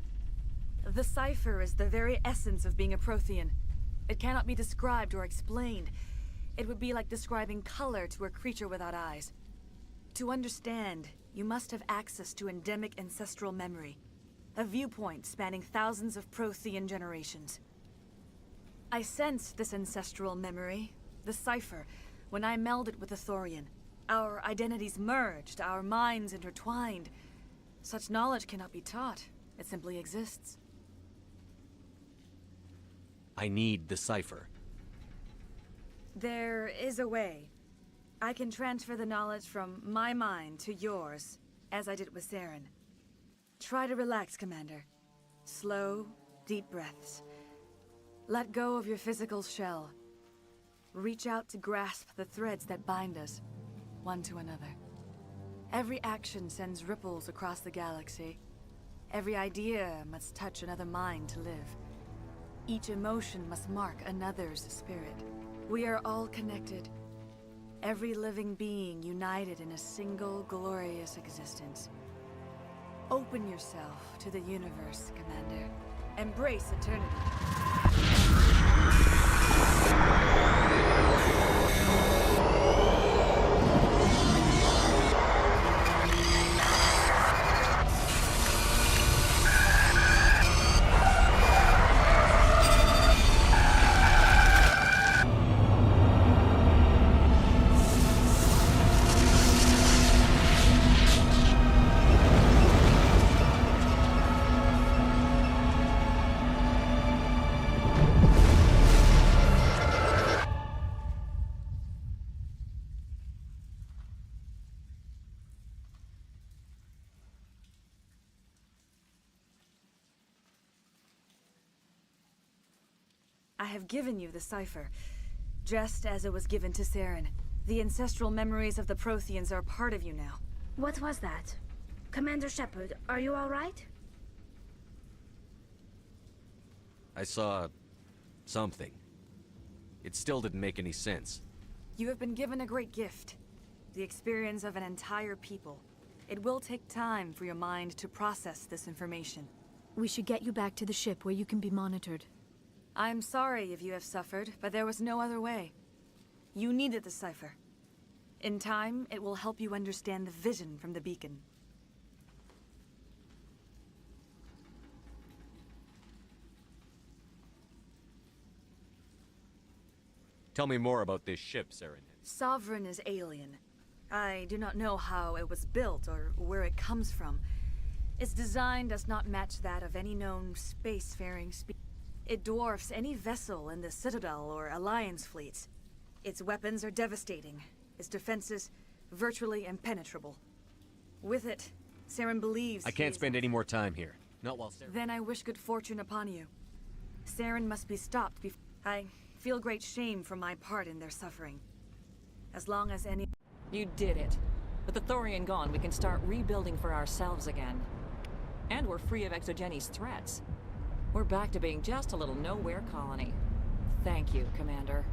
The cipher is the very essence of being a Prothean. It cannot be described or explained. It would be like describing color to a creature without eyes. To understand, you must have access to endemic ancestral memory. A viewpoint spanning thousands of Prothean generations. I sensed this ancestral memory, the cipher, when I melded with the Thorian. Our identities merged, our minds intertwined. Such knowledge cannot be taught. It simply exists. I need the cipher. There is a way. I can transfer the knowledge from my mind to yours, as I did with Saren. Try to relax, Commander. Slow, deep breaths. Let go of your physical shell. Reach out to grasp the threads that bind us, one to another. Every action sends ripples across the galaxy. Every idea must touch another mind to live. Each emotion must mark another's spirit. We are all connected. Every living being united in a single glorious existence. Open yourself to the universe, Commander. Embrace eternity. I have given you the cipher, just as it was given to Saren. The ancestral memories of the Protheans are part of you now. What was that? Commander Shepard, are you all right? I saw... something. It still didn't make any sense. You have been given a great gift. The experience of an entire people. It will take time for your mind to process this information. We should get you back to the ship where you can be monitored. I'm sorry if you have suffered, but there was no other way. You needed the cipher. In time, it will help you understand the vision from the beacon. Tell me more about this ship, Saren. Sovereign is alien. I do not know how it was built or where it comes from. Its design does not match that of any known spacefaring species. It dwarfs any vessel in the Citadel or Alliance fleets. Its weapons are devastating. Its defenses virtually impenetrable. With it, Saren believes I can't spend any more time here. Not while Saren... Then I wish good fortune upon you. Saren must be stopped before... I feel great shame for my part in their suffering. As long as any... You did it. With the Thorian gone, we can start rebuilding for ourselves again. And we're free of Exogenes' threats. We're back to being just a little nowhere colony. Thank you, Commander.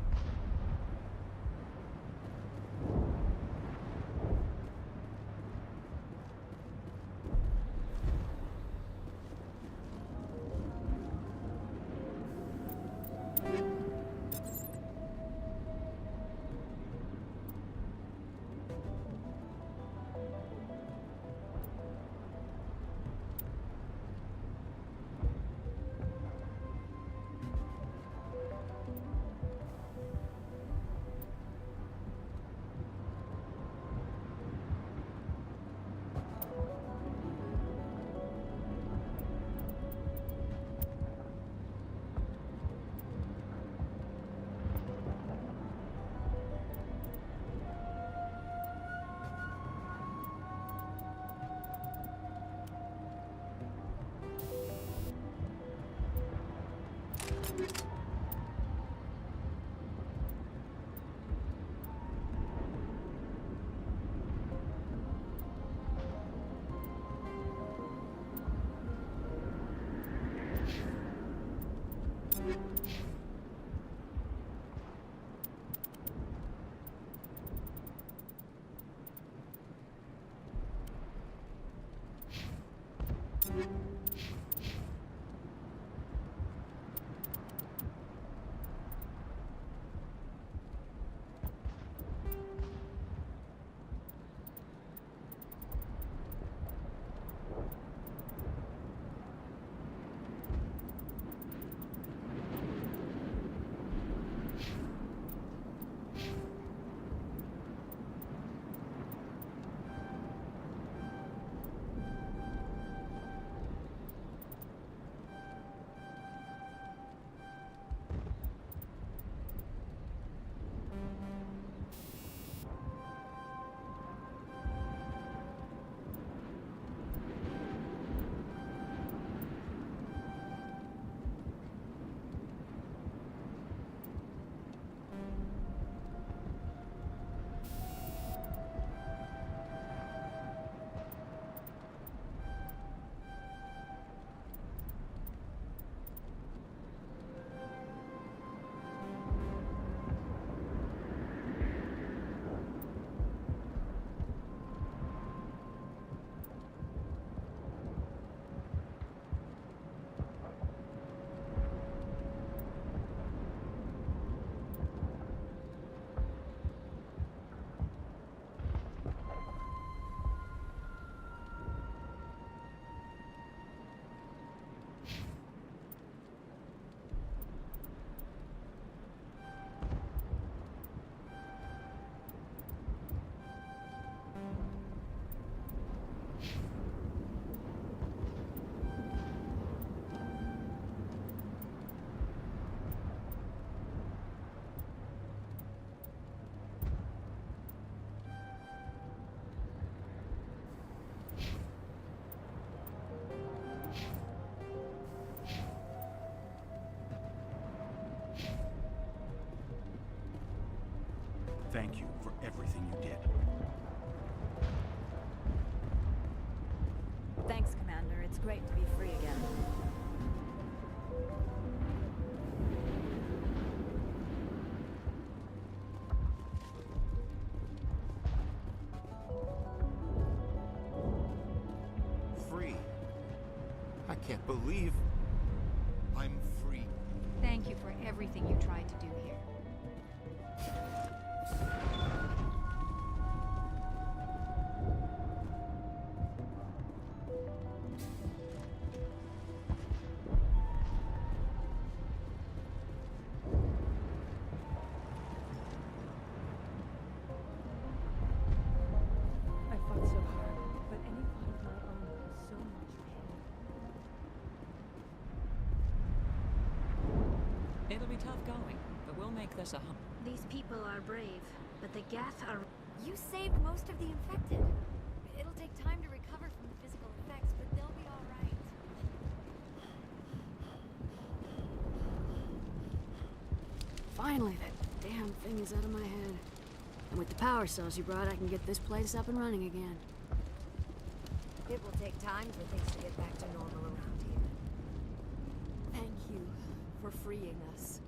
Thank you for everything you did. Thanks, Commander. It's great to be free again. Free? I can't believe I'm free. Thank you for everything you tried to do here. it'll be tough going, but we'll make this a hum. These people are brave, but the Geth are... You saved most of the infected. It'll take time to recover from the physical effects, but they'll be all right. Finally, that damn thing is out of my head. And with the power cells you brought, I can get this place up and running again. It will take time for things to get back to normal around here. Thank you for freeing us.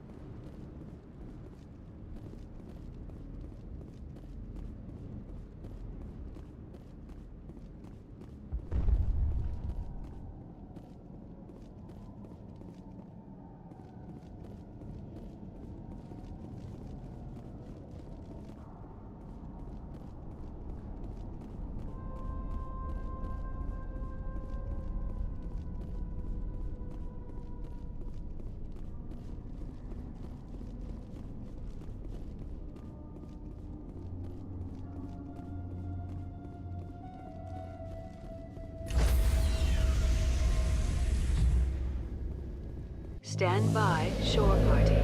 Stand by, shore party.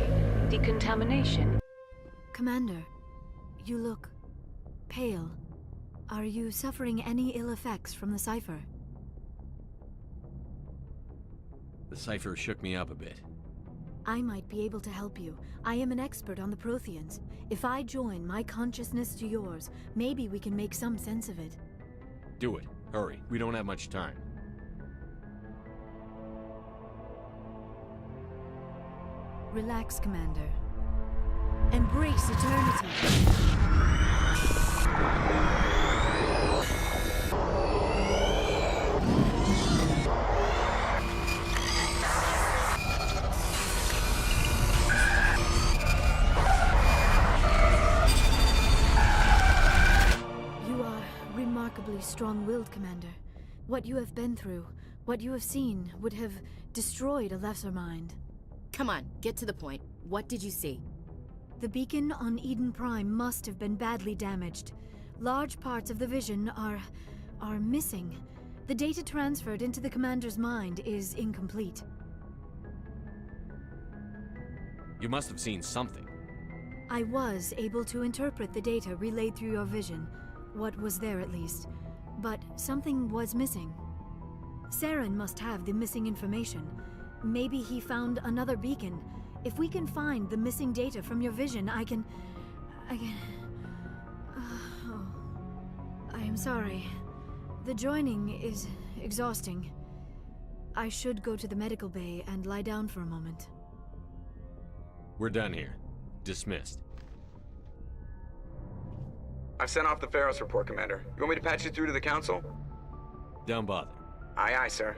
Decontamination. Commander, you look pale. Are you suffering any ill effects from the cipher? The cipher shook me up a bit. I might be able to help you. I am an expert on the Protheans. If I join my consciousness to yours, maybe we can make some sense of it. Do it. Hurry. We don't have much time. Relax, Commander. Embrace eternity. You are remarkably strong-willed, Commander. What you have been through, what you have seen, would have destroyed a lesser mind. Come on, get to the point. What did you see? The beacon on Eden Prime must have been badly damaged. Large parts of the vision are missing. The data transferred into the commander's mind is incomplete. You must have seen something. I was able to interpret the data relayed through your vision. What was there, at least. But something was missing. Saren must have the missing information. Maybe he found another beacon. If we can find the missing data from your vision, I can... Oh. I am sorry. The joining is exhausting. I should go to the medical bay and lie down for a moment. We're done here. Dismissed. I've sent off the Pharos report, Commander. You want me to patch you through to the Council? Don't bother. Aye, aye, sir.